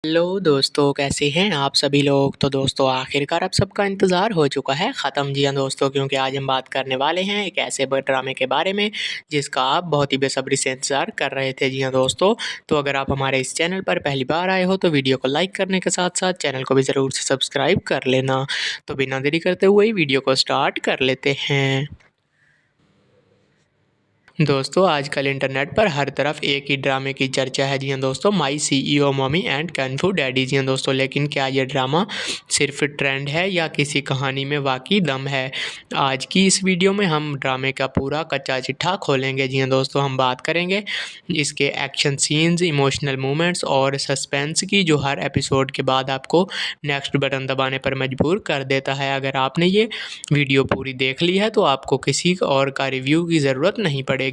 Hello दोस्तों, कैसे हैं आप सभी लोग। तो दोस्तों आखिरकार अब सबका इंतज़ार हो चुका है ख़त्म। जी हाँ दोस्तों, क्योंकि आज हम बात करने वाले हैं एक ऐसे ड्रामे के बारे में जिसका आप बहुत ही बेसब्री से इंतज़ार कर रहे थे। जी हाँ दोस्तों, तो अगर आप हमारे इस चैनल पर पहली बार आए हो तो वीडियो को लाइक करने के साथ साथ चैनल को भी ज़रूर से सब्सक्राइब कर लेना। तो बिना देरी करते हुए वीडियो को स्टार्ट कर लेते हैं। दोस्तों आजकल इंटरनेट पर हर तरफ एक ही ड्रामे की चर्चा है। जी हाँ दोस्तों, my CEO mommy and kung fu daddy. जी हाँ दोस्तों, लेकिन क्या ये ड्रामा सिर्फ ट्रेंड है या किसी कहानी में वाकई दम है। आज की इस वीडियो में हम ड्रामे का पूरा कच्चा चिट्ठा खोलेंगे। जी हाँ दोस्तों, हम बात करेंगे इसके एक्शन सीन्स, इमोशनल मोमेंट्स और सस्पेंस की, जो हर एपिसोड के बाद आपको नेक्स्ट बटन दबाने पर मजबूर कर देता है। अगर आपने ये वीडियो पूरी देख ली है तो आपको किसी और का रिव्यू की ज़रूरत नहीं पड़ेगी।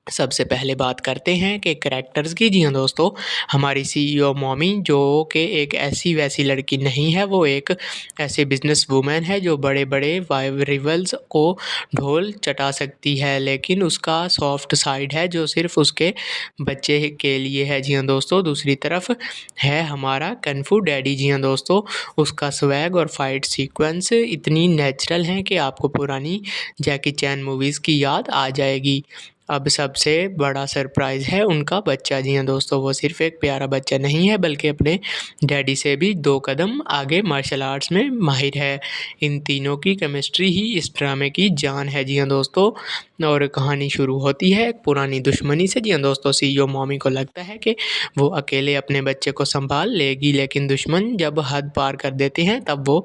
सबसे पहले बात करते हैं कि करैक्टर्स की। जी हाँ दोस्तों, हमारी सीईओ मॉमी जो कि एक ऐसी वैसी लड़की नहीं है, वो एक ऐसे बिजनेस वूमेन है जो बड़े बड़े रिवल्स को ढोल चटा सकती है, लेकिन उसका सॉफ्ट साइड है जो सिर्फ उसके बच्चे के लिए है। जी हाँ दोस्तों, दूसरी तरफ है हमारा कung fu डैडी। जी हाँ दोस्तों, उसका स्वैग और फाइट सीक्वेंस इतनी नेचुरल हैं कि आपको पुरानी जैकी चैन मूवीज़ की याद आ जाएगी। अब सबसे बड़ा सरप्राइज़ है उनका बच्चा। जी हाँ दोस्तों, वो सिर्फ़ एक प्यारा बच्चा नहीं है बल्कि अपने डैडी से भी 2 कदम आगे मार्शल आर्ट्स में माहिर है। इन तीनों की केमिस्ट्री ही इस ड्रामे की जान है। जी हाँ दोस्तों, और कहानी शुरू होती है एक पुरानी दुश्मनी से। जी हाँ दोस्तों, सीईओ मॉमी को लगता है कि वो अकेले अपने बच्चे को संभाल लेगी, लेकिन दुश्मन जब हद पार कर देते हैं तब वो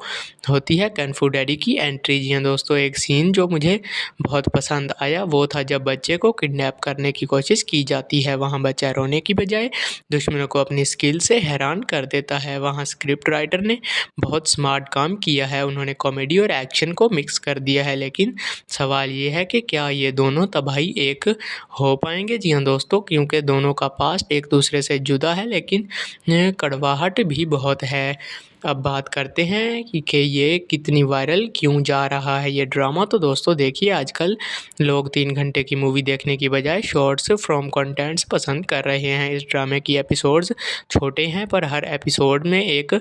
होती है कung fu डैडी की एंट्री। जी हाँ दोस्तों, एक सीन जो मुझे बहुत पसंद आया वो था जब बच्चे को किडनैप करने की कोशिश की जाती है। वहाँ बच्चा रोने की बजाय दुश्मनों को अपनी स्किल से हैरान कर देता है। वहाँ स्क्रिप्ट राइटर ने बहुत स्मार्ट काम किया है, उन्होंने कॉमेडी और एक्शन को मिक्स कर दिया है। लेकिन सवाल ये है कि क्या ये दोनों तबाही एक हो पाएंगे। जी हाँ दोस्तों, क्योंकि दोनों का पास्ट एक दूसरे से जुदा है, लेकिन कड़वाहट भी बहुत है। अब बात करते हैं कि ये कितनी वायरल क्यों जा रहा है ये ड्रामा। तो दोस्तों देखिए, आजकल लोग 3 घंटे की मूवी देखने की बजाय शॉर्ट्स फ्रॉम कंटेंट्स पसंद कर रहे हैं। इस ड्रामे की एपिसोड्स छोटे हैं पर हर एपिसोड में एक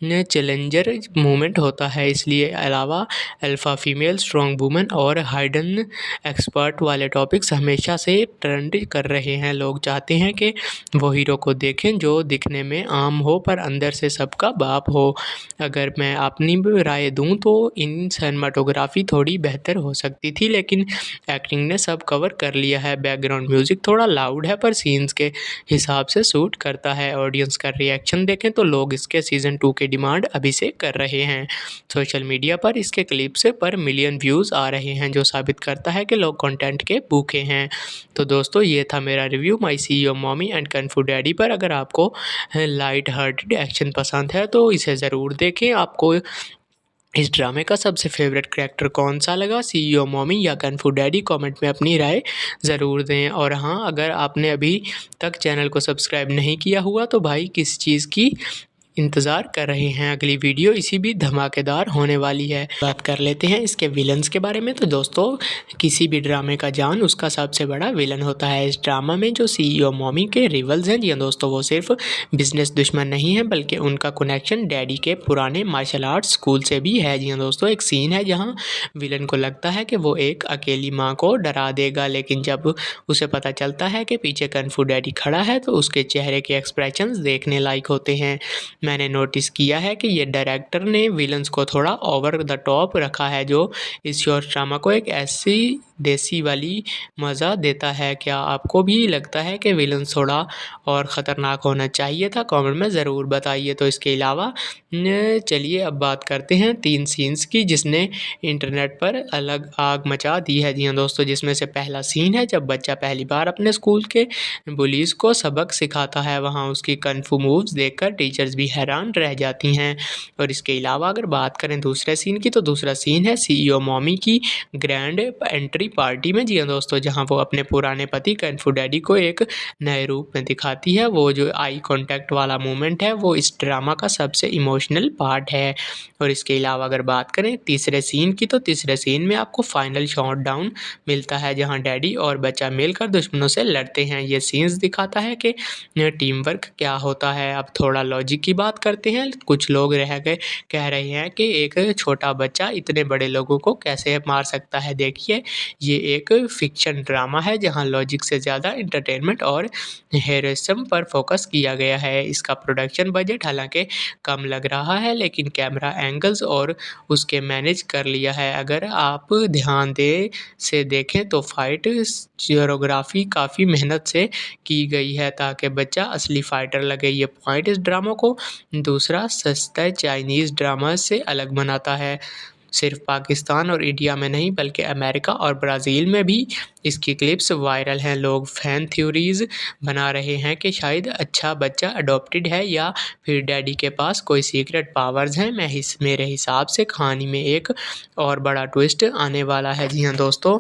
चैलेंजर मोमेंट होता है। इसलिए अलावा अल्फ़ा फीमेल, स्ट्रॉन्ग वुमेन और हाइडन एक्सपर्ट वाले टॉपिक्स हमेशा से ट्रेंड कर रहे हैं। लोग चाहते हैं कि वो हीरो को देखें जो दिखने में आम हो पर अंदर से सबका बाप हो। अगर मैं अपनी भी राय दूं तो इन सिनेमाटोग्राफी थोड़ी बेहतर हो सकती थी, लेकिन एक्टिंग ने सब कवर कर लिया है। बैकग्राउंड म्यूज़िक थोड़ा लाउड है पर सीन्स के हिसाब से सूट करता है। ऑडियंस का रिएक्शन देखें तो लोग इसके सीज़न 2 की डिमांड अभी से कर रहे हैं। सोशल मीडिया पर इसके क्लिप्स पर मिलियन व्यूज़ आ रहे हैं, जो साबित करता है कि लोग कंटेंट के भूखे हैं। तो दोस्तों ये था मेरा review my CEO mommy and kung fu daddy पर। अगर आपको लाइट हार्टेड एक्शन पसंद है तो इसे ज़रूर देखें। आपको इस ड्रामे का सबसे फेवरेट कैरेक्टर कौन सा लगा, सीईओ मॉमी या कung fu डैडी? कमेंट में अपनी राय ज़रूर दें। और हाँ, अगर आपने अभी तक चैनल को सब्सक्राइब नहीं किया हुआ तो भाई किस चीज़ की इंतज़ार कर रहे हैं। अगली वीडियो इसी भी धमाकेदार होने वाली है। बात कर लेते हैं इसके विलन्स के बारे में। तो दोस्तों किसी भी ड्रामे का जान उसका सबसे बड़ा विलन होता है। इस ड्रामा में जो सीईओ मॉमी के रिवल्स हैं, जी हाँ दोस्तों, वो सिर्फ बिजनेस दुश्मन नहीं है बल्कि उनका कनेक्शन डैडी के पुराने मार्शल आर्ट्स स्कूल से भी है। जी हाँ दोस्तों, एक सीन है जहाँ विलन को लगता है कि वो एक अकेली माँ को डरा देगा, लेकिन जब उसे पता चलता है कि पीछे कung fu डैडी खड़ा है तो उसके चेहरे के एक्सप्रेशंस देखने लायक होते हैं। मैंने नोटिस किया है कि ये डायरेक्टर ने विलन्स को थोड़ा ओवर द टॉप रखा है, जो इस शॉर्ट ड्रामा को एक ऐसी देसी वाली मज़ा देता है। क्या आपको भी लगता है कि विलन्स थोड़ा और ख़तरनाक होना चाहिए था? कमेंट में ज़रूर बताइए। तो इसके अलावा चलिए अब बात करते हैं 3 सीन्स की जिसने इंटरनेट पर अलग आग मचा दी है। जी हाँ दोस्तों, जिसमें से पहला सीन है जब बच्चा पहली बार अपने स्कूल के बुलीज़ को सबक सिखाता है। वहाँ उसकी कung fu मूव्स देखकर टीचर्स भी हैरान रह जाती हैं। और इसके अलावा अगर बात करें दूसरे सीन की, तो दूसरा सीन है सीईओ मॉमी की ग्रैंड एंट्री पार्टी में जी हाँ दोस्तों, जहाँ वो अपने पुराने पति कung fu डैडी को एक नए रूप में दिखाती है। वो जो आई कॉन्टैक्ट वाला मोमेंट है वो इस ड्रामा का सबसे इमोशनल पार्ट है। और इसके अलावा अगर बात करें तीसरे सीन की, तो तीसरे सीन में आपको फाइनल शॉट डाउन मिलता है जहाँ डैडी और बच्चा मिलकर दुश्मनों से लड़ते हैं। ये सीन्स दिखाता है कि टीम वर्क क्या होता है। अब थोड़ा लॉजिक की बात करते हैं। कुछ लोग रह गए कह रहे हैं कि एक छोटा बच्चा इतने बड़े लोगों को कैसे मार सकता है। देखिए, ये एक फिक्शन ड्रामा है जहाँ लॉजिक से ज़्यादा एंटरटेनमेंट और हेरोइज्म पर फोकस किया गया है। इसका प्रोडक्शन बजट हालांकि कम लग रहा है, लेकिन कैमरा एंगल्स और उसके मैनेज कर लिया है। अगर आप ध्यान से देखें तो फाइट कोरियोग्राफी काफ़ी मेहनत से की गई है ताकि बच्चा असली फाइटर लगे। ये पॉइंट इस ड्रामा को दूसरा सस्ता चाइनीज़ ड्रामा से अलग बनाता है। सिर्फ पाकिस्तान और इंडिया में नहीं बल्कि अमेरिका और ब्राज़ील में भी इसकी क्लिप्स वायरल हैं। लोग फैन थ्योरीज बना रहे हैं कि शायद अच्छा बच्चा अडॉप्टेड है या फिर डैडी के पास कोई सीक्रेट पावर्स हैं। मेरे हिसाब से कहानी में एक और बड़ा ट्विस्ट आने वाला है। जी हाँ दोस्तों,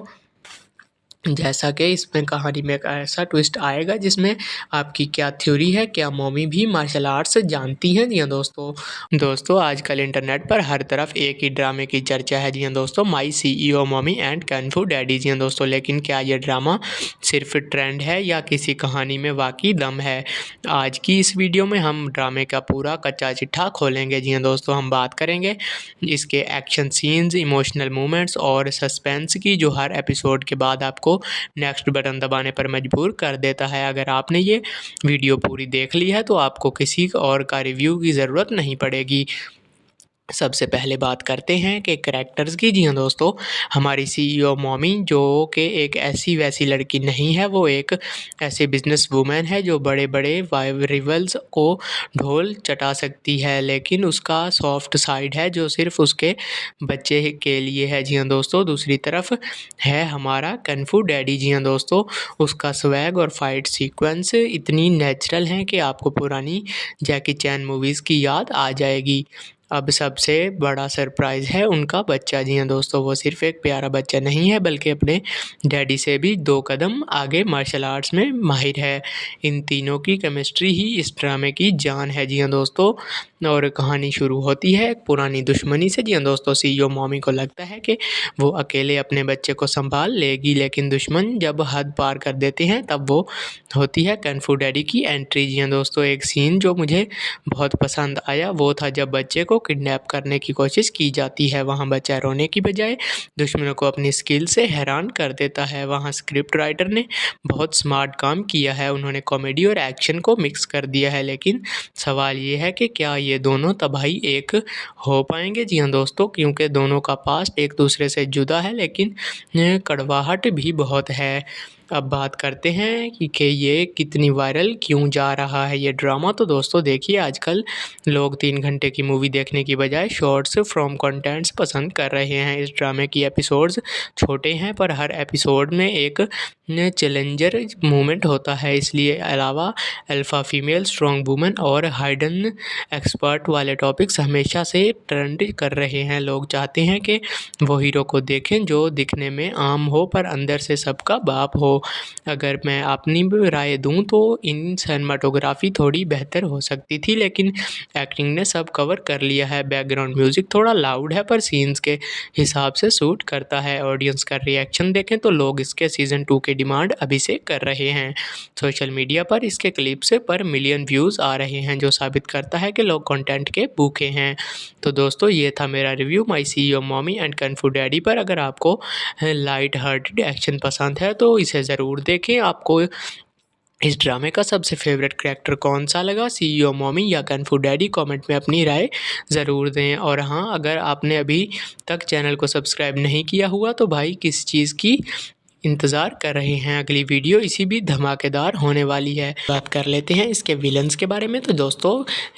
जैसा कि इसमें कहानी में एक ऐसा ट्विस्ट आएगा जिसमें आपकी क्या थ्योरी है, क्या मॉमी भी मार्शल आर्ट्स जानती हैं। जी हाँ दोस्तों आजकल इंटरनेट पर हर तरफ एक ही ड्रामे की चर्चा है। जी हाँ दोस्तों, my CEO mommy and kung fu daddy. जी हाँ दोस्तों, लेकिन क्या ये ड्रामा सिर्फ ट्रेंड है या किसी कहानी में वाकई दम है? आज की इस वीडियो में हम ड्रामे का पूरा कच्चा चिट्ठा खोलेंगे। जी हाँ दोस्तों, हम बात करेंगे इसके एक्शन सीन्स, इमोशनल मोमेंट्स और सस्पेंस की, जो हर एपिसोड के बाद आपको नेक्स्ट बटन दबाने पर मजबूर कर देता है। अगर आपने ये वीडियो पूरी देख ली है तो आपको किसी और का रिव्यू की ज़रूरत नहीं पड़ेगी। सबसे पहले बात करते हैं कि करैक्टर्स की। जी हाँ दोस्तों, हमारी सीईओ मॉमी जो कि एक ऐसी वैसी लड़की नहीं है, वो एक ऐसी बिजनेस वूमेन है जो बड़े बड़े रिवल्स को ढोल चटा सकती है, लेकिन उसका सॉफ्ट साइड है जो सिर्फ उसके बच्चे के लिए है। जी हाँ दोस्तों, दूसरी तरफ है हमारा कung fu डैडी। जी हाँ दोस्तों, उसका स्वैग और फाइट सीक्वेंस इतनी नेचुरल हैं कि आपको पुरानी जैकी चैन मूवीज़ की याद आ जाएगी। अब सबसे बड़ा सरप्राइज़ है उनका बच्चा। जी हाँ दोस्तों, वो सिर्फ एक प्यारा बच्चा नहीं है बल्कि अपने डैडी से भी 2 कदम आगे मार्शल आर्ट्स में माहिर है। इन तीनों की केमिस्ट्री ही इस ड्रामे की जान है। जी हाँ दोस्तों, और कहानी शुरू होती है एक पुरानी दुश्मनी से। जी हाँ दोस्तों, सीईओ मॉमी को लगता है कि वो अकेले अपने बच्चे को संभाल लेगी, लेकिन दुश्मन जब हद पार कर देते हैं तब वो होती है कung fu डैडी की एंट्री। जी हाँ दोस्तों, एक सीन जो मुझे बहुत पसंद आया वो था जब बच्चे को किडनैप करने की कोशिश की जाती है। वहाँ बच्चा रोने की बजाय दुश्मनों को अपनी स्किल से हैरान कर देता है। वहाँ स्क्रिप्ट राइटर ने बहुत स्मार्ट काम किया है, उन्होंने कॉमेडी और एक्शन को मिक्स कर दिया है। लेकिन सवाल ये है कि क्या ये दोनों तबाही एक हो पाएंगे? जी हाँ दोस्तों, क्योंकि दोनों का पास्ट एक दूसरे से जुदा है, लेकिन कड़वाहट भी बहुत है। अब बात करते हैं कि ये कितनी वायरल क्यों जा रहा है ये ड्रामा। तो दोस्तों देखिए, आजकल लोग 3 घंटे की मूवी देखने की बजाय शॉर्ट्स फ्रॉम कंटेंट्स पसंद कर रहे हैं। इस ड्रामे की एपिसोड्स छोटे हैं पर हर एपिसोड में एक चैलेंजर मोमेंट होता है। इसलिए अलावा अल्फ़ा फीमेल, स्ट्रॉन्ग वुमेन और हाइडन एक्सपर्ट वाले टॉपिक्स हमेशा से ट्रेंड कर रहे हैं। लोग चाहते हैं कि वो हीरो को देखें जो दिखने में आम हो पर अंदर से सबका बाप हो। अगर मैं अपनी राय दूं तो इन सिनेमाटोग्राफी थोड़ी बेहतर हो सकती थी, लेकिन एक्टिंग ने सब कवर कर लिया है। बैकग्राउंड म्यूज़िक थोड़ा लाउड है पर सीन्स के हिसाब से सूट करता है। ऑडियंस का रिएक्शन देखें तो लोग इसके सीज़न 2 की डिमांड अभी से कर रहे हैं। सोशल मीडिया पर इसके क्लिप्स पर मिलियन व्यूज़ आ रहे हैं, जो साबित करता है कि लोग कंटेंट के भूखे हैं। तो दोस्तों ये था मेरा review my CEO mommy and kung fu daddy पर। अगर आपको लाइट हार्टेड एक्शन पसंद है तो इसे ज़रूर देखें। आपको इस ड्रामे का सबसे फेवरेट कैरेक्टर कौन सा लगा, सीईओ मॉमी या कung fu डैडी? कमेंट में अपनी राय ज़रूर दें। और हाँ, अगर आपने अभी तक चैनल को सब्सक्राइब नहीं किया हुआ तो भाई किस चीज़ की इंतज़ार कर रहे हैं। अगली वीडियो इसी भी धमाकेदार होने वाली है। बात कर लेते हैं इसके विलन्स के बारे में। तो दोस्तों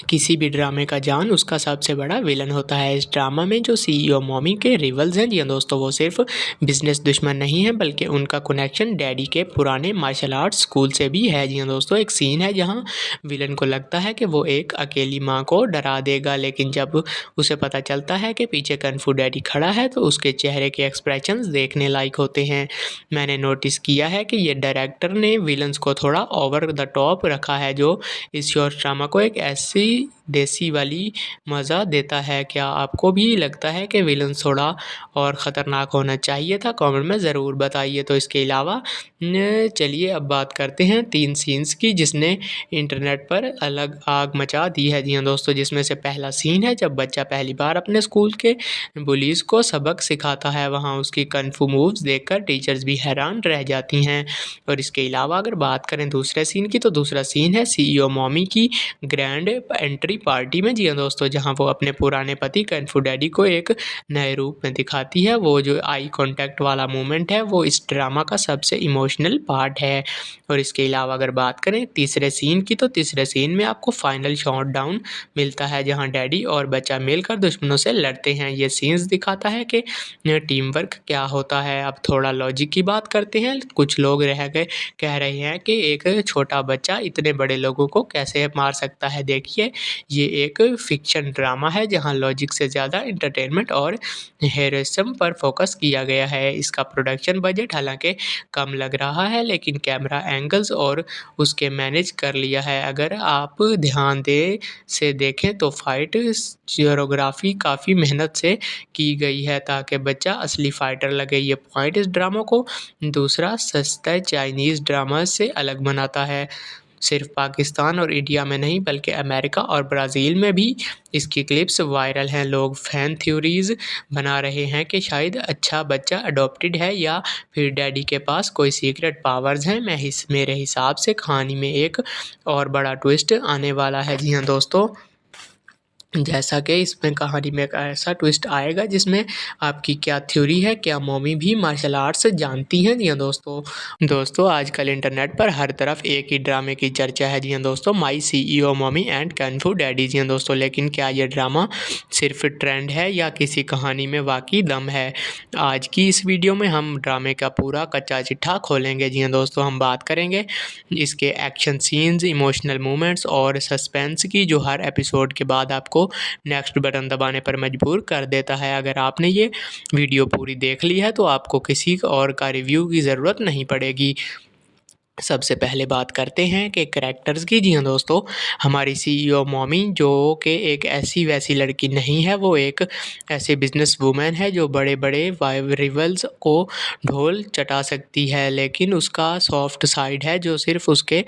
किसी भी ड्रामे का जान उसका सबसे बड़ा विलन होता है। इस ड्रामा में जो सीईओ मॉमी के रिवल्स हैं जी हाँ दोस्तों, वो सिर्फ बिजनेस दुश्मन नहीं है बल्कि उनका कनेक्शन डैडी के पुराने मार्शल आर्ट्स स्कूल से भी है जी हाँ दोस्तों। एक सीन है जहाँ विलन को लगता है कि वो एक अकेली माँ को डरा देगा, लेकिन जब उसे पता चलता है कि पीछे कन्फू डैडी खड़ा है तो उसके चेहरे के एक्सप्रेशंस देखने लायक होते हैं। मैंने नोटिस किया है कि ये डायरेक्टर ने विलन्स को थोड़ा ओवर द टॉप रखा है, जो इस शॉर्ट ड्रामा को एक ऐसी देसी वाली मज़ा देता है। क्या आपको भी लगता है कि विलन थोड़ा और ख़तरनाक होना चाहिए था? कमेंट में ज़रूर बताइए। तो इसके अलावा चलिए अब बात करते हैं 3 सीन्स की जिसने इंटरनेट पर अलग आग मचा दी है जी हाँ दोस्तों। जिसमें से पहला सीन है जब बच्चा पहली बार अपने स्कूल के बुलीज़ को सबक सिखाता है। वहाँ उसकी कन्फू मूव्स देखकर टीचर्स भी हैरान रह जाती हैं। और इसके अलावा अगर बात करें दूसरे सीन की, तो दूसरा सीन है सीईओ मॉमी की ग्रैंड एंट्री पार्टी में जी हाँ दोस्तों, जहाँ वो अपने पुराने पति कन्फू डैडी को एक नए रूप में दिखाती है। वो जो आई कांटेक्ट वाला मोमेंट है वो इस ड्रामा का सबसे इमोशनल पार्ट है। और इसके अलावा अगर बात करें तीसरे सीन की, तो तीसरे सीन में आपको फाइनल शॉट डाउन मिलता है जहाँ डैडी और बच्चा मिलकर दुश्मनों से लड़ते हैं। ये सीन्स दिखाता है कि टीम वर्क क्या होता है। अब थोड़ा लॉजिक की बात करते हैं। कुछ लोग रह गए कह रहे हैं कि एक छोटा बच्चा इतने बड़े लोगों को कैसे मार सकता है। देखिए ये एक फिक्शन ड्रामा है जहां लॉजिक से ज़्यादा एंटरटेनमेंट और हेरोइज्म पर फोकस किया गया है। इसका प्रोडक्शन बजट हालांकि कम लग रहा है, लेकिन कैमरा एंगल्स और उसके मैनेज कर लिया है। अगर आप ध्यान से देखें तो फाइट कोरियोग्राफी काफ़ी मेहनत से की गई है ताकि बच्चा असली फाइटर लगे। ये पॉइंट इस ड्रामा को दूसरा सस्ता चाइनीज़ ड्रामा से अलग बनाता है। सिर्फ पाकिस्तान और इंडिया में नहीं बल्कि अमेरिका और ब्राज़ील में भी इसकी क्लिप्स वायरल हैं। लोग फैन थ्योरीज़ बना रहे हैं कि शायद अच्छा बच्चा अडॉप्टेड है या फिर डैडी के पास कोई सीक्रेट पावर्स हैं। मेरे हिसाब से कहानी में एक और बड़ा ट्विस्ट आने वाला है जी हाँ दोस्तों, जैसा कि इसमें कहानी में एक ऐसा ट्विस्ट आएगा जिसमें आपकी क्या थ्योरी है, क्या मॉमी भी मार्शल आर्ट्स जानती हैं? जी हाँ दोस्तों आजकल इंटरनेट पर हर तरफ एक ही ड्रामे की चर्चा है जी हाँ दोस्तों, my CEO mommy and kung fu daddy जी हाँ दोस्तों। लेकिन क्या ये ड्रामा सिर्फ ट्रेंड है या किसी कहानी में वाकई दम है? आज की इस वीडियो में हम ड्रामे का पूरा कच्चा चिट्ठा खोलेंगे जी हाँ दोस्तों। हम बात करेंगे इसके एक्शन सीन्स, इमोशनल मोमेंट्स और सस्पेंस की, जो हर एपिसोड के बाद आपको नेक्स्ट बटन दबाने पर मजबूर कर देता है। अगर आपने ये वीडियो पूरी देख ली है तो आपको किसी और का रिव्यू की ज़रूरत नहीं पड़ेगी। सबसे पहले बात करते हैं कि करैक्टर्स की। जी हाँ दोस्तों, हमारी सीईओ मॉमी जो कि एक ऐसी वैसी लड़की नहीं है, वो एक ऐसे बिजनेस वूमेन है जो बड़े बड़े रिवल्स को ढोल चटा सकती है, लेकिन उसका सॉफ्ट साइड है जो सिर्फ उसके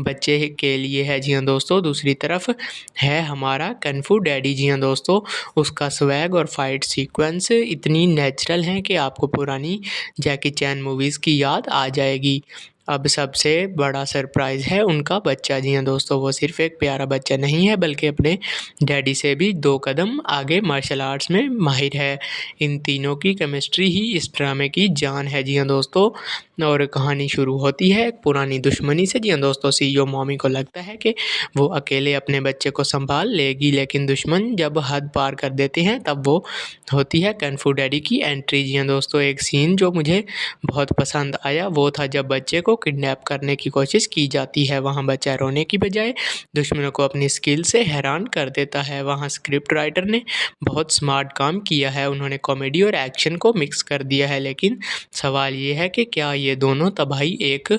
बच्चे के लिए है। जी हाँ दोस्तों, दूसरी तरफ है हमारा कन्फू डैडी। जी हाँ दोस्तों, उसका स्वैग और फाइट सीक्वेंस इतनी नेचुरल हैं कि आपको पुरानी जैकी चैन मूवीज़ की याद आ जाएगी। अब सबसे बड़ा सरप्राइज़ है उनका बच्चा। जी हाँ दोस्तों, वो सिर्फ एक प्यारा बच्चा नहीं है बल्कि अपने डैडी से भी 2 कदम आगे मार्शल आर्ट्स में माहिर है। इन तीनों की केमिस्ट्री ही इस ड्रामे की जान है। जी हाँ दोस्तों, और कहानी शुरू होती है एक पुरानी दुश्मनी से। जी हाँ दोस्तों, सीईओ मॉमी को लगता है कि वो अकेले अपने बच्चे को संभाल लेगी, लेकिन दुश्मन जब हद पार कर देते हैं तब वो होती है कन्फू डैडी की एंट्री। जी हाँ दोस्तों, एक सीन जो मुझे बहुत पसंद आया वो था जब बच्चे को किडनैप करने की कोशिश की जाती है। वहाँ बच्चा रोने की बजाय दुश्मनों को अपनी स्किल से हैरान कर देता है। वहाँ स्क्रिप्ट राइटर ने बहुत स्मार्ट काम किया है, उन्होंने कॉमेडी और एक्शन को मिक्स कर दिया है। लेकिन सवाल ये है कि क्या ये दोनों तबाही एक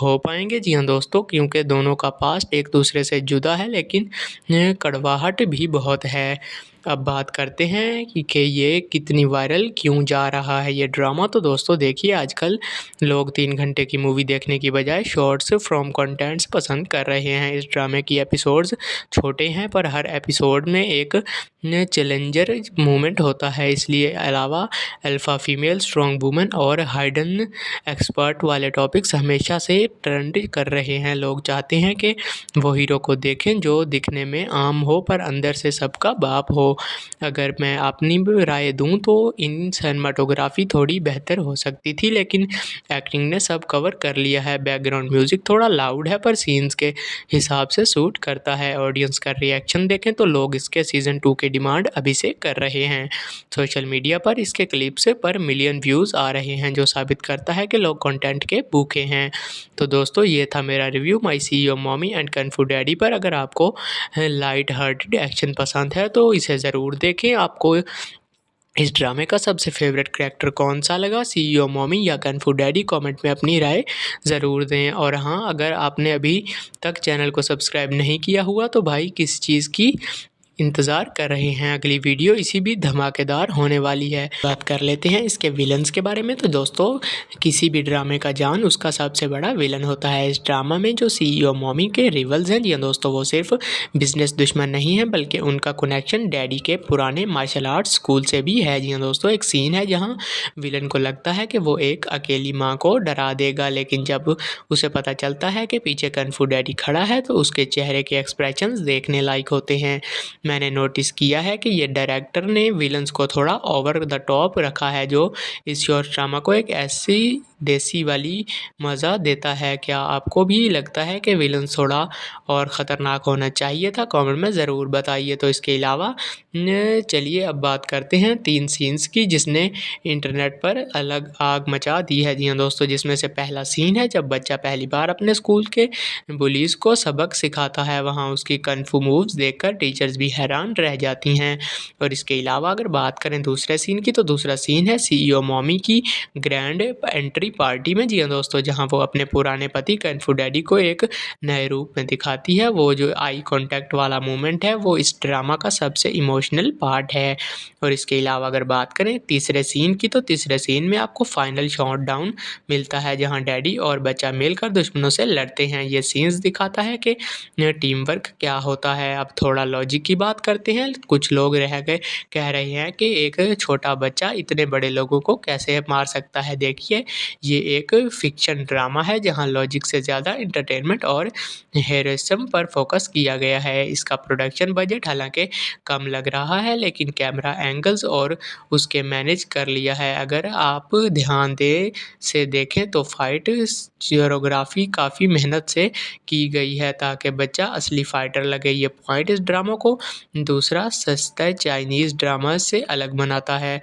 हो पाएंगे? जी हाँ दोस्तों, क्योंकि दोनों का पास्ट एक दूसरे से जुदा है, लेकिन कड़वाहट भी बहुत है। अब बात करते हैं कि ये कितनी वायरल क्यों जा रहा है ये ड्रामा। तो दोस्तों देखिए, आजकल लोग 3 घंटे की मूवी देखने की बजाय शॉर्ट्स फ्रॉम कंटेंट्स पसंद कर रहे हैं। इस ड्रामे की एपिसोड्स छोटे हैं पर हर एपिसोड में एक चैलेंजर मोमेंट होता है। इसलिए अलावा अल्फ़ा फीमेल, स्ट्रॉन्ग वुमेन और हाइडन एक्सपर्ट वाले टॉपिक्स हमेशा से ट्रेंड कर रहे हैं। लोग चाहते हैं कि वो हीरो को देखें जो दिखने में आम हो पर अंदर से सबका बाप हो। दोस्तों अगर मैं अपनी राय दूँ तो इन सिनेमाटोग्राफी थोड़ी बेहतर हो सकती थी, लेकिन एक्टिंग ने सब कवर कर लिया है। बैकग्राउंड म्यूज़िक थोड़ा लाउड है पर सीन्स के हिसाब से सूट करता है। ऑडियंस का रिएक्शन देखें तो लोग इसके सीज़न 2 की डिमांड अभी से कर रहे हैं। सोशल मीडिया पर इसके क्लिप्स पर मिलियन व्यूज़ आ रहे हैं, जो साबित करता है कि लोग कंटेंट के भूखे हैं। तो दोस्तों ये था मेरा review my CEO mommy and kung fu daddy पर। अगर आपको लाइट हार्टेड एक्शन पसंद है तो इसे ज़रूर देखें। आपको इस ड्रामे का सबसे फेवरेट कैरेक्टर कौन सा लगा, सीईओ मॉमी या कंग फू डैडी? कमेंट में अपनी राय ज़रूर दें। और हाँ, अगर आपने अभी तक चैनल को सब्सक्राइब नहीं किया हुआ तो भाई किस चीज़ की इंतज़ार कर रहे हैं? अगली वीडियो इसी भी धमाकेदार होने वाली है। बात कर लेते हैं इसके विलन्स के बारे में। तो दोस्तों किसी भी ड्रामे का जान उसका सबसे बड़ा विलन होता है। इस ड्रामा में जो सीईओ मॉमी के रिवल्स हैं जी दोस्तों, वो सिर्फ बिजनेस दुश्मन नहीं है बल्कि उनका कनेक्शन डैडी के पुराने मार्शल आर्ट्स स्कूल से भी है जी दोस्तों। एक सीन है जहाँ विलन को लगता है कि वो एक अकेली माँ को डरा देगा, लेकिन जब उसे पता चलता है कि पीछे कंग फू डैडी खड़ा है तो उसके चेहरे के एक्सप्रेशंस देखने लायक होते हैं। मैंने नोटिस किया है कि ये डायरेक्टर ने विलन्स को थोड़ा ओवर द टॉप रखा है, जो इस शॉर्ट ड्रामा को एक ऐसी देसी वाली मज़ा देता है। क्या आपको भी लगता है कि विलन थोड़ा और ख़तरनाक होना चाहिए था? कमेंट में ज़रूर बताइए। तो इसके अलावा चलिए अब बात करते हैं 3 सीन्स की जिसने इंटरनेट पर अलग आग मचा दी है जी हाँ दोस्तों। जिसमें से पहला सीन है जब बच्चा पहली बार अपने स्कूल के बुलीज़ को सबक सिखाता है। वहाँ उसकी कंग फू मूव्स देखकर टीचर्स भी हैरान रह जाती हैं। और इसके अलावा अगर बात करें दूसरे सीन की, तो दूसरा सीन है सीईओ मॉमी की ग्रैंड एंट्री पार्टी में जी हाँ दोस्तों, जहाँ वो अपने पुराने पति कंग फू डैडी को एक नए रूप में दिखाती है। वो जो आई कांटेक्ट वाला मोमेंट है वो इस ड्रामा का सबसे इमोशनल पार्ट है। और इसके अलावा अगर बात करें तीसरे सीन की, तो तीसरे सीन में आपको फाइनल शॉटडाउन मिलता है जहाँ डैडी और बच्चा मिलकर दुश्मनों से लड़ते हैं। ये सीन्स दिखाता है कि टीम वर्क क्या होता है। अब थोड़ा लॉजिक की बात करते हैं। कुछ लोग कह रहे हैं कि एक छोटा बच्चा इतने बड़े लोगों को कैसे मार सकता है। देखिए ये एक फिक्शन ड्रामा है जहां लॉजिक से ज़्यादा एंटरटेनमेंट और हेरोइज्म पर फोकस किया गया है। इसका प्रोडक्शन बजट हालांकि कम लग रहा है, लेकिन कैमरा एंगल्स और उसके मैनेज कर लिया है। अगर आप ध्यान से देखें तो फाइट कोरियोग्राफी काफ़ी मेहनत से की गई है ताकि बच्चा असली फाइटर लगे। ये पॉइंट इस ड्रामा को दूसरा सस्ता चाइनीज़ ड्रामा से अलग बनाता है।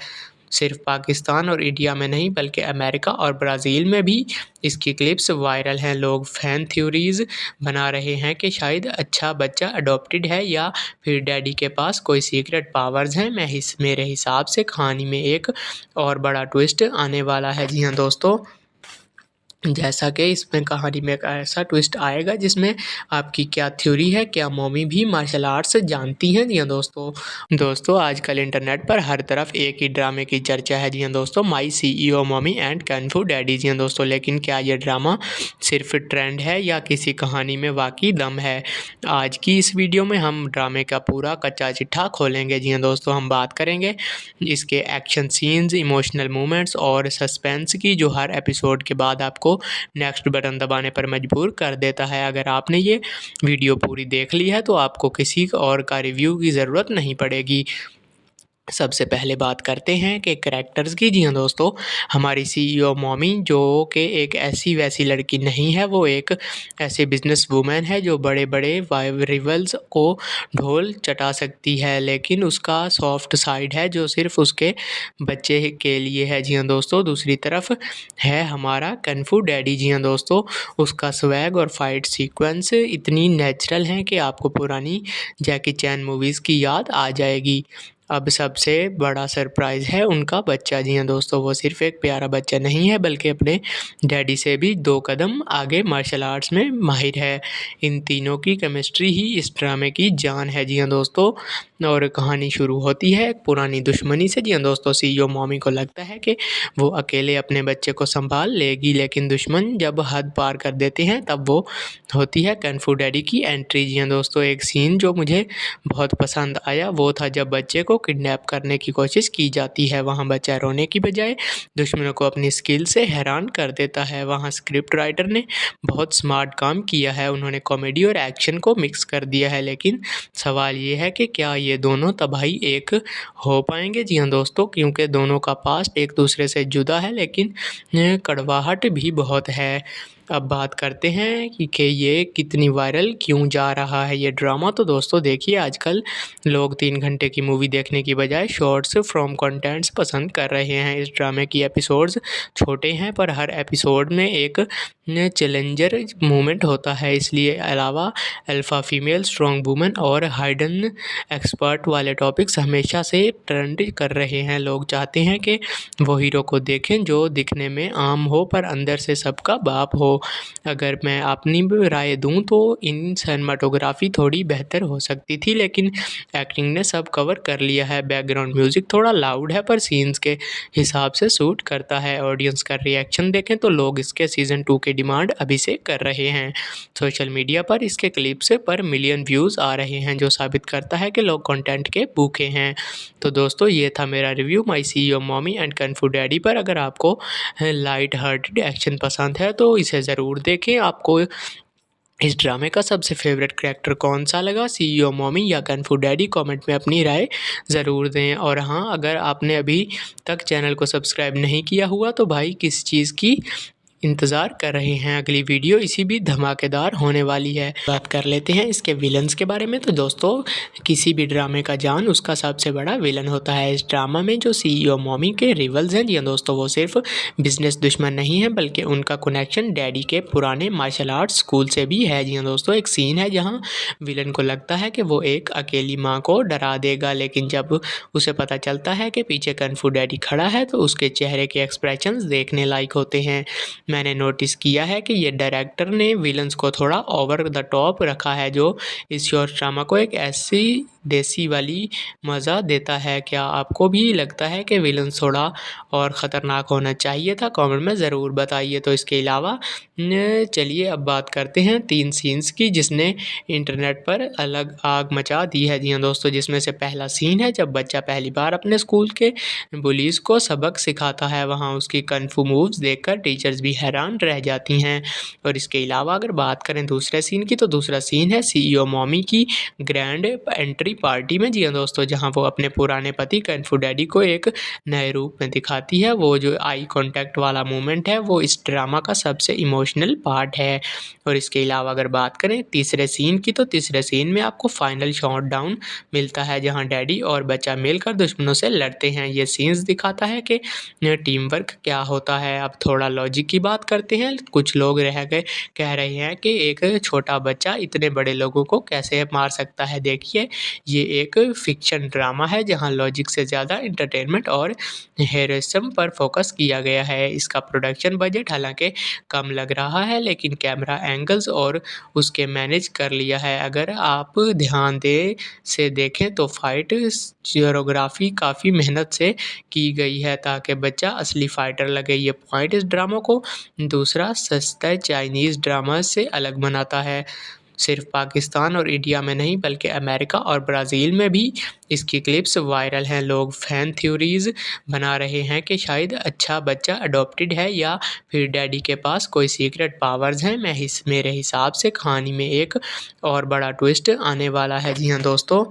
सिर्फ पाकिस्तान और इंडिया में नहीं बल्कि अमेरिका और ब्राज़ील में भी इसकी क्लिप्स वायरल हैं। लोग फैन थ्योरीज़ बना रहे हैं कि शायद अच्छा बच्चा अडॉप्टेड है या फिर डैडी के पास कोई सीक्रेट पावर्स हैं। मेरे हिसाब से कहानी में एक और बड़ा ट्विस्ट आने वाला है जी हाँ दोस्तों। जैसा कि इसमें कहानी में एक ऐसा ट्विस्ट आएगा जिसमें आपकी क्या थ्योरी है, क्या मॉमी भी मार्शल आर्ट्स जानती हैं? जी हाँ दोस्तों आजकल इंटरनेट पर हर तरफ एक ही ड्रामे की चर्चा है जी हाँ दोस्तों, my CEO mommy and kung fu daddy जी हाँ दोस्तों। लेकिन क्या ये ड्रामा सिर्फ ट्रेंड है या किसी कहानी में वाकई दम है? आज की इस वीडियो में हम ड्रामे का पूरा कच्चा चिट्ठा खोलेंगे जी हाँ दोस्तों। हम बात करेंगे इसके एक्शन सीन्स, इमोशनल मोमेंट्स और सस्पेंस की, जो हर एपिसोड के बाद आपको नेक्स्ट बटन दबाने पर मजबूर कर देता है। अगर आपने ये वीडियो पूरी देख ली है तो आपको किसी और का रिव्यू की ज़रूरत नहीं पड़ेगी। सबसे पहले बात करते हैं कि करैक्टर्स की। जी हाँ दोस्तों, हमारी सीईओ मॉमी जो कि एक ऐसी वैसी लड़की नहीं है, वो एक ऐसी बिजनेस वूमेन है जो बड़े बड़े रिवल्स को ढोल चटा सकती है, लेकिन उसका सॉफ्ट साइड है जो सिर्फ उसके बच्चे के लिए है। जी हाँ दोस्तों, दूसरी तरफ है हमारा कंग फू डैडी। जी हाँ दोस्तों, उसका स्वैग और फाइट सीक्वेंस इतनी नेचुरल हैं कि आपको पुरानी जैकी चैन मूवीज़ की याद आ जाएगी। अब सबसे बड़ा सरप्राइज़ है उनका बच्चा। जी हाँ दोस्तों, वो सिर्फ एक प्यारा बच्चा नहीं है बल्कि अपने डैडी से भी 2 कदम आगे मार्शल आर्ट्स में माहिर है। इन तीनों की केमिस्ट्री ही इस ड्रामे की जान है। जी हाँ दोस्तों, और कहानी शुरू होती है एक पुरानी दुश्मनी से। जी हाँ दोस्तों, सीईओ मॉमी को लगता है कि वो अकेले अपने बच्चे को संभाल लेगी, लेकिन दुश्मन जब हद पार कर देते हैं तब वो होती है कंग फू डैडी की एंट्री। जी हाँ दोस्तों, एक सीन जो मुझे बहुत पसंद आया वो था जब बच्चे को किडनैप करने की कोशिश की जाती है। वहाँ बच्चा रोने की बजाय दुश्मनों को अपनी स्किल से हैरान कर देता है। वहाँ स्क्रिप्ट राइटर ने बहुत स्मार्ट काम किया है, उन्होंने कॉमेडी और एक्शन को मिक्स कर दिया है। लेकिन सवाल ये है कि क्या ये दोनों तबाही एक हो पाएंगे। जी हाँ दोस्तों, क्योंकि दोनों का पास्ट एक दूसरे से जुदा है, लेकिन कड़वाहट भी बहुत है। अब बात करते हैं कि ये कितनी वायरल क्यों जा रहा है ये ड्रामा। तो दोस्तों देखिए, आजकल लोग 3 घंटे की मूवी देखने की बजाय शॉर्ट्स फ्रॉम कंटेंट्स पसंद कर रहे हैं। इस ड्रामे की एपिसोड्स छोटे हैं, पर हर एपिसोड में एक चैलेंजर मोमेंट होता है। इसलिए अलावा अल्फ़ा फीमेल, स्ट्रॉन्ग वुमेन और हाइडन एक्सपर्ट वाले टॉपिक्स हमेशा से ट्रेंड कर रहे हैं। लोग चाहते हैं कि वो हीरो को देखें जो दिखने में आम हो पर अंदर से सबका बाप हो। अगर मैं अपनी राय दूं तो इन सिनेमाटोग्राफी थोड़ी बेहतर हो सकती थी, लेकिन एक्टिंग ने सब कवर कर लिया है। बैकग्राउंड म्यूज़िक थोड़ा लाउड है, पर सीन्स के हिसाब से सूट करता है। ऑडियंस का रिएक्शन देखें तो लोग इसके सीज़न 2 की डिमांड अभी से कर रहे हैं। सोशल मीडिया पर इसके क्लिप्स पर मिलियन व्यूज़ आ रहे हैं, जो साबित करता है कि लोग कंटेंट के भूखे हैं। तो दोस्तों ये था मेरा review my CEO mommy and kung fu daddy पर। अगर आपको लाइट हार्टेड एक्शन पसंद है तो इसे ज़रूर देखें। आपको इस ड्रामे का सबसे फेवरेट कैरेक्टर कौन सा लगा, सीईओ मॉमी या कंग फू डैडी? कमेंट में अपनी राय ज़रूर दें। और हाँ, अगर आपने अभी तक चैनल को सब्सक्राइब नहीं किया हुआ तो भाई किस चीज़ की इंतज़ार कर रहे हैं। अगली वीडियो इसी भी धमाकेदार होने वाली है। बात कर लेते हैं इसके विलन्स के बारे में। तो दोस्तों किसी भी ड्रामे का जान उसका सबसे बड़ा विलन होता है। इस ड्रामा में जो सीईओ मॉमी के रिवल्स हैं, जी दोस्तों, वो सिर्फ बिजनेस दुश्मन नहीं है, बल्कि उनका कनेक्शन डैडी के पुराने मार्शल आर्ट्स स्कूल से भी है। जी दोस्तों, एक सीन है जहाँ विलन को लगता है कि वो एक अकेली माँ को डरा देगा, लेकिन जब उसे पता चलता है कि पीछे कंग फू डैडी खड़ा है तो उसके चेहरे के एक्सप्रेशंस देखने लायक होते हैं। मैंने नोटिस किया है कि ये डायरेक्टर ने विलन्स को थोड़ा ओवर द टॉप रखा है, जो इस शॉर्ट ड्रामा को एक ऐसी देसी वाली मज़ा देता है। क्या आपको भी लगता है कि विलन्स थोड़ा और ख़तरनाक होना चाहिए था? कमेंट में ज़रूर बताइए। तो इसके अलावा चलिए अब बात करते हैं 3 सीन्स की, जिसने इंटरनेट पर अलग आग मचा दी है। जी हाँ दोस्तों, जिसमें से पहला सीन है जब बच्चा पहली बार अपने स्कूल के बुलीज को सबक सिखाता है। वहाँ उसकी कंग फू मूव्स देखकर टीचर्स भी हैरान रह जाती हैं। और इसके अलावा अगर बात करें दूसरे सीन की, तो दूसरा सीन है सीईओ मॉमी की ग्रैंड एंट्री पार्टी में। जी हाँ दोस्तों, जहाँ वो अपने पुराने पति कंग फू डैडी को एक नए रूप में दिखाती है। वो जो आई कांटेक्ट वाला मोमेंट है वो इस ड्रामा का सबसे इमोशनल पार्ट है। और इसके अलावा अगर बात करें तीसरे सीन की, तो तीसरे सीन में आपको फाइनल शॉट डाउन मिलता है, जहाँ डैडी और बच्चा मिलकर दुश्मनों से लड़ते हैं। ये सीन्स दिखाता है कि टीम वर्क क्या होता है। अब थोड़ा लॉजिक की बात करते हैं। कुछ लोग कह रहे हैं कि एक छोटा बच्चा इतने बड़े लोगों को कैसे मार सकता है। देखिए, ये एक फिक्शन ड्रामा है जहां लॉजिक से ज़्यादा एंटरटेनमेंट और हेरोइज्म पर फोकस किया गया है। इसका प्रोडक्शन बजट हालांकि कम लग रहा है, लेकिन कैमरा एंगल्स और उसके मैनेज कर लिया है। अगर आप ध्यान से देखें तो फाइट कोरियोग्राफी काफ़ी मेहनत से की गई है ताकि बच्चा असली फाइटर लगे। ये पॉइंट इस ड्रामा को दूसरा सस्ता चाइनीज़ ड्रामा से अलग बनाता है। सिर्फ पाकिस्तान और इंडिया में नहीं, बल्कि अमेरिका और ब्राज़ील में भी इसकी क्लिप्स वायरल हैं। लोग फैन थ्योरीज बना रहे हैं कि शायद अच्छा बच्चा अडॉप्टेड है या फिर डैडी के पास कोई सीक्रेट पावर्स हैं। मेरे हिसाब से कहानी में एक और बड़ा ट्विस्ट आने वाला है। जी हाँ दोस्तों,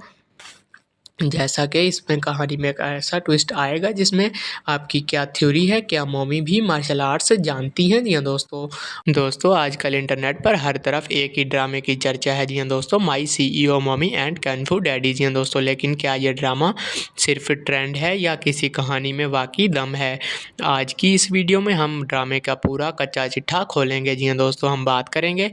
जैसा कि इसमें कहानी में एक ऐसा ट्विस्ट आएगा जिसमें आपकी क्या थ्योरी है, क्या मॉमी भी मार्शल आर्ट्स जानती हैं? जी हाँ दोस्तों आजकल इंटरनेट पर हर तरफ एक ही ड्रामे की चर्चा है। जी हाँ दोस्तों, my CEO mommy and kung fu daddy. जी हाँ दोस्तों, लेकिन क्या ये ड्रामा सिर्फ ट्रेंड है या किसी कहानी में वाकई दम है? आज की इस वीडियो में हम ड्रामे का पूरा कच्चा चिट्ठा खोलेंगे। जी हाँ दोस्तों, हम बात करेंगे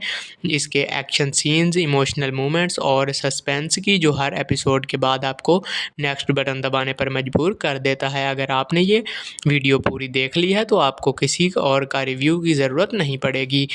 इसके एक्शन सीन्स, इमोशनल मोमेंट्स और सस्पेंस की, जो हर एपिसोड के बाद आपको नेक्स्ट बटन दबाने पर मजबूर कर देता है। अगर आपने ये वीडियो पूरी देख ली है तो आपको किसी और का रिव्यू की ज़रूरत नहीं पड़ेगी।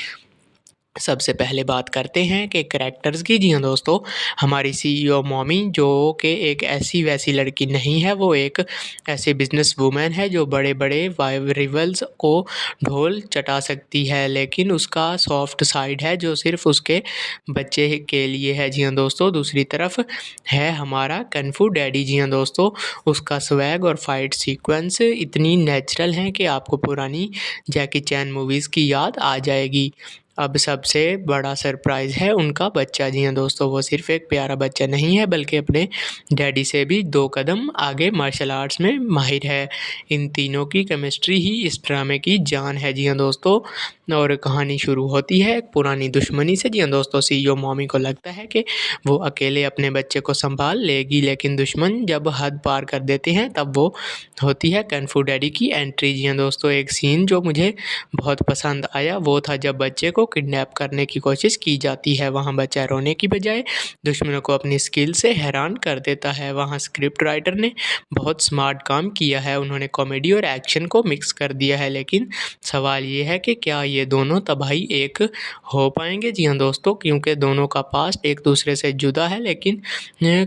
सबसे पहले बात करते हैं कि करैक्टर्स की। जी हाँ दोस्तों, हमारी सीईओ मॉमी जो कि एक ऐसी वैसी लड़की नहीं है, वो एक ऐसी बिजनेस वूमेन है जो बड़े बड़े रिवल्स को ढोल चटा सकती है, लेकिन उसका सॉफ्ट साइड है जो सिर्फ उसके बच्चे के लिए है। जी हाँ दोस्तों, दूसरी तरफ है हमारा कंग फू डैडी। जी हाँ दोस्तों, उसका स्वैग और फाइट सीक्वेंस इतनी नेचुरल हैं कि आपको पुरानी जैकी चैन मूवीज़ की याद आ जाएगी। अब सबसे बड़ा सरप्राइज़ है उनका बच्चा। जी हाँ दोस्तों, वो सिर्फ़ एक प्यारा बच्चा नहीं है बल्कि अपने डैडी से भी 2 कदम आगे मार्शल आर्ट्स में माहिर है। इन तीनों की केमिस्ट्री ही इस ड्रामे की जान है। जी हाँ दोस्तों, और कहानी शुरू होती है एक पुरानी दुश्मनी से। जी हाँ दोस्तों, सीईओ मॉमी को लगता है कि वो अकेले अपने बच्चे को संभाल लेगी, लेकिन दुश्मन जब हद पार कर देते हैं तब वो होती है कung fu डैडी की एंट्री। जी हाँ दोस्तों, एक सीन जो मुझे बहुत पसंद आया वो था जब बच्चे को किडनैप करने की कोशिश की जाती है। वहाँ बच्चा रोने की बजाय दुश्मनों को अपनी स्किल से हैरान कर देता है। वहाँ स्क्रिप्ट राइटर ने बहुत स्मार्ट काम किया है, उन्होंने कॉमेडी और एक्शन को मिक्स कर दिया है। लेकिन सवाल ये है कि क्या ये दोनों तबाही एक हो पाएंगे? जी हाँ दोस्तों, क्योंकि दोनों का पास्ट एक दूसरे से जुदा है, लेकिन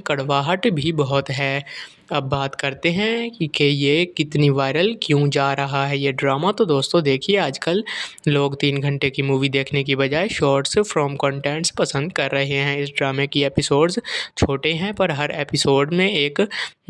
कड़वाहट भी बहुत है। अब बात करते हैं कि ये कितनी वायरल क्यों जा रहा है ये ड्रामा। तो दोस्तों देखिए, आजकल लोग 3 घंटे की मूवी देखने की बजाय शॉर्ट्स फ्रॉम कंटेंट्स पसंद कर रहे हैं। इस ड्रामे की एपिसोड्स छोटे हैं पर हर एपिसोड में एक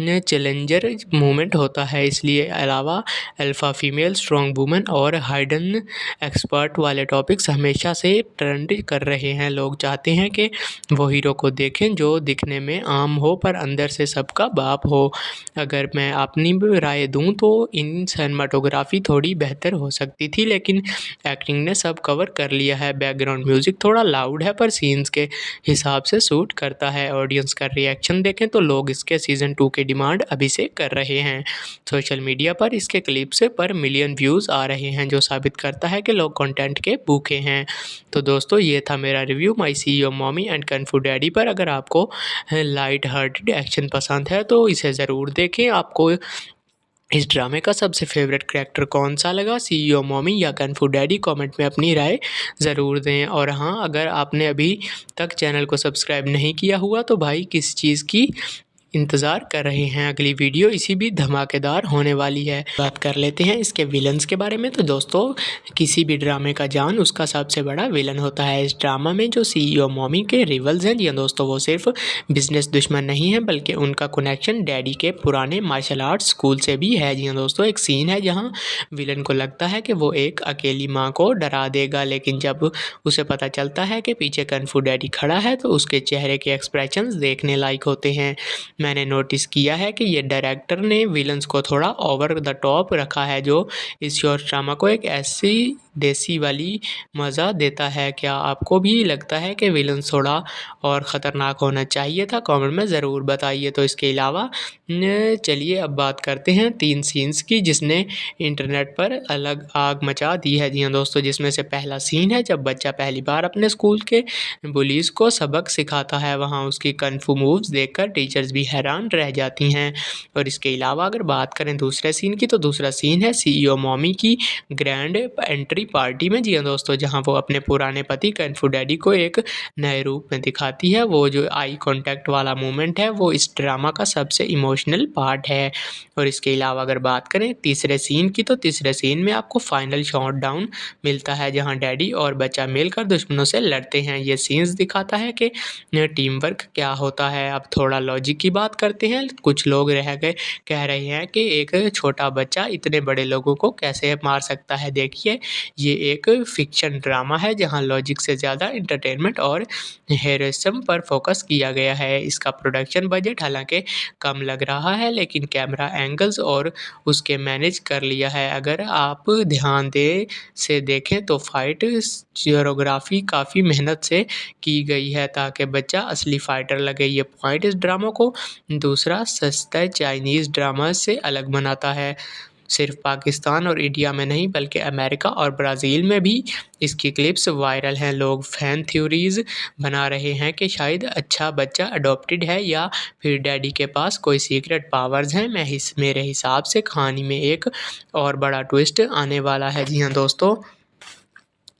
चैलेंजर मोमेंट होता है। इसलिए अलावा अल्फ़ा फीमेल, स्ट्रॉन्ग वुमेन और हाइडन एक्सपर्ट वाले टॉपिक्स हमेशा से ट्रेंड कर रहे हैं। लोग चाहते हैं कि वो हीरो को देखें जो दिखने में आम हो पर अंदर से सबका बाप हो। अगर मैं अपनी राय दूं तो इन सिनेमाटोग्राफी थोड़ी बेहतर हो सकती थी, लेकिन एक्टिंग ने सब कवर कर लिया है। बैकग्राउंड म्यूज़िक थोड़ा लाउड है पर सीन्स के हिसाब से सूट करता है। ऑडियंस का रिएक्शन देखें तो लोग इसके सीज़न 2 की डिमांड अभी से कर रहे हैं। सोशल मीडिया पर इसके क्लिप्स पर मिलियन व्यूज़ आ रहे हैं, जो साबित करता है कि लोग कंटेंट के भूखे हैं। तो दोस्तों ये था मेरा review my CEO mommy and kung fu daddy पर। अगर आपको लाइट हार्टेड एक्शन पसंद है तो इसे ज़रूर देखें। आपको इस ड्रामे का सबसे फेवरेट कैरेक्टर कौन सा लगा, सीईओ मॉमी या कung fu डैडी? कमेंट में अपनी राय ज़रूर दें। और हाँ, अगर आपने अभी तक चैनल को सब्सक्राइब नहीं किया हुआ तो भाई किस चीज़ की इंतज़ार कर रहे हैं? अगली वीडियो इसी भी धमाकेदार होने वाली है। बात कर लेते हैं इसके विलन्स के बारे में। तो दोस्तों किसी भी ड्रामे का जान उसका सबसे बड़ा विलन होता है। इस ड्रामा में जो सीईओ मॉमी के रिवल्स हैं, जी दोस्तों, वो सिर्फ बिजनेस दुश्मन नहीं है बल्कि उनका कनेक्शन डैडी के पुराने मार्शल आर्ट्स स्कूल से भी है। जी दोस्तों, एक सीन है जहाँ विलन को लगता है कि वो एक अकेली माँ को डरा देगा, लेकिन जब उसे पता चलता है कि पीछे कung fu डैडी खड़ा है तो उसके चेहरे के एक्सप्रेशंस देखने लायक होते हैं। मैंने नोटिस किया है कि ये डायरेक्टर ने विलन्स को थोड़ा ओवर द टॉप रखा है, जो इस शॉर्ट ड्रामा को एक ऐसी देसी वाली मज़ा देता है। क्या आपको भी लगता है कि विलन्स थोड़ा और ख़तरनाक होना चाहिए था? कमेंट में ज़रूर बताइए। तो इसके अलावा चलिए अब बात करते हैं 3 सीन्स की जिसने इंटरनेट पर अलग आग मचा दी है। जी हाँ दोस्तों, जिसमें से पहला सीन है जब बच्चा पहली बार अपने स्कूल के बुलीज को सबक सिखाता है। वहाँ उसकी कung fu मूव्स देखकर टीचर्स भी हैरान रह जाती हैं। और इसके अलावा अगर बात करें दूसरे सीन की, तो दूसरा सीन है सीईओ मॉमी की ग्रैंड एंट्री पार्टी में। जी हाँ दोस्तों, जहाँ वो अपने पुराने पति कung fu डैडी को एक नए रूप में दिखाती है। वो जो आई कॉन्टैक्ट वाला मोमेंट है वो इस ड्रामा का सबसे इमोशनल पार्ट है। और इसके अलावा अगर बात करें तीसरे सीन की, तो तीसरे सीन में आपको फाइनल शॉट डाउन मिलता है जहाँ डैडी और बच्चा मिलकर दुश्मनों से लड़ते हैं। ये सीन्स दिखाता है कि टीम वर्क क्या होता है। अब थोड़ा लॉजिक की बात करते हैं। कुछ लोग कह रहे हैं कि एक छोटा बच्चा इतने बड़े लोगों को कैसे मार सकता है। देखिए, ये एक फिक्शन ड्रामा है जहाँ लॉजिक से ज़्यादा एंटरटेनमेंट और हेरोइज्म पर फोकस किया गया है। इसका प्रोडक्शन बजट हालांकि कम लग रहा है, लेकिन कैमरा एंगल्स और उसके मैनेज कर लिया है। अगर आप ध्यान से देखें तो फाइट कोरियोग्राफी काफ़ी मेहनत से की गई है ताकि बच्चा असली फाइटर लगे। ये पॉइंट इस ड्रामा को दूसरा सस्ता चाइनीज़ ड्रामा से अलग बनाता है। सिर्फ पाकिस्तान और इंडिया में नहीं बल्कि अमेरिका और ब्राज़ील में भी इसकी क्लिप्स वायरल हैं। लोग फैन थ्योरीज़ बना रहे हैं कि शायद अच्छा बच्चा अडॉप्टेड है या फिर डैडी के पास कोई सीक्रेट पावर्स हैं। मेरे हिसाब से कहानी में एक और बड़ा ट्विस्ट आने वाला है। जी हाँ दोस्तों,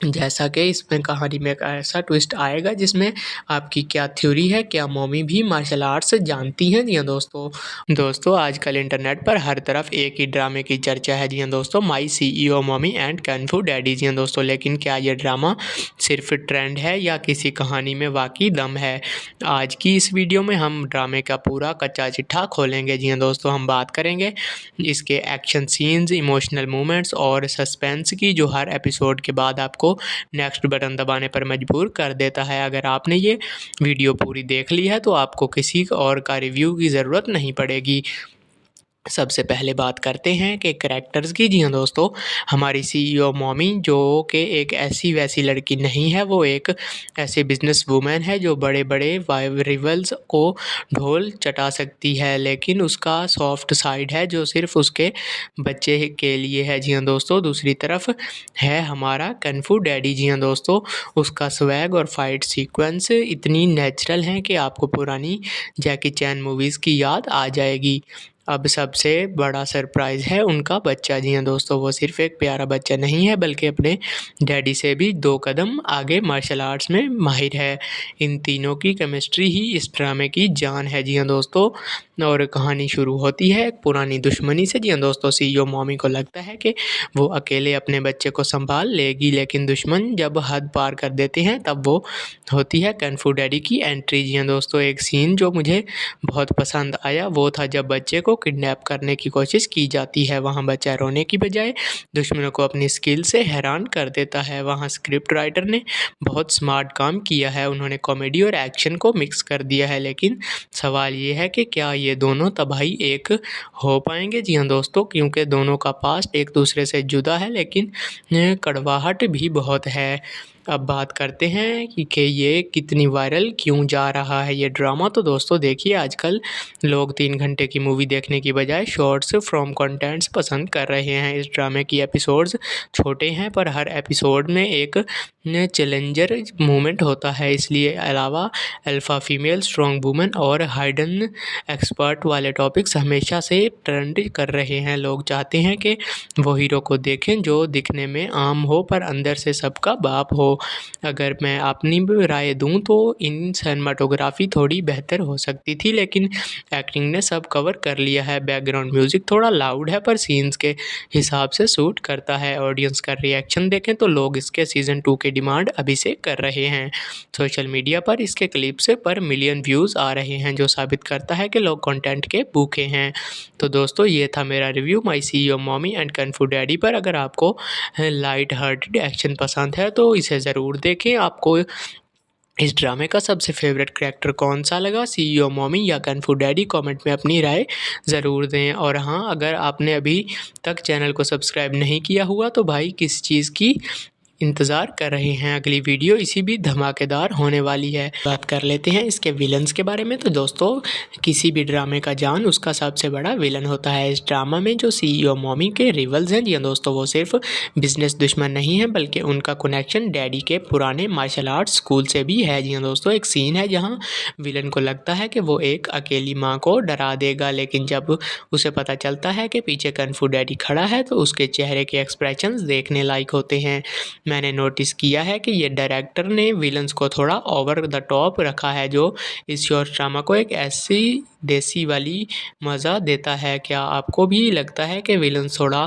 जैसा कि इसमें कहानी में एक ऐसा ट्विस्ट आएगा जिसमें आपकी क्या थ्योरी है, क्या मॉमी भी मार्शल आर्ट्स जानती हैं? जी हाँ दोस्तों आजकल इंटरनेट पर हर तरफ एक ही ड्रामे की चर्चा है। जी हाँ दोस्तों, my CEO mommy and kung fu daddy. जी हाँ दोस्तों, लेकिन क्या ये ड्रामा सिर्फ ट्रेंड है या किसी कहानी में वाकई दम है? आज की इस वीडियो में हम ड्रामे का पूरा कच्चा चिट्ठा खोलेंगे। जी हाँ दोस्तों, हम बात करेंगे इसके एक्शन सीन्स, इमोशनल मोमेंट्स और सस्पेंस की, जो हर एपिसोड के बाद आपको आपको नेक्स्ट बटन दबाने पर मजबूर कर देता है। अगर आपने ये वीडियो पूरी देख ली है तो आपको किसी और का रिव्यू की ज़रूरत नहीं पड़ेगी। सबसे पहले बात करते हैं कि करैक्टर्स की। जी हाँ दोस्तों, हमारी सीईओ मॉमी जो कि एक ऐसी वैसी लड़की नहीं है, वो एक ऐसे बिजनेस वूमेन है जो बड़े बड़े रिवल्स को ढोल चटा सकती है, लेकिन उसका सॉफ्ट साइड है जो सिर्फ उसके बच्चे के लिए है। जी हाँ दोस्तों, दूसरी तरफ है हमारा कन्फू डैडी। जी हाँ दोस्तों, उसका स्वैग और फाइट सीक्वेंस इतनी नेचुरल हैं कि आपको पुरानी जैकी चैन मूवीज़ की याद आ जाएगी। अब सबसे बड़ा सरप्राइज़ है उनका बच्चा। जी हाँ दोस्तों, वो सिर्फ एक प्यारा बच्चा नहीं है बल्कि अपने डैडी से भी 2 कदम आगे मार्शल आर्ट्स में माहिर है। इन तीनों की केमिस्ट्री ही इस ड्रामे की जान है। जी हाँ दोस्तों, और कहानी शुरू होती है एक पुरानी दुश्मनी से। जी हाँ दोस्तों, सीईओ मॉमी को लगता है कि वो अकेले अपने बच्चे को संभाल लेगी, लेकिन दुश्मन जब हद पार कर देते हैं तब वो होती है कन्फू डैडी की एंट्री। जी हाँ दोस्तों, एक सीन जो मुझे बहुत पसंद आया वो था जब बच्चे को किडनैप करने की कोशिश की जाती है। वहाँ बच्चा रोने की बजाय दुश्मनों को अपनी स्किल से हैरान कर देता है। वहाँ स्क्रिप्ट राइटर ने बहुत स्मार्ट काम किया है, उन्होंने कॉमेडी और एक्शन को मिक्स कर दिया है। लेकिन सवाल ये है कि क्या ये दोनों तबाही एक हो पाएंगे? जी हाँ दोस्तों, क्योंकि दोनों का पास्ट एक दूसरे से जुदा है, लेकिन कड़वाहट भी बहुत है। अब बात करते हैं कि ये कितनी वायरल क्यों जा रहा है ये ड्रामा। तो दोस्तों देखिए, आजकल लोग 3 घंटे की मूवी देखने की बजाय शॉर्ट्स फ्रॉम कंटेंट्स पसंद कर रहे हैं। इस ड्रामे की एपिसोड्स छोटे हैं पर हर एपिसोड में एक चैलेंजर मोमेंट होता है। इसलिए अलावा अल्फ़ा फीमेल, स्ट्रॉन्ग वुमेन और हाइडन एक्सपर्ट वाले टॉपिक्स हमेशा से ट्रेंड कर रहे हैं। लोग चाहते हैं कि वो हीरो को देखें जो दिखने में आम हो पर अंदर से सबका बाप हो। अगर मैं अपनी भी राय दूं तो इन सिनेमाटोग्राफी थोड़ी बेहतर हो सकती थी, लेकिन एक्टिंग ने सब कवर कर लिया है। बैकग्राउंड म्यूज़िक थोड़ा लाउड है पर सीन्स के हिसाब से सूट करता है। ऑडियंस का रिएक्शन देखें तो लोग इसके सीज़न 2 की डिमांड अभी से कर रहे हैं। सोशल मीडिया पर इसके क्लिप्स पर मिलियन व्यूज़ आ रहे हैं, जो साबित करता है कि लोग कंटेंट के भूखे हैं। तो दोस्तों ये था मेरा review my CEO mommy and kung fu daddy पर। अगर आपको लाइट हार्टेड एक्शन पसंद है तो इसे ज़रूर देखें। आपको इस ड्रामे का सबसे फेवरेट कैरेक्टर कौन सा लगा, सीईओ मॉमी या कन्फू डैडी? कमेंट में अपनी राय ज़रूर दें। और हाँ, अगर आपने अभी तक चैनल को सब्सक्राइब नहीं किया हुआ तो भाई किस चीज़ की इंतज़ार कर रहे हैं? अगली वीडियो इसी भी धमाकेदार होने वाली है। बात कर लेते हैं इसके विलन्स के बारे में। तो दोस्तों किसी भी ड्रामे का जान उसका सबसे बड़ा विलन होता है। इस ड्रामा में जो सीईओ मॉमी के रिवल्स हैं, जी हाँ दोस्तों, वो सिर्फ बिजनेस दुश्मन नहीं है बल्कि उनका कनेक्शन डैडी के पुराने मार्शल आर्ट्स स्कूल से भी है। जी हाँ दोस्तों, एक सीन है जहाँ विलन को लगता है कि वो एक अकेली माँ को डरा देगा, लेकिन जब उसे पता चलता है कि पीछे कन्फू डैडी खड़ा है तो उसके चेहरे के एक्सप्रेशंस देखने लायक होते हैं। मैंने नोटिस किया है कि ये डायरेक्टर ने विलन्स को थोड़ा ओवर द टॉप रखा है, जो इस शॉर्ट ड्रामा को एक ऐसी देसी वाली मज़ा देता है। क्या आपको भी लगता है कि विलन थोड़ा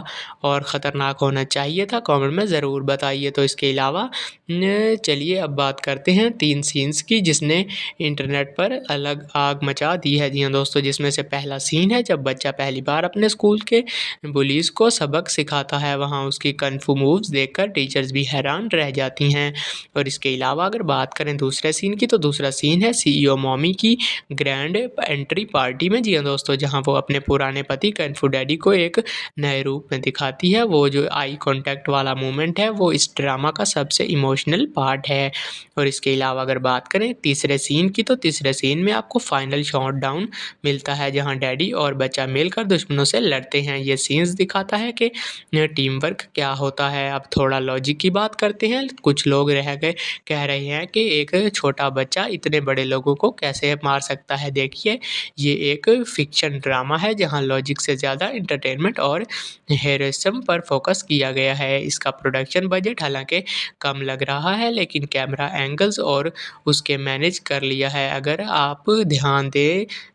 और ख़तरनाक होना चाहिए था? कमेंट में ज़रूर बताइए। तो इसके अलावा चलिए अब बात करते हैं 3 सीन्स की जिसने इंटरनेट पर अलग आग मचा दी है। जी हाँ दोस्तों, जिसमें से पहला सीन है जब बच्चा पहली बार अपने स्कूल के बुलीज़ को सबक सिखाता है। वहाँ उसकी कन्फू मूव्स देखकर टीचर्स भी हैरान रह जाती हैं। और इसके अलावा अगर बात करें दूसरे सीन की, तो दूसरा सीन है सीईओ मॉमी की ग्रैंड एंट्री पार्टी में। जी हाँ दोस्तों, जहाँ वो अपने पुराने पति कन्फू डैडी को एक नए रूप में दिखाती है। वो जो आई कॉन्टैक्ट वाला मोमेंट है वो इस ड्रामा का सबसे इमोशनल पार्ट है। और इसके अलावा अगर बात करें तीसरे सीन की, तो तीसरे सीन में आपको फाइनल शॉट डाउन मिलता है जहाँ डैडी और बच्चा मिलकर दुश्मनों से लड़ते हैं। ये सीन्स दिखाता है कि टीम वर्क क्या होता है। अब थोड़ा लॉजिक की बात करते हैं। कुछ लोग कह रहे हैं कि एक छोटा बच्चा इतने बड़े लोगों को कैसे मार सकता है। देखिए, ये एक फिक्शन ड्रामा है जहां लॉजिक से ज़्यादा एंटरटेनमेंट और हेरोइज्म पर फोकस किया गया है। इसका प्रोडक्शन बजट हालांकि कम लग रहा है, लेकिन कैमरा एंगल्स और उसके मैनेज कर लिया है। अगर आप ध्यान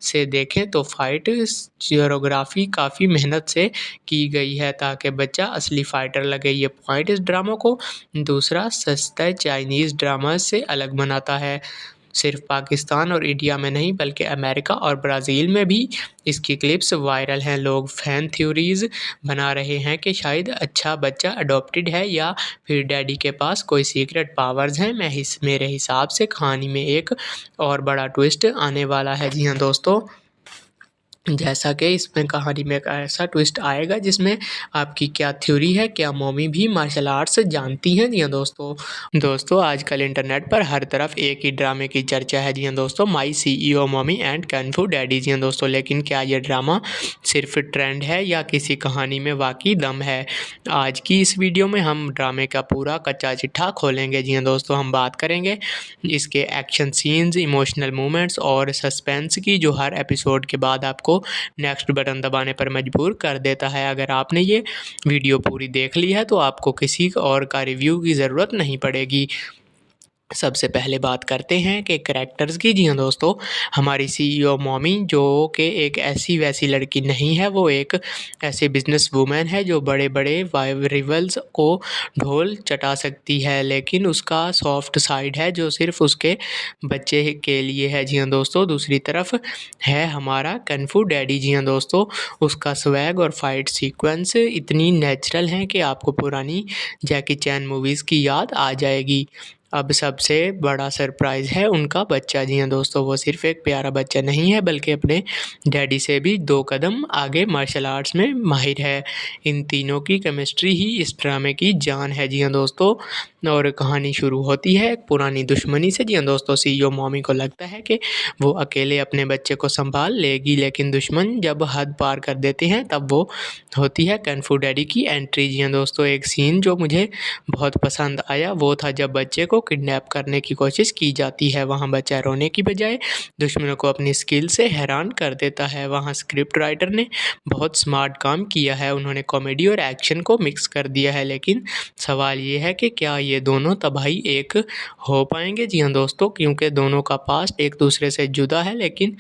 से देखें तो फाइट कोरियोग्राफी काफ़ी मेहनत से की गई है ताकि बच्चा असली फाइटर लगे। ये पॉइंट इस ड्रामा को दूसरा सस्ता चाइनीज़ ड्रामा से अलग बनाता है। सिर्फ पाकिस्तान और इंडिया में नहीं बल्कि अमेरिका और ब्राज़ील में भी इसकी क्लिप्स वायरल हैं। लोग फ़ैन थ्योरीज़ बना रहे हैं कि शायद अच्छा बच्चा अडॉप्टेड है या फिर डैडी के पास कोई सीक्रेट पावर्स हैं। मेरे हिसाब से कहानी में एक और बड़ा ट्विस्ट आने वाला है। जी हाँ दोस्तों, जैसा कि इसमें कहानी में एक ऐसा ट्विस्ट आएगा जिसमें आपकी क्या थ्योरी है, क्या मम्मी भी मार्शल आर्ट्स जानती हैं? जी हाँ दोस्तों आजकल इंटरनेट पर हर तरफ एक ही ड्रामे की चर्चा है। जी हाँ दोस्तों, my CEO mummy and kung fu daddy. जी हाँ दोस्तों, लेकिन क्या ये ड्रामा सिर्फ ट्रेंड है या किसी कहानी में वाकई दम है? आज की इस वीडियो में हम ड्रामे का पूरा कच्चा चिट्ठा खोलेंगे। जी हाँ दोस्तों, हम बात करेंगे इसके एक्शन सीन्स, इमोशनल मोमेंट्स और सस्पेंस की, जो हर एपिसोड के बाद आपको नेक्स्ट बटन दबाने पर मजबूर कर देता है। अगर आपने ये वीडियो पूरी देख ली है तो आपको किसी और का रिव्यू की ज़रूरत नहीं पड़ेगी। सबसे पहले बात करते हैं कि करैक्टर्स की। जी हाँ दोस्तों, हमारी सीईओ मॉमी जो कि एक ऐसी वैसी लड़की नहीं है, वो एक ऐसी बिजनेस वूमेन है जो बड़े बड़े रिवल्स को ढोल चटा सकती है, लेकिन उसका सॉफ्ट साइड है जो सिर्फ उसके बच्चे के लिए है। जी हाँ दोस्तों, दूसरी तरफ है हमारा कung fu डैडी। जी हाँ दोस्तों, उसका स्वैग और फाइट सीक्वेंस इतनी नेचुरल हैं कि आपको पुरानी जैकी चैन मूवीज़ की याद आ जाएगी। अब सबसे बड़ा सरप्राइज़ है उनका बच्चा। जी हाँ दोस्तों, वो सिर्फ़ एक प्यारा बच्चा नहीं है बल्कि अपने डैडी से भी 2 कदम आगे मार्शल आर्ट्स में माहिर है। इन तीनों की केमिस्ट्री ही इस ड्रामे की जान है। जी हाँ दोस्तों, और कहानी शुरू होती है एक पुरानी दुश्मनी से। जी हाँ दोस्तों, सीईओ मॉमी को लगता है कि वो अकेले अपने बच्चे को संभाल लेगी, लेकिन दुश्मन जब हद पार कर देते हैं तब वो होती है कung fu डैडी की एंट्री। जी हाँ दोस्तों, एक सीन जो मुझे बहुत पसंद आया वो था जब बच्चे को किडनैप करने की कोशिश की जाती है। वहाँ बच्चा रोने की बजाय दुश्मनों को अपनी स्किल से हैरान कर देता है। वहाँ स्क्रिप्ट राइटर ने बहुत स्मार्ट काम किया है, उन्होंने कॉमेडी और एक्शन को मिक्स कर दिया है। लेकिन सवाल ये है कि क्या ये दोनों तबाही एक हो पाएंगे? जी हाँ दोस्तों, क्योंकि दोनों का पास्ट एक दूसरे से जुदा है, लेकिन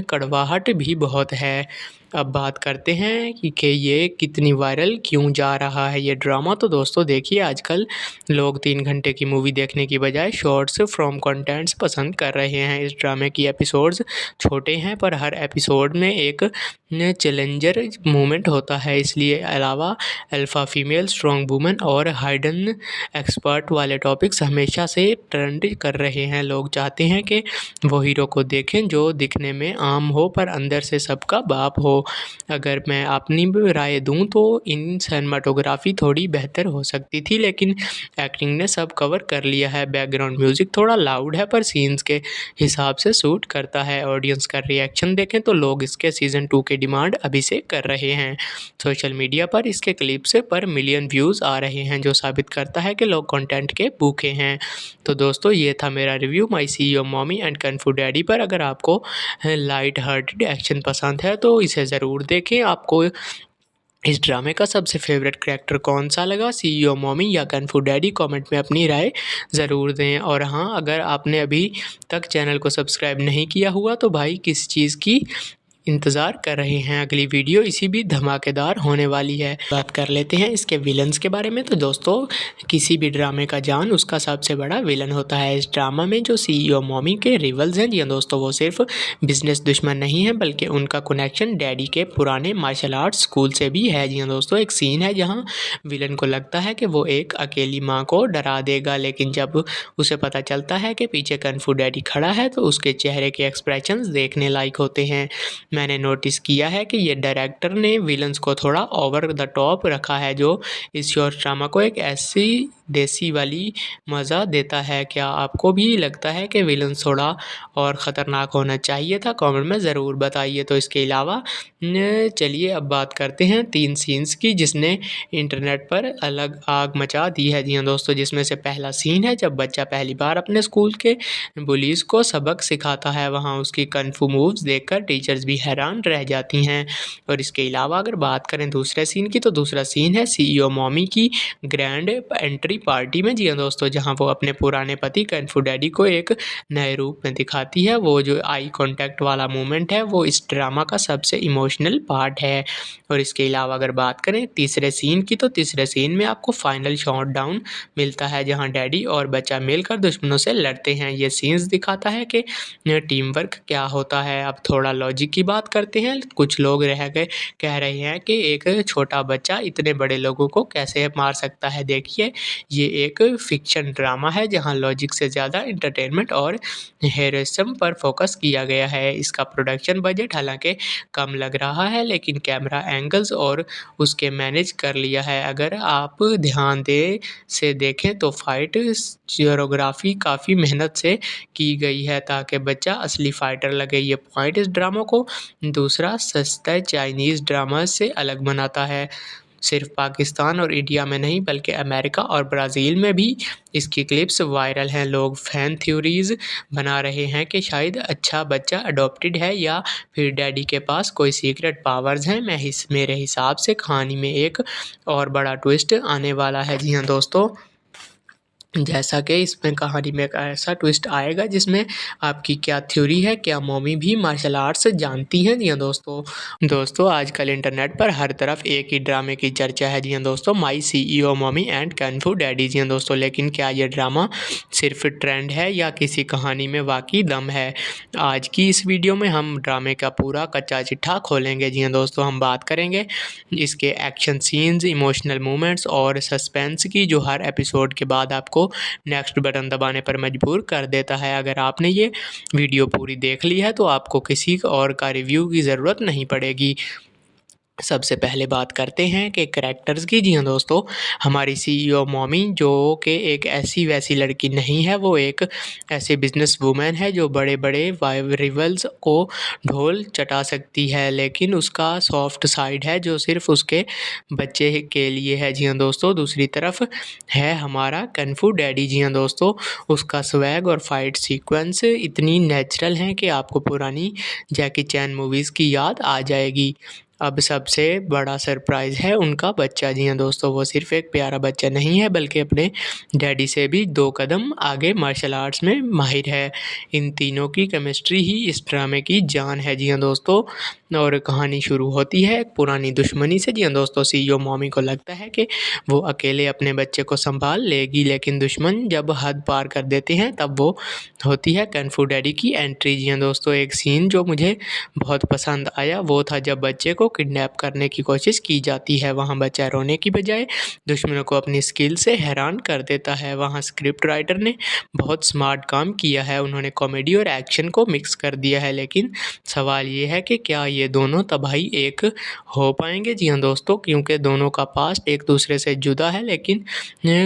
कड़वाहट भी बहुत है। अब बात करते हैं कि ये कितनी वायरल क्यों जा रहा है ये ड्रामा। तो दोस्तों देखिए, आजकल लोग 3 घंटे की मूवी देखने की बजाय शॉर्ट्स फ्रॉम कंटेंट्स पसंद कर रहे हैं। इस ड्रामे की एपिसोड्स छोटे हैं पर हर एपिसोड में एक चैलेंजर मोमेंट होता है। इसलिए अलावा अल्फ़ा फीमेल, स्ट्रॉन्ग वुमेन और हाइडन एक्सपर्ट वाले टॉपिक्स हमेशा से ट्रेंड कर रहे हैं। लोग चाहते हैं कि वो हीरो को देखें जो दिखने में आम हो पर अंदर से सबका बाप हो। अगर मैं अपनी राय दूं तो इन सिनेमाटोग्राफी थोड़ी बेहतर हो सकती थी, लेकिन एक्टिंग ने सब कवर कर लिया है। बैकग्राउंड म्यूज़िक थोड़ा लाउड है पर सीन्स के हिसाब से सूट करता है। ऑडियंस का रिएक्शन देखें तो लोग इसके सीज़न 2 की डिमांड अभी से कर रहे हैं। सोशल मीडिया पर इसके क्लिप्स पर मिलियन व्यूज़ आ रहे हैं, जो साबित करता है कि लोग कंटेंट के भूखे हैं। तो दोस्तों ये था मेरा review my CEO mommy and kung fu daddy पर। अगर आपको लाइट हार्टेड एक्शन पसंद है तो इसे ज़रूर देखें। आपको इस ड्रामे का सबसे फेवरेट कैरेक्टर कौन सा लगा, सीईओ मॉमी या कung fu डैडी? कमेंट में अपनी राय ज़रूर दें। और हाँ, अगर आपने अभी तक चैनल को सब्सक्राइब नहीं किया हुआ तो भाई किस चीज़ की इंतज़ार कर रहे हैं? अगली वीडियो इसी भी धमाकेदार होने वाली है। बात कर लेते हैं इसके विलन्स के बारे में। तो दोस्तों किसी भी ड्रामे का जान उसका सबसे बड़ा विलन होता है। इस ड्रामा में जो सीईओ मॉमी के रिवल्स हैं, जी दोस्तों, वो सिर्फ बिजनेस दुश्मन नहीं है बल्कि उनका कनेक्शन डैडी के पुराने मार्शल आर्ट्स स्कूल से भी है। जी दोस्तों, एक सीन है जहाँ विलन को लगता है कि वो एक अकेली माँ को डरा देगा, लेकिन जब उसे पता चलता है कि पीछे कung fu डैडी खड़ा है तो उसके चेहरे के एक्सप्रेशंस देखने लायक होते हैं। मैंने नोटिस किया है कि ये डायरेक्टर ने विलन्स को थोड़ा ओवर द टॉप रखा है, जो इस शॉर्ट ड्रामा को एक ऐसी देसी वाली मज़ा देता है। क्या आपको भी लगता है कि विलन्स थोड़ा और ख़तरनाक होना चाहिए था? कमेंट में ज़रूर बताइए। तो इसके अलावा चलिए अब बात करते हैं 3 सीन्स की जिसने इंटरनेट पर अलग आग मचा दी है। जी हाँ दोस्तों, जिसमें से पहला सीन है जब बच्चा पहली बार अपने स्कूल के बुलीज़ को सबक सिखाता है। वहाँ उसकी कung fu मूव्स देखकर टीचर्स भी हैरान रह जाती हैं। और इसके अलावा अगर बात करें दूसरे सीन की, तो दूसरा सीन है सीईओ मॉमी की ग्रैंड एंट्री पार्टी में जी हाँ दोस्तों, जहाँ वो अपने पुराने पति कung fu डैडी को एक नए रूप में दिखाती है। वो जो आई कॉन्टैक्ट वाला मोमेंट है वो इस ड्रामा का सबसे इमोशनल पार्ट है। और इसके अलावा अगर बात करें तीसरे सीन की, तो तीसरे सीन में आपको फाइनल शॉट डाउन मिलता है जहाँ डैडी और बच्चा मिलकर दुश्मनों से लड़ते हैं। ये सीन्स दिखाता है कि टीम वर्क क्या होता है। अब थोड़ा लॉजिक की बात करते हैं। कुछ लोग कह रहे हैं कि एक छोटा बच्चा इतने बड़े लोगों को कैसे मार सकता है। देखिए, ये एक फिक्शन ड्रामा है जहाँ लॉजिक से ज़्यादा एंटरटेनमेंट और हेरोइज्म पर फोकस किया गया है। इसका प्रोडक्शन बजट हालांकि कम लग रहा है, लेकिन कैमरा एंगल्स और उसके मैनेज कर लिया है। अगर आप ध्यान से देखें तो फाइट कोरियोग्राफी काफ़ी मेहनत से की गई है ताकि बच्चा असली फाइटर लगे। ये पॉइंट इस ड्रामा को दूसरा सस्ता चाइनीज़ ड्रामा से अलग बनाता है। सिर्फ पाकिस्तान और इंडिया में नहीं, बल्कि अमेरिका और ब्राज़ील में भी इसकी क्लिप्स वायरल हैं। लोग फैन थ्योरीज बना रहे हैं कि शायद अच्छा बच्चा अडॉप्टेड है या फिर डैडी के पास कोई सीक्रेट पावर्स हैं। मेरे हिसाब से कहानी में एक और बड़ा ट्विस्ट आने वाला है। जी हाँ दोस्तों, जैसा कि इसमें कहानी में एक ऐसा ट्विस्ट आएगा जिसमें आपकी क्या थ्योरी है, क्या मॉमी भी मार्शल आर्ट्स जानती हैं? जी हाँ दोस्तों आजकल इंटरनेट पर हर तरफ एक ही ड्रामे की चर्चा है। जी हाँ दोस्तों, my CEO mommy and kung fu daddy. जी हाँ दोस्तों, लेकिन क्या ये ड्रामा सिर्फ ट्रेंड है या किसी कहानी में वाकई दम है? आज की इस वीडियो में हम ड्रामे का पूरा कच्चा चिट्ठा खोलेंगे। जी हाँ दोस्तों, हम बात करेंगे इसके एक्शन सीन्स, इमोशनल मोमेंट्स और सस्पेंस की, जो हर एपिसोड के बाद आपको नेक्स्ट बटन दबाने पर मजबूर कर देता है। अगर आपने ये वीडियो पूरी देख ली है तो आपको किसी और का रिव्यू की ज़रूरत नहीं पड़ेगी। सबसे पहले बात करते हैं कि करैक्टर्स की। जी हाँ दोस्तों, हमारी सीईओ मॉमी जो कि एक ऐसी वैसी लड़की नहीं है, वो एक ऐसे बिजनेस वूमेन है जो बड़े बड़े रिवल्स को ढोल चटा सकती है, लेकिन उसका सॉफ्ट साइड है जो सिर्फ उसके बच्चे के लिए है। जी हाँ दोस्तों, दूसरी तरफ है हमारा कung fu डैडी। जी हाँ दोस्तों, उसका स्वैग और फाइट सीक्वेंस इतनी नेचुरल हैं कि आपको पुरानी जैकी चैन मूवीज़ की याद आ जाएगी। अब सबसे बड़ा सरप्राइज़ है उनका बच्चा। जी हाँ दोस्तों, वो सिर्फ एक प्यारा बच्चा नहीं है, बल्कि अपने डैडी से भी 2 कदम आगे मार्शल आर्ट्स में माहिर है। इन तीनों की केमिस्ट्री ही इस ड्रामे की जान है। जी हाँ दोस्तों, और कहानी शुरू होती है एक पुरानी दुश्मनी से। जी हाँ दोस्तों, सीईओ मॉमी को लगता है कि वो अकेले अपने बच्चे को संभाल लेगी, लेकिन दुश्मन जब हद पार कर देते हैं तब वो होती है कung fu डैडी की एंट्री। जी हाँ दोस्तों, एक सीन जो मुझे बहुत पसंद आया वो था जब बच्चे को किडनैप करने की कोशिश की जाती है। वहाँ बच्चा रोने की बजाय दुश्मनों को अपनी स्किल से हैरान कर देता है। वहाँ स्क्रिप्ट राइटर ने बहुत स्मार्ट काम किया है, उन्होंने कॉमेडी और एक्शन को मिक्स कर दिया है। लेकिन सवाल ये है कि क्या ये दोनों तबाही एक हो पाएंगे? जी हाँ दोस्तों, क्योंकि दोनों का पास्ट एक दूसरे से जुदा है, लेकिन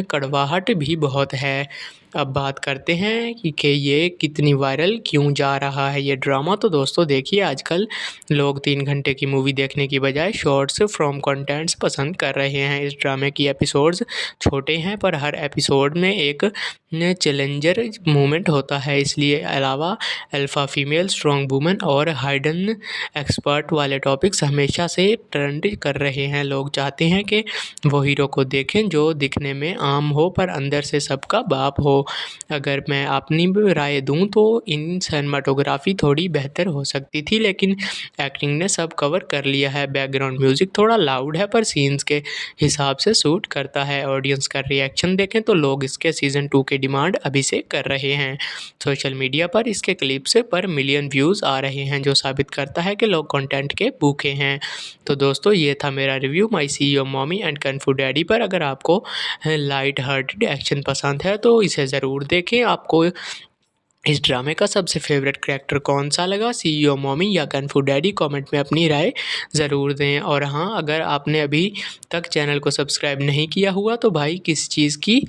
कड़वाहट भी बहुत है। अब बात करते हैं कि ये कितनी वायरल क्यों जा रहा है ये ड्रामा। तो दोस्तों देखिए, आजकल लोग 3 घंटे की मूवी देखने की बजाय शॉर्ट्स फ्रॉम कंटेंट्स पसंद कर रहे हैं। इस ड्रामे की एपिसोड्स छोटे हैं, पर हर एपिसोड में एक चैलेंजर मोमेंट होता है। इसलिए अलावा अल्फ़ा फीमेल, स्ट्रॉन्ग वुमेन और हाइडन एक्सपर्ट वाले टॉपिक्स हमेशा से ट्रेंड कर रहे हैं। लोग चाहते हैं कि वो हीरो को देखें जो दिखने में आम हो पर अंदर से सबका बाप हो। अगर मैं अपनी राय दूं तो इन सिनेमाटोग्राफी थोड़ी बेहतर हो सकती थी, लेकिन एक्टिंग ने सब कवर कर लिया है। बैकग्राउंड म्यूज़िक थोड़ा लाउड है पर सीन्स के हिसाब से सूट करता है। ऑडियंस का रिएक्शन देखें तो लोग इसके सीज़न 2 की डिमांड अभी से कर रहे हैं। सोशल मीडिया पर इसके क्लिप्स पर मिलियन व्यूज़ आ रहे हैं, जो साबित करता है कि लोग कंटेंट के भूखे हैं। तो दोस्तों, ये था मेरा review my CEO mommy and kung fu daddy पर। अगर आपको लाइट हार्टेड एक्शन पसंद है तो इसे ज़रूर देखें। आपको इस ड्रामे का सबसे फेवरेट कैरेक्टर कौन सा लगा, सीईओ मॉमी या कung fu डैडी? कमेंट में अपनी राय ज़रूर दें। और हाँ, अगर आपने अभी तक चैनल को सब्सक्राइब नहीं किया हुआ तो भाई किस चीज़ की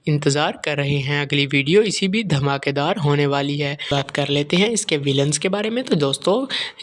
इंतज़ार कर रहे हैं। अगली वीडियो इसी भी धमाकेदार होने वाली है। बात कर लेते हैं इसके विलन्स के बारे में। तो दोस्तों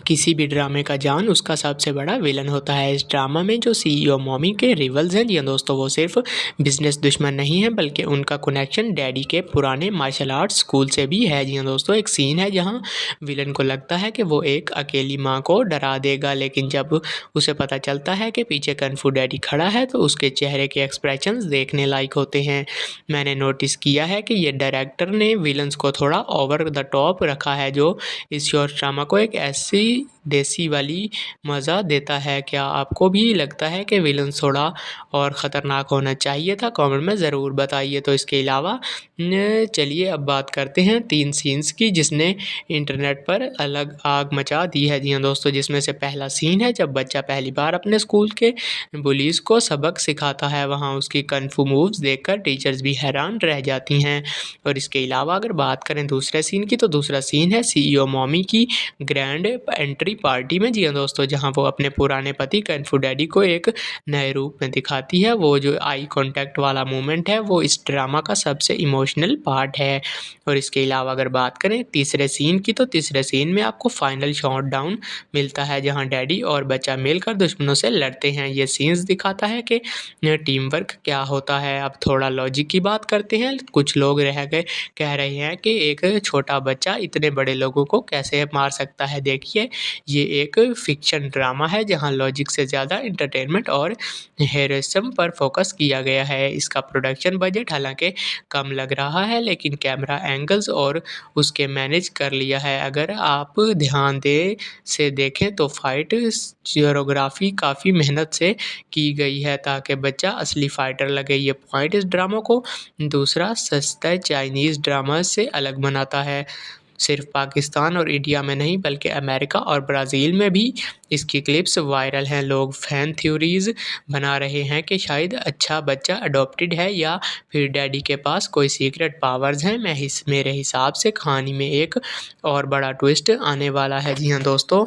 किसी भी ड्रामे का जान उसका सबसे बड़ा विलन होता है। इस ड्रामा में जो सीईओ मॉमी के रिवल्स हैं जी हाँ दोस्तों, वो सिर्फ बिजनेस दुश्मन नहीं है बल्कि उनका कनेक्शन डैडी के पुराने मार्शल आर्ट्स स्कूल से भी है जी हाँ दोस्तों। एक सीन है जहाँ विलन को लगता है कि वो एक अकेली माँ को डरा देगा, लेकिन जब उसे पता चलता है कि पीछे कन्फू डैडी खड़ा है तो उसके चेहरे के एक्सप्रेशंस देखने लायक होते हैं। मैंने नोटिस किया है कि ये डायरेक्टर ने विलन्स को थोड़ा ओवर द टॉप रखा है, जो इस शॉर्ट ड्रामा को एक ऐसी देसी वाली मज़ा देता है। क्या आपको भी लगता है कि विलन थोड़ा और ख़तरनाक होना चाहिए था? कमेंट में ज़रूर बताइए। तो इसके अलावा चलिए अब बात करते हैं 3 सीन्स की जिसने इंटरनेट पर अलग आग मचा दी है जी हाँ दोस्तों। जिसमें से पहला सीन है जब बच्चा पहली बार अपने स्कूल के बुलीज को सबक सिखाता है। वहाँ उसकी कन्फू मूव्स देखकर टीचर्स भी हैरान रह जाती हैं। और इसके अलावा अगर बात करें दूसरे सीन की, तो दूसरा सीन है सीईओ मॉमी की ग्रैंड एंट्री पार्टी में जी हाँ दोस्तों, जहाँ वो अपने पुराने पति कन्फू डैडी को एक नए रूप में दिखाती है। वो जो आई कॉन्टैक्ट वाला मोमेंट है वो इस ड्रामा का सबसे इमोशनल पार्ट है। और इसके अलावा अगर बात करें तीसरे सीन की, तो तीसरे सीन में आपको फाइनल शॉट डाउन मिलता है जहाँ डैडी और बच्चा मिलकर दुश्मनों से लड़ते हैं। ये सीन्स दिखाता है कि टीम वर्क क्या होता है। अब थोड़ा लॉजिक की बात करते हैं। कुछ लोग कह रहे हैं कि एक छोटा बच्चा इतने बड़े लोगों को कैसे मार सकता है। देखिए ये एक फिक्शन ड्रामा है जहां लॉजिक से ज़्यादा इंटरटेनमेंट और हेरोइज्म पर फोकस किया गया है। इसका प्रोडक्शन बजट हालांकि कम लग रहा है, लेकिन कैमरा एंगल्स और उसके मैनेज कर लिया है। अगर आप ध्यान से देखें तो फाइट कोरियोग्राफी काफ़ी मेहनत से की गई है ताकि बच्चा असली फाइटर लगे। ये पॉइंट इस ड्रामा को दूसरा सस्ता चाइनीज़ ड्रामा से अलग बनाता है। सिर्फ पाकिस्तान और इंडिया में नहीं बल्कि अमेरिका और ब्राज़ील में भी इसकी क्लिप्स वायरल हैं। लोग फैन थ्योरीज बना रहे हैं कि शायद अच्छा बच्चा अडॉप्टेड है या फिर डैडी के पास कोई सीक्रेट पावर्स हैं। मेरे हिसाब से कहानी में एक और बड़ा ट्विस्ट आने वाला है जी हाँ दोस्तों,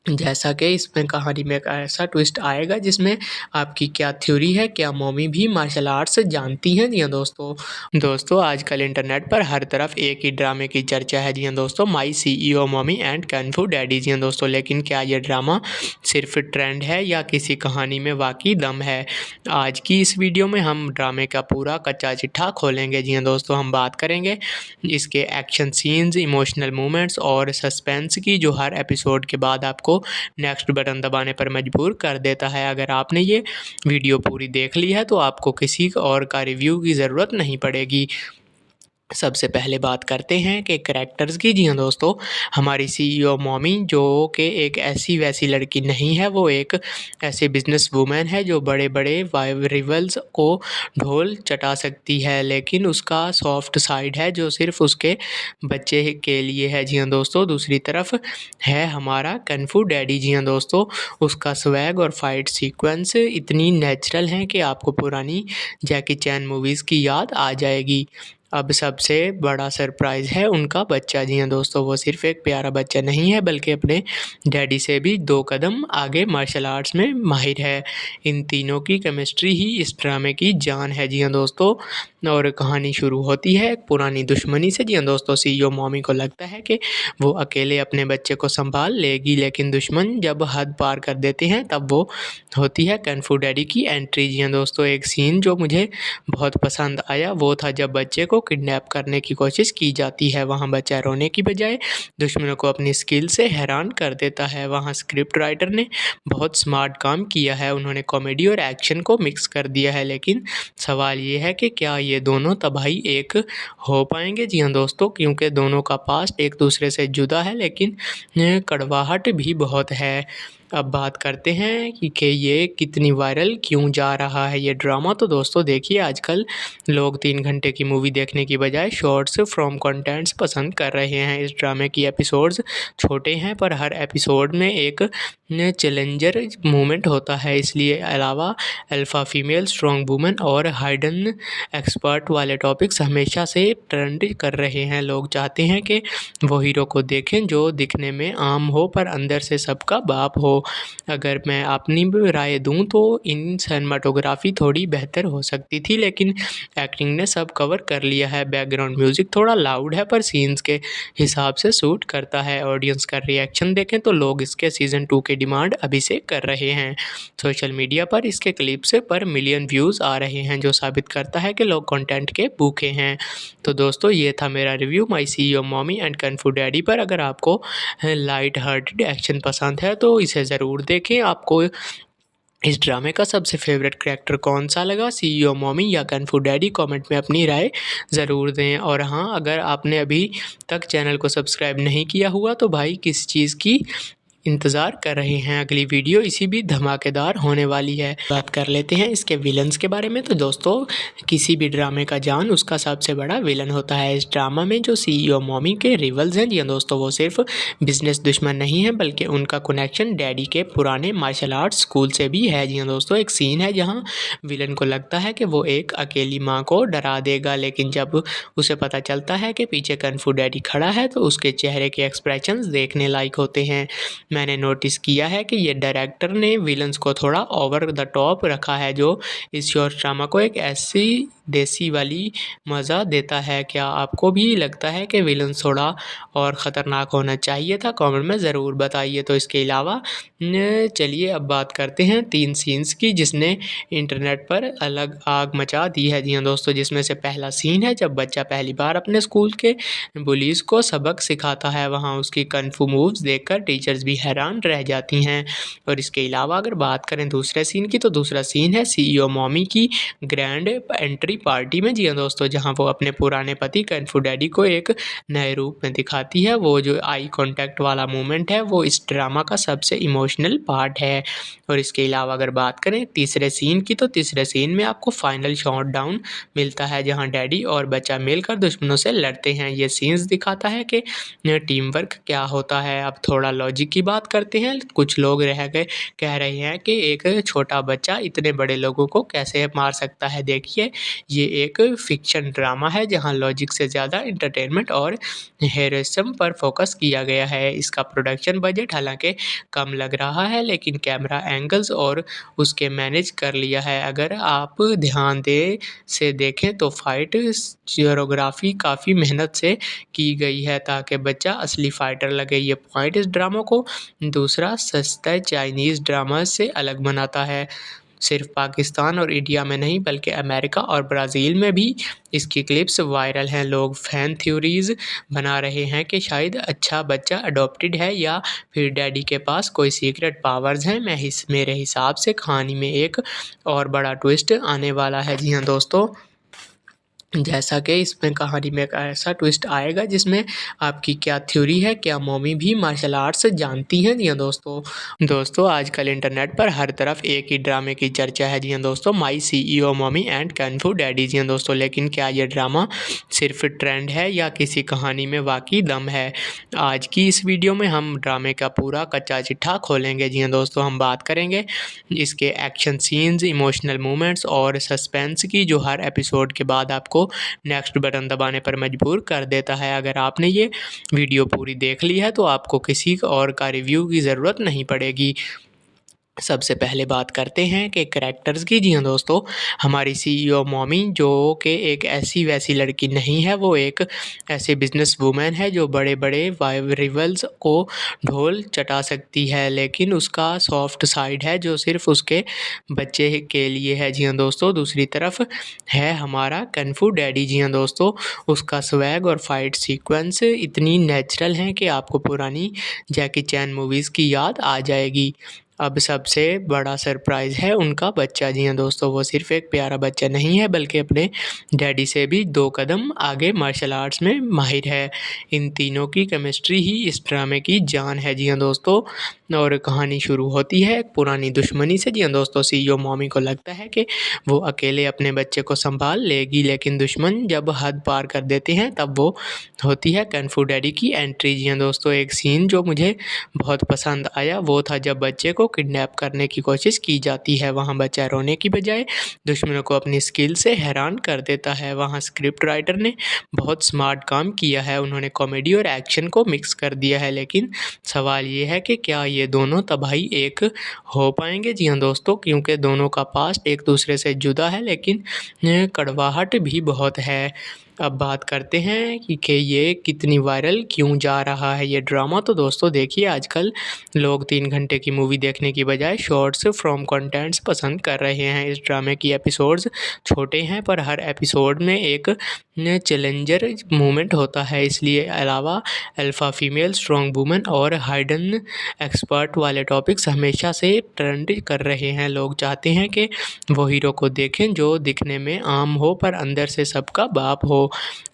जैसा कि इसमें कहानी में एक ऐसा ट्विस्ट आएगा जिसमें आपकी क्या थ्योरी है, क्या मॉमी भी मार्शल आर्ट्स जानती हैं? जी हाँ दोस्तों आजकल इंटरनेट पर हर तरफ एक ही ड्रामे की चर्चा है जी हाँ दोस्तों, my CEO mommy and kung fu daddy जी हाँ दोस्तों। लेकिन क्या ये ड्रामा सिर्फ ट्रेंड है या किसी कहानी में वाकई दम है? आज की इस वीडियो में हम ड्रामे का पूरा कच्चा चिट्ठा खोलेंगे जी हाँ दोस्तों। हम बात करेंगे इसके एक्शन सीन्स, इमोशनल मोमेंट्स और सस्पेंस की, जो हर एपिसोड के बाद आपको नेक्स्ट बटन दबाने पर मजबूर कर देता है। अगर आपने ये वीडियो पूरी देख ली है तो आपको किसी और का रिव्यू की ज़रूरत नहीं पड़ेगी। सबसे पहले बात करते हैं कि करैक्टर्स की। जी हाँ दोस्तों, हमारी सीईओ मॉमी जो कि एक ऐसी वैसी लड़की नहीं है, वो एक ऐसी बिजनेस वूमेन है जो बड़े बड़े रिवल्स को ढोल चटा सकती है, लेकिन उसका सॉफ्ट साइड है जो सिर्फ उसके बच्चे के लिए है। जी हाँ दोस्तों, दूसरी तरफ है हमारा कन्फू डैडी। जी हाँ दोस्तों, उसका स्वैग और फाइट सीक्वेंस इतनी नेचुरल हैं कि आपको पुरानी जैकी चैन मूवीज़ की याद आ जाएगी। अब सबसे बड़ा सरप्राइज़ है उनका बच्चा। जी हाँ दोस्तों, वो सिर्फ एक प्यारा बच्चा नहीं है बल्कि अपने डैडी से भी 2 कदम आगे मार्शल आर्ट्स में माहिर है। इन तीनों की केमिस्ट्री ही इस ड्रामे की जान है। जी हाँ दोस्तों, और कहानी शुरू होती है एक पुरानी दुश्मनी से। जी हाँ दोस्तों, सीईओ मॉमी को लगता है कि वो अकेले अपने बच्चे को संभाल लेगी, लेकिन दुश्मन जब हद पार कर देते हैं तब वो होती है कन्फू डैडी की एंट्री। जी हाँ दोस्तों, एक सीन जो मुझे बहुत पसंद आया वो था जब बच्चे को किडनैप करने की कोशिश की जाती है। वहाँ बच्चा रोने की बजाय दुश्मनों को अपनी स्किल से हैरान कर देता है। वहाँ स्क्रिप्ट राइटर ने बहुत स्मार्ट काम किया है, उन्होंने कॉमेडी और एक्शन को मिक्स कर दिया है। लेकिन सवाल ये है कि क्या ये दोनों तबाही एक हो पाएंगे? जी हाँ दोस्तों, क्योंकि दोनों का पास्ट एक दूसरे से जुदा है, लेकिन कड़वाहट भी बहुत है। अब बात करते हैं कि ये कितनी वायरल क्यों जा रहा है ये ड्रामा। तो दोस्तों देखिए, आजकल लोग 3 घंटे की मूवी देखने की बजाय शॉर्ट्स फ्रॉम कंटेंट्स पसंद कर रहे हैं। इस ड्रामे की एपिसोड्स छोटे हैं पर हर एपिसोड में एक चैलेंजर मोमेंट होता है। इसलिए अलावा अल्फ़ा फीमेल, स्ट्रॉन्ग वुमेन और हाइडन एक्सपर्ट वाले टॉपिक्स हमेशा से ट्रेंड कर रहे हैं। लोग चाहते हैं कि वो हीरो को देखें जो दिखने में आम हो पर अंदर से सबका बाप हो। अगर मैं अपनी भी राय दूँ तो इन सिनेमेटोग्राफी थोड़ी बेहतर हो सकती थी, लेकिन एक्टिंग ने सब कवर कर लिया है। बैकग्राउंड म्यूज़िक थोड़ा लाउड है पर सीन्स के हिसाब से सूट करता है। ऑडियंस का रिएक्शन देखें तो लोग इसके सीज़न 2 की डिमांड अभी से कर रहे हैं। सोशल मीडिया पर इसके क्लिप्स पर मिलियन व्यूज़ आ रहे हैं, जो साबित करता है कि लोग कंटेंट के भूखे हैं। तो दोस्तों, ये था मेरा review my CEO mommy and kung fu daddy पर। अगर आपको लाइट हार्टेड एक्शन पसंद है तो इसे ज़रूर देखें। आपको इस ड्रामे का सबसे फेवरेट कैरेक्टर कौन सा लगा, सीईओ मॉमी या कung fu डैडी? कमेंट में अपनी राय ज़रूर दें। और हाँ, अगर आपने अभी तक चैनल को सब्सक्राइब नहीं किया हुआ तो भाई किस चीज़ की इंतज़ार कर रहे हैं? अगली वीडियो इसी भी धमाकेदार होने वाली है। बात कर लेते हैं इसके विलन्स के बारे में। तो दोस्तों, किसी भी ड्रामे का जान उसका सबसे बड़ा विलन होता है। इस ड्रामा में जो सीईओ मॉमी के रिवल्स हैं जी दोस्तों, वो सिर्फ बिजनेस दुश्मन नहीं है, बल्कि उनका कनेक्शन डैडी के पुराने मार्शल आर्ट्स स्कूल से भी है जी दोस्तों। एक सीन है जहाँ विलन को लगता है कि वो एक अकेली माँ को डरा देगा, लेकिन जब उसे पता चलता है कि पीछे कung fu डैडी खड़ा है तो उसके चेहरे के एक्सप्रेशंस देखने लायक होते हैं। मैंने नोटिस किया है कि ये डायरेक्टर ने विलन्स को थोड़ा ओवर द टॉप रखा है, जो इस शॉर्ट ड्रामा को एक ऐसी देसी वाली मज़ा देता है। क्या आपको भी लगता है कि विलन्स थोड़ा और ख़तरनाक होना चाहिए था? कमेंट में ज़रूर बताइए। तो इसके अलावा चलिए अब बात करते हैं 3 सीन्स की, जिसने इंटरनेट पर अलग आग मचा दी है जी हाँ दोस्तों। जिसमें से पहला सीन है जब बच्चा पहली बार अपने स्कूल के बुलीज़ को सबक सिखाता है। वहाँ उसकी कung fu मूव्स देखकर टीचर्स भी हैरान रह जाती हैं। और इसके अलावा अगर बात करें दूसरे सीन की, तो दूसरा सीन है सीईओ मॉमी की ग्रैंड एंट्री पार्टी में जी हाँ दोस्तों, जहाँ वो अपने पुराने पति कung fu डैडी को एक नए रूप में दिखाती है। वो जो आई कॉन्टैक्ट वाला मोमेंट है वो इस ड्रामा का सबसे इमोशनल पार्ट है। और इसके अलावा अगर बात करें तीसरे सीन की, तो तीसरे सीन में आपको फाइनल शॉट डाउन मिलता है, जहाँ डैडी और बच्चा मिलकर दुश्मनों से लड़ते हैं। ये सीन्स दिखाता है कि टीम वर्क क्या होता है। अब थोड़ा लॉजिक की बात करते हैं। कुछ लोग कह रहे हैं कि एक छोटा बच्चा इतने बड़े लोगों को कैसे मार सकता है। देखिए, ये एक फिक्शन ड्रामा है जहां लॉजिक से ज़्यादा एंटरटेनमेंट और हेरोइज्म पर फोकस किया गया है। इसका प्रोडक्शन बजट हालांकि कम लग रहा है, लेकिन कैमरा एंगल्स और उसके मैनेज कर लिया है। अगर आप ध्यान से देखें तो फाइट कोरियोग्राफी काफ़ी मेहनत से की गई है ताकि बच्चा असली फाइटर लगे। ये पॉइंट इस ड्रामा को दूसरा सस्ता चाइनीज़ ड्रामा से अलग बनाता है। सिर्फ पाकिस्तान और इंडिया में नहीं, बल्कि अमेरिका और ब्राज़ील में भी इसकी क्लिप्स वायरल हैं। लोग फैन थ्योरीज बना रहे हैं कि शायद अच्छा बच्चा अडॉप्टेड है या फिर डैडी के पास कोई सीक्रेट पावर्स हैं। मेरे हिसाब से कहानी में एक और बड़ा ट्विस्ट आने वाला है जी हाँ दोस्तों, जैसा कि इसमें कहानी में एक ऐसा ट्विस्ट आएगा जिसमें आपकी क्या थ्योरी है, क्या मॉमी भी मार्शल आर्ट्स जानती हैं? जी हाँ दोस्तों, आजकल इंटरनेट पर हर तरफ एक ही ड्रामे की चर्चा है जी हाँ दोस्तों, my CEO mommy and kung fu daddy जी हाँ दोस्तों। लेकिन क्या ये ड्रामा सिर्फ ट्रेंड है या किसी कहानी में वाकई दम है? आज की इस वीडियो में हम ड्रामे का पूरा कच्चा चिट्ठा खोलेंगे जी हाँ दोस्तों। हम बात करेंगे इसके एक्शन सीन्स, इमोशनल मोमेंट्स और सस्पेंस की, जो हर एपिसोड के बाद आपको नेक्स्ट बटन दबाने पर मजबूर कर देता है। अगर आपने ये वीडियो पूरी देख ली है तो आपको किसी और का रिव्यू की ज़रूरत नहीं पड़ेगी। सबसे पहले बात करते हैं कि करैक्टर्स की। जी हाँ दोस्तों, हमारी सीईओ मॉमी जो कि एक ऐसी वैसी लड़की नहीं है, वो एक ऐसी बिजनेस वूमेन है जो बड़े बड़े रिवल्स को ढोल चटा सकती है, लेकिन उसका सॉफ्ट साइड है जो सिर्फ उसके बच्चे के लिए है। जी हाँ दोस्तों, दूसरी तरफ है हमारा कung fu डैडी। जी हाँ दोस्तों, उसका स्वैग और फाइट सीक्वेंस इतनी नेचुरल हैं कि आपको पुरानी जैकी चैन मूवीज़ की याद आ जाएगी। अब सबसे बड़ा सरप्राइज़ है उनका बच्चा। जी हाँ दोस्तों, वो सिर्फ एक प्यारा बच्चा नहीं है, बल्कि अपने डैडी से भी 2 कदम आगे मार्शल आर्ट्स में माहिर है। इन तीनों की केमिस्ट्री ही इस ड्रामे की जान है। जी हाँ दोस्तों, और कहानी शुरू होती है एक पुरानी दुश्मनी से। जी हाँ दोस्तों, सीईओ मॉमी को लगता है कि वो अकेले अपने बच्चे को संभाल लेगी, लेकिन दुश्मन जब हद पार कर देते हैं तब वो होती है कung fu डैडी की एंट्री। जी हाँ दोस्तों, एक सीन जो मुझे बहुत पसंद आया वो था जब बच्चे को किडनैप करने की कोशिश की जाती है। वहाँ बच्चा रोने की बजाय दुश्मनों को अपनी स्किल से हैरान कर देता है। वहाँ स्क्रिप्ट राइटर ने बहुत स्मार्ट काम किया है, उन्होंने कॉमेडी और एक्शन को मिक्स कर दिया है। लेकिन सवाल ये है कि क्या ये दोनों तबाही एक हो पाएंगे? जी हाँ दोस्तों, क्योंकि दोनों का पास्ट एक दूसरे से जुदा है, लेकिन कड़वाहट भी बहुत है। अब बात करते हैं कि ये कितनी वायरल क्यों जा रहा है ये ड्रामा। तो दोस्तों देखिए, आजकल लोग 3 घंटे की मूवी देखने की बजाय शॉर्ट्स फ्रॉम कंटेंट्स पसंद कर रहे हैं। इस ड्रामे की एपिसोड्स छोटे हैं, पर हर एपिसोड में एक चैलेंजर मोमेंट होता है। इसलिए अलावा अल्फ़ा फीमेल, स्ट्रॉन्ग वुमन और हाइडन एक्सपर्ट वाले टॉपिक्स हमेशा से ट्रेंड कर रहे हैं। लोग चाहते हैं कि वो हीरो को देखें जो दिखने में आम हो पर अंदर से सबका बाप हो।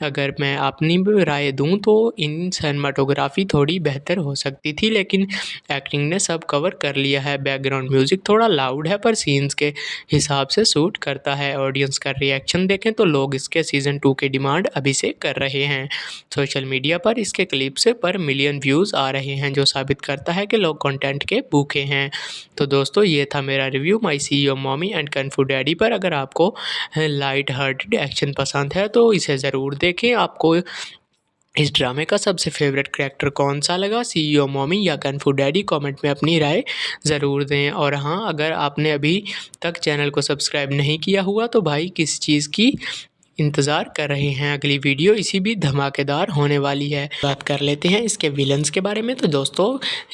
अगर मैं अपनी राय दूं तो इन सिनेमाटोग्राफी थोड़ी बेहतर हो सकती थी, लेकिन एक्टिंग ने सब कवर कर लिया है। बैकग्राउंड म्यूज़िक थोड़ा लाउड है, पर सीन्स के हिसाब से सूट करता है। ऑडियंस का रिएक्शन देखें तो लोग इसके सीज़न 2 की डिमांड अभी से कर रहे हैं। सोशल मीडिया पर इसके क्लिप्स पर मिलियन व्यूज़ आ रहे हैं, जो साबित करता है कि लोग कंटेंट के भूखे हैं। तो दोस्तों ये था मेरा review my CEO mommy and kung fu daddy पर। अगर आपको लाइट हार्टेड एक्शन पसंद है तो इसे ज़रूर देखें। आपको इस ड्रामे का सबसे फेवरेट कैरेक्टर कौन सा लगा, सीईओ मॉमी या कung fu डैडी? कमेंट में अपनी राय ज़रूर दें। और हाँ, अगर आपने अभी तक चैनल को सब्सक्राइब नहीं किया हुआ तो भाई किस चीज़ की इंतज़ार कर रहे हैं? अगली वीडियो इसी भी धमाकेदार होने वाली है। बात कर लेते हैं इसके विलन्स के बारे में। तो दोस्तों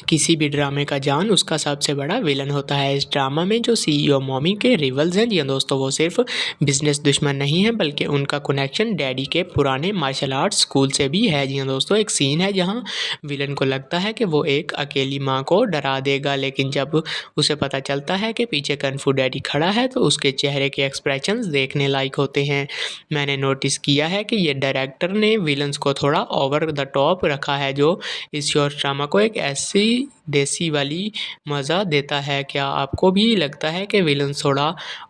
किसी भी ड्रामे का जान उसका सबसे बड़ा विलन होता है। इस ड्रामा में जो सीईओ मॉमी के रिवल्स हैं, जी दोस्तों, वो सिर्फ बिजनेस दुश्मन नहीं है, बल्कि उनका कनेक्शन डैडी के पुराने मार्शल आर्ट्स स्कूल से भी है। जी दोस्तों, एक सीन है जहाँ विलन को लगता है कि वो एक अकेली माँ को डरा देगा, लेकिन जब उसे पता चलता है कि पीछे कung fu डैडी खड़ा है तो उसके चेहरे के एक्सप्रेशंस देखने लायक होते हैं। मैंने नोटिस किया है कि ये डायरेक्टर ने विलन्स को थोड़ा ओवर द टॉप रखा है, जो इस शॉर्ट ड्रामा को एक ऐसी देसी वाली मज़ा देता है। क्या आपको भी लगता है कि विलन्स थोड़ा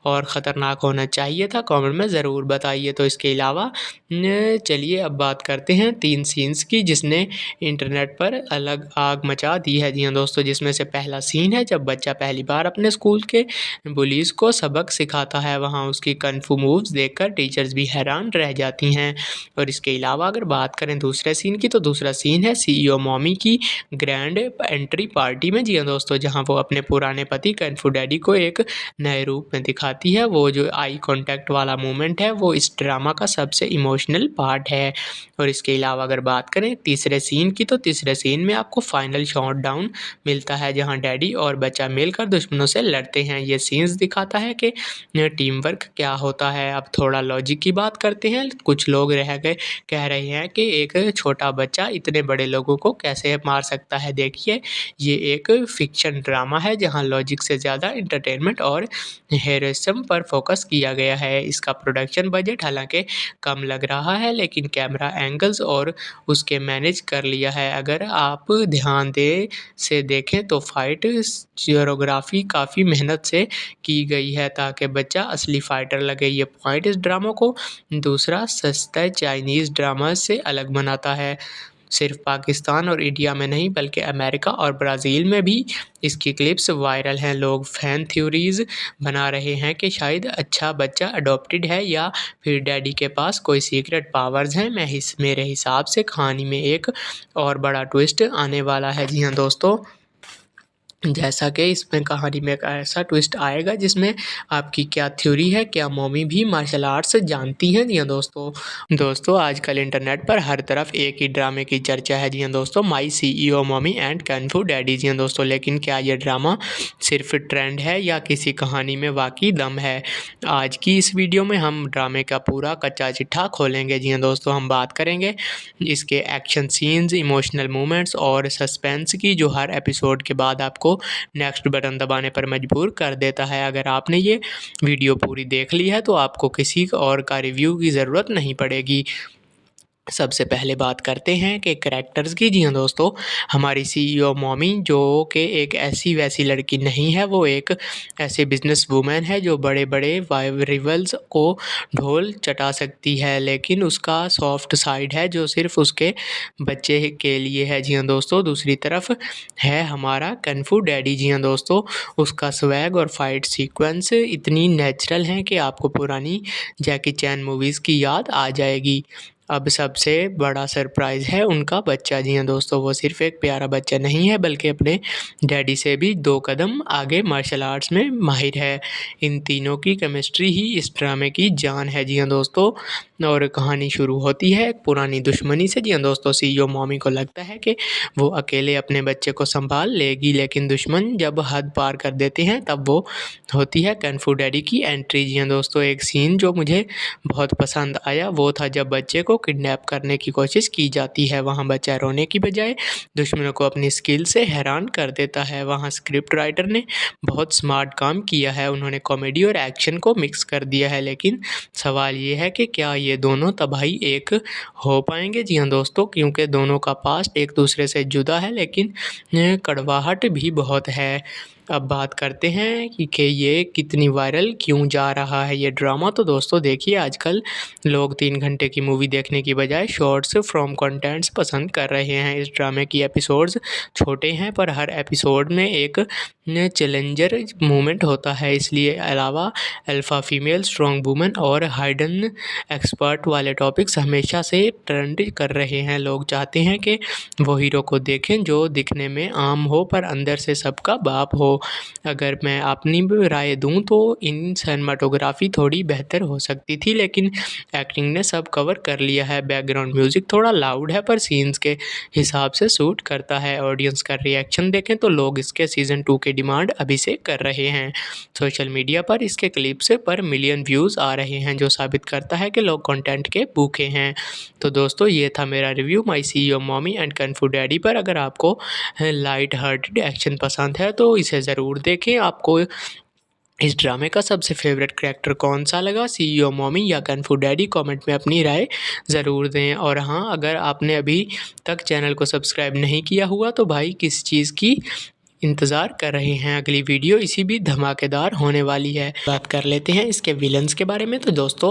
और ख़तरनाक होना चाहिए था? कमेंट में ज़रूर बताइए। तो इसके अलावा चलिए अब बात करते हैं 3 सीन्स की, जिसने इंटरनेट पर अलग आग मचा दी है। जी हाँ दोस्तों, जिसमें से पहला सीन है जब बच्चा पहली बार अपने स्कूल के बुलीज़ को सबक सिखाता है। वहाँ उसकी कung fu मूव्स देखकर टीचर्स भी हैरान रह जाती हैं। और इसके अलावा अगर बात करें दूसरे सीन की, तो दूसरा सीन है सीईओ मॉमी की ग्रैंड एंट्री पार्टी में। जी हाँ दोस्तों, जहाँ वो अपने पुराने पति कung fu डैडी को एक नए रूप में दिखाती है। वो जो आई कॉन्टैक्ट वाला मोमेंट है वो इस ड्रामा का सबसे इमोशनल पार्ट है। और इसके अलावा अगर बात करें तीसरे सीन की, तो तीसरे सीन में आपको फाइनल शॉट डाउन मिलता है, जहाँ डैडी और बच्चा मिलकर दुश्मनों से लड़ते हैं। ये सीन्स दिखाता है कि टीम वर्क क्या होता है। अब थोड़ा लॉजिक की बात करते हैं। कुछ लोग कह रहे हैं कि एक छोटा बच्चा इतने बड़े लोगों को कैसे मार सकता है। देखिए, ये एक फिक्शन ड्रामा है जहां लॉजिक से ज़्यादा एंटरटेनमेंट और हेरोइज्म पर फोकस किया गया है। इसका प्रोडक्शन बजट हालांकि कम लग रहा है, लेकिन कैमरा एंगल्स और उसके मैनेज कर लिया है। अगर आप ध्यान से देखें तो फाइट कोरियोग्राफी काफ़ी मेहनत से की गई है ताकि बच्चा असली फाइटर लगे। ये पॉइंट इस ड्रामा को दूसरा सस्ता चाइनीज़ ड्रामा से अलग बनाता है। सिर्फ पाकिस्तान और इंडिया में नहीं, बल्कि अमेरिका और ब्राज़ील में भी इसकी क्लिप्स वायरल हैं। लोग फैन थ्योरीज बना रहे हैं कि शायद अच्छा बच्चा अडॉप्टेड है या फिर डैडी के पास कोई सीक्रेट पावर्स हैं। मेरे हिसाब से कहानी में एक और बड़ा ट्विस्ट आने वाला है। जी हाँ दोस्तों, जैसा कि इसमें कहानी में एक ऐसा ट्विस्ट आएगा जिसमें आपकी क्या थ्योरी है, क्या मॉमी भी मार्शल आर्ट्स जानती हैं? जी हाँ दोस्तों आजकल इंटरनेट पर हर तरफ एक ही ड्रामे की चर्चा है। जी हाँ दोस्तों, my CEO mommy and kung fu daddy. जी हाँ दोस्तों, लेकिन क्या ये ड्रामा सिर्फ ट्रेंड है या किसी कहानी में वाकई दम है? आज की इस वीडियो में हम ड्रामे का पूरा कच्चा चिट्ठा खोलेंगे। जी हाँ दोस्तों, हम बात करेंगे इसके एक्शन सीन्स, इमोशनल मोमेंट्स और सस्पेंस की, जो हर एपिसोड के बाद आपको नेक्स्ट बटन दबाने पर मजबूर कर देता है। अगर आपने ये वीडियो पूरी देख ली है तो आपको किसी और का रिव्यू की ज़रूरत नहीं पड़ेगी। सबसे पहले बात करते हैं कि करैक्टर्स की। जी हाँ दोस्तों, हमारी सीईओ मॉमी जो कि एक ऐसी वैसी लड़की नहीं है, वो एक ऐसे बिजनेस वूमेन है जो बड़े बड़े रिवल्स को ढोल चटा सकती है, लेकिन उसका सॉफ्ट साइड है जो सिर्फ उसके बच्चे के लिए है। जी हाँ दोस्तों, दूसरी तरफ है हमारा कung fu डैडी। जी हाँ दोस्तों, उसका स्वैग और फाइट सीक्वेंस इतनी नेचुरल हैं कि आपको पुरानी जैकी चैन मूवीज़ की याद आ जाएगी। अब सबसे बड़ा सरप्राइज़ है उनका बच्चा। जी हाँ दोस्तों, वो सिर्फ़ एक प्यारा बच्चा नहीं है बल्कि अपने डैडी से भी 2 कदम आगे मार्शल आर्ट्स में माहिर है। इन तीनों की केमिस्ट्री ही इस ड्रामे की जान है। जी हाँ दोस्तों, और कहानी शुरू होती है एक पुरानी दुश्मनी से। जी हाँ दोस्तों, सीईओ मॉमी को लगता है कि वो अकेले अपने बच्चे को सँभाल लेगी, लेकिन दुश्मन जब हद पार कर देते हैं तब वो होती है कung fu डैडी की एंट्री। जी हाँ दोस्तों, एक सीन जो मुझे बहुत पसंद आया वो था जब बच्चे को किडनैप करने की कोशिश की जाती है। वहाँ बच्चा रोने की बजाय दुश्मनों को अपनी स्किल से हैरान कर देता है। वहाँ स्क्रिप्ट राइटर ने बहुत स्मार्ट काम किया है, उन्होंने कॉमेडी और एक्शन को मिक्स कर दिया है। लेकिन सवाल ये है कि क्या ये दोनों तबाही एक हो पाएंगे? जी हाँ दोस्तों, क्योंकि दोनों का पास्ट एक दूसरे से जुदा है, लेकिन कड़वाहट भी बहुत है। अब बात करते हैं कि ये कितनी वायरल क्यों जा रहा है ये ड्रामा। तो दोस्तों देखिए, आजकल लोग 3 घंटे की मूवी देखने की बजाय शॉर्ट्स फ्रॉम कंटेंट्स पसंद कर रहे हैं। इस ड्रामे की एपिसोड्स छोटे हैं पर हर एपिसोड में एक चैलेंजर मोमेंट होता है। इसलिए अलावा अल्फ़ा फीमेल, स्ट्रॉन्ग वुमेन और हाइडन एक्सपर्ट वाले टॉपिक्स हमेशा से ट्रेंड कर रहे हैं। लोग चाहते हैं कि वो हीरो को देखें जो दिखने में आम हो पर अंदर से सबका बाप हो। अगर मैं अपनी भी राय दूं तो इन सिनेमाटोग्राफी थोड़ी बेहतर हो सकती थी, लेकिन एक्टिंग ने सब कवर कर लिया है। बैकग्राउंड म्यूज़िक थोड़ा लाउड है पर सीन्स के हिसाब से सूट करता है। ऑडियंस का रिएक्शन देखें तो लोग इसके सीज़न 2 की डिमांड अभी से कर रहे हैं। सोशल मीडिया पर इसके क्लिप्स पर मिलियन व्यूज़ आ रहे हैं, जो साबित करता है कि लोग कंटेंट के भूखे हैं। तो दोस्तों ये था मेरा review my CEO mommy and kung fu daddy पर। अगर आपको लाइट हार्टेड एक्शन पसंद है तो इसे ज़रूर देखें। आपको इस ड्रामे का सबसे फेवरेट कैरेक्टर कौन-सा लगा, सीईओ मॉमी या कung fu डैडी? कमेंट में अपनी राय ज़रूर दें। और हाँ, अगर आपने अभी तक चैनल को सब्सक्राइब नहीं किया हुआ तो भाई किस चीज़ की इंतज़ार कर रहे हैं? अगली वीडियो इसी भी धमाकेदार होने वाली है। बात कर लेते हैं इसके विलन्स के बारे में। तो दोस्तों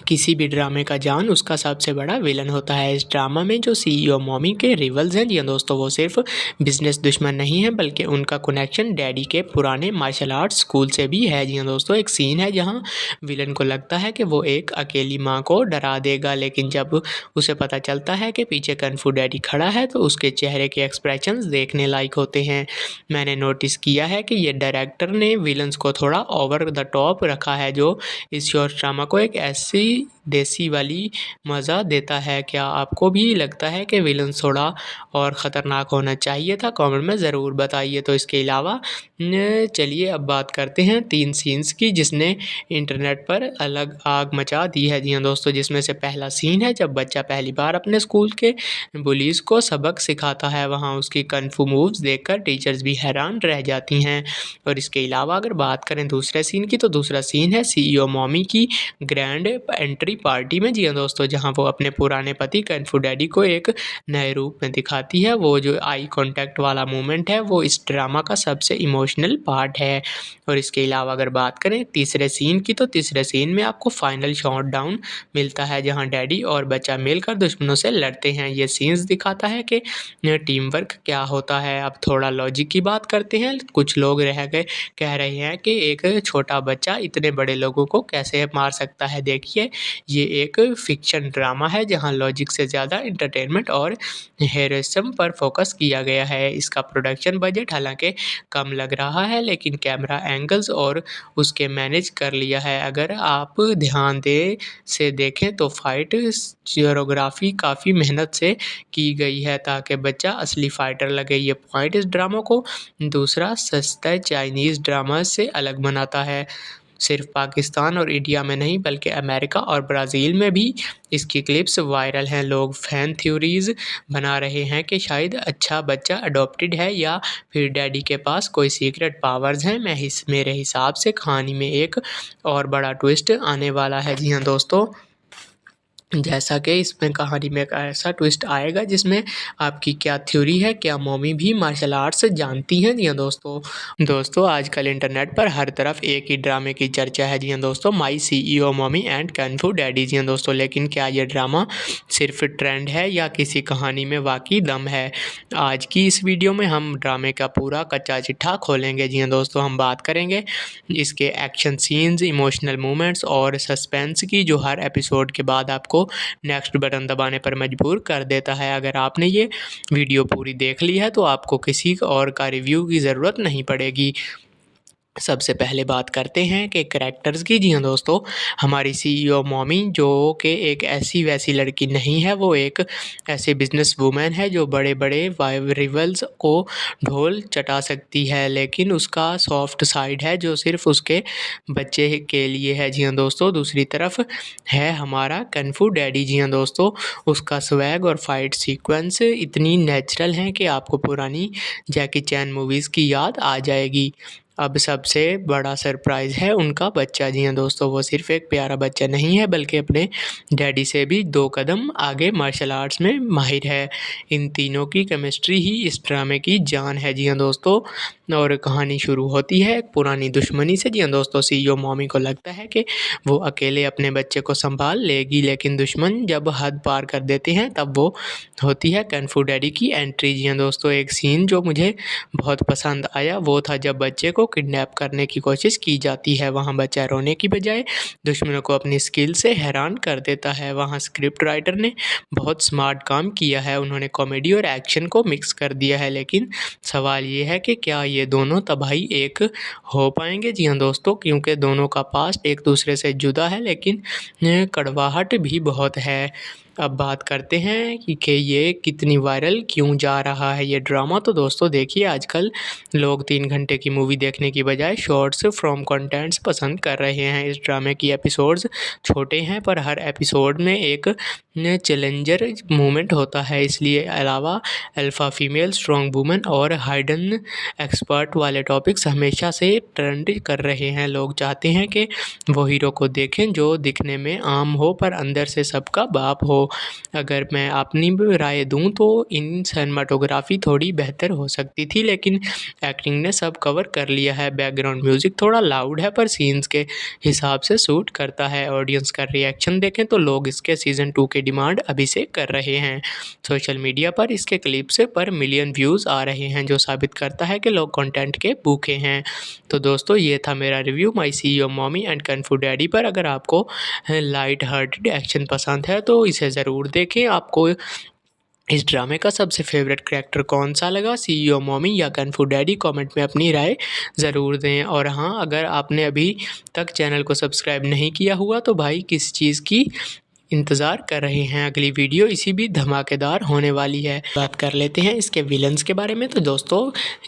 किसी भी ड्रामे का जान उसका सबसे बड़ा विलन होता है। इस ड्रामा में जो सीईओ मॉमी के रिवल्स हैं, जी हाँ दोस्तों, वो सिर्फ बिजनेस दुश्मन नहीं है बल्कि उनका कनेक्शन डैडी के पुराने मार्शल आर्ट्स स्कूल से भी है। जी हाँ दोस्तों, एक सीन है जहाँ विलन को लगता है कि वो एक अकेली माँ को डरा देगा, लेकिन जब उसे पता चलता है कि पीछे कung fu डैडी खड़ा है तो उसके चेहरे के एक्सप्रेशंस देखने लायक होते हैं। मैंने नोटिस किया है कि ये डायरेक्टर ने विलन्स को थोड़ा ओवर द टॉप रखा है, जो इस शॉर्ट ड्रामा को एक ऐसी देसी वाली मज़ा देता है। क्या आपको भी लगता है कि विलन्स थोड़ा और ख़तरनाक होना चाहिए था? कमेंट में ज़रूर बताइए। तो इसके अलावा चलिए अब बात करते हैं 3 सीन्स की जिसने इंटरनेट पर अलग आग मचा दी है। जी हाँ दोस्तों, जिसमें से पहला सीन है जब बच्चा पहली बार अपने स्कूल के बुलीज़ को सबक सिखाता है। वहाँ उसकी कung fu मूव्स देखकर टीचर्स भी हैरान रह जाती हैं। और इसके अलावा अगर बात करें दूसरे सीन की, तो दूसरा सीन है सीईओ मॉमी की ग्रैंड एंट्री पार्टी में। जी हाँ दोस्तों, जहाँ वो अपने पुराने पति कung fu डैडी को एक नए रूप में दिखाती है। वो जो आई कॉन्टैक्ट वाला मोमेंट है वो इस ड्रामा का सबसे इमोशनल पार्ट है। और इसके अलावा अगर बात करें तीसरे सीन की, तो तीसरे सीन में आपको फाइनल शॉट डाउन मिलता है जहाँ डैडी और बच्चा मिलकर दुश्मनों से लड़ते हैं। ये सीन्स दिखाता है कि टीम वर्क क्या होता है। अब थोड़ा लॉजिक की बात करते हैं। कुछ लोग कह रहे हैं कि एक छोटा बच्चा इतने बड़े लोगों को कैसे मार सकता है। देखिए, ये एक फिक्शन ड्रामा है जहां लॉजिक से ज़्यादा एंटरटेनमेंट और हेरोइज्म पर फोकस किया गया है। इसका प्रोडक्शन बजट हालांकि कम लग रहा है, लेकिन कैमरा एंगल्स और उसके मैनेज कर लिया है। अगर आप ध्यान से देखें तो फाइट कोरियोग्राफी काफ़ी मेहनत से की गई है ताकि बच्चा असली फाइटर लगे। ये पॉइंट इस ड्रामा को दूसरा सस्ता चाइनीज़ ड्रामा से अलग बनाता है। सिर्फ पाकिस्तान और इंडिया में नहीं बल्कि अमेरिका और ब्राज़ील में भी इसकी क्लिप्स वायरल हैं। लोग फैन थ्योरीज बना रहे हैं कि शायद अच्छा बच्चा अडॉप्टेड है या फिर डैडी के पास कोई सीक्रेट पावर्स हैं। मेरे हिसाब से कहानी में एक और बड़ा ट्विस्ट आने वाला है। जी हाँ दोस्तों, जैसा कि इसमें कहानी में एक ऐसा ट्विस्ट आएगा जिसमें आपकी क्या थ्योरी है, क्या मॉमी भी मार्शल आर्ट्स जानती हैं? जी हाँ दोस्तों आजकल इंटरनेट पर हर तरफ एक ही ड्रामे की चर्चा है। जी हाँ दोस्तों, my CEO mommy and kung fu daddy. जी हाँ दोस्तों, लेकिन क्या ये ड्रामा सिर्फ ट्रेंड है या किसी कहानी में वाकई दम है? आज की इस वीडियो में हम ड्रामे का पूरा कच्चा चिट्ठा खोलेंगे। जी हाँ दोस्तों, हम बात करेंगे इसके एक्शन सीन्स, इमोशनल मोमेंट्स और सस्पेंस की, जो हर एपिसोड के बाद आपको आपको नेक्स्ट बटन दबाने पर मजबूर कर देता है। अगर आपने ये वीडियो पूरी देख ली है तो आपको किसी और का रिव्यू की ज़रूरत नहीं पड़ेगी। सबसे पहले बात करते हैं कि करैक्टर्स की। जी हाँ दोस्तों, हमारी सीईओ मॉमी जो कि एक ऐसी वैसी लड़की नहीं है, वो एक ऐसी बिजनेस वूमेन है जो बड़े बड़े रिवल्स को ढोल चटा सकती है, लेकिन उसका सॉफ्ट साइड है जो सिर्फ उसके बच्चे के लिए है। जी हाँ दोस्तों, दूसरी तरफ है हमारा कन्फू डैडी। जी हाँ दोस्तों, उसका स्वैग और फाइट सीक्वेंस इतनी नेचुरल हैं कि आपको पुरानी जैकी चैन मूवीज़ की याद आ जाएगी। अब सबसे बड़ा सरप्राइज़ है उनका बच्चा। जी हाँ दोस्तों, वो सिर्फ़ एक प्यारा बच्चा नहीं है बल्कि अपने डैडी से भी 2 कदम आगे मार्शल आर्ट्स में माहिर है। इन तीनों की केमिस्ट्री ही इस ड्रामे की जान है। जी हाँ दोस्तों, और कहानी शुरू होती है एक पुरानी दुश्मनी से। जी हाँ दोस्तों, सीईओ मॉमी को लगता है कि वो अकेले अपने बच्चे को संभाल लेगी, लेकिन दुश्मन जब हद पार कर देते हैं तब वो होती है कन्फू डैडी की एंट्री। जी हाँ दोस्तों, एक सीन जो मुझे बहुत पसंद आया वो था जब बच्चे को किडनैप करने की कोशिश की जाती है। वहाँ बच्चा रोने की बजाय दुश्मनों को अपनी स्किल से हैरान कर देता है। वहाँ स्क्रिप्ट राइटर ने बहुत स्मार्ट काम किया है, उन्होंने कॉमेडी और एक्शन को मिक्स कर दिया है। लेकिन सवाल ये है कि क्या ये दोनों तबाही एक हो पाएंगे? जी हाँ दोस्तों, क्योंकि दोनों का पास्ट एक दूसरे से जुदा है, लेकिन कड़वाहट भी बहुत है। अब बात करते हैं कि ये कितनी वायरल क्यों जा रहा है ये ड्रामा। तो दोस्तों देखिए, आजकल लोग 3 घंटे की मूवी देखने की बजाय शॉर्ट्स फ्रॉम कंटेंट्स पसंद कर रहे हैं। इस ड्रामे की एपिसोड्स छोटे हैं पर हर एपिसोड में एक चैलेंजर मोमेंट होता है। इसलिए अलावा अल्फ़ा फीमेल, स्ट्रॉन्ग वुमेन और हाइडन एक्सपर्ट वाले टॉपिक्स हमेशा से ट्रेंड कर रहे हैं। लोग चाहते हैं कि वो हीरो को देखें जो दिखने में आम हो पर अंदर से सबका बाप हो। अगर मैं अपनी भी राय दूं तो इन सिनेमाटोग्राफी थोड़ी बेहतर हो सकती थी, लेकिन एक्टिंग ने सब कवर कर लिया है। बैकग्राउंड म्यूज़िक थोड़ा लाउड है पर सीन्स के हिसाब से सूट करता है। ऑडियंस का रिएक्शन देखें तो लोग इसके सीज़न 2 की डिमांड अभी से कर रहे हैं। सोशल मीडिया पर इसके क्लिप्स पर मिलियन व्यूज़ आ रहे हैं, जो साबित करता है कि लोग कंटेंट के भूखे हैं। तो दोस्तों ये था मेरा review my CEO mommy and kung fu daddy पर। अगर आपको लाइट हार्टेड एक्शन पसंद है तो इसे ज़रूर देखें। आपको इस ड्रामे का सबसे फेवरेट कैरेक्टर कौन सा लगा, सीईओ मॉमी या कन्फू डैडी? कमेंट में अपनी राय ज़रूर दें। और हाँ, अगर आपने अभी तक चैनल को सब्सक्राइब नहीं किया हुआ तो भाई किस चीज़ की इंतज़ार कर रहे हैं? अगली वीडियो इसी भी धमाकेदार होने वाली है। बात कर लेते हैं इसके विलन्स के बारे में। तो दोस्तों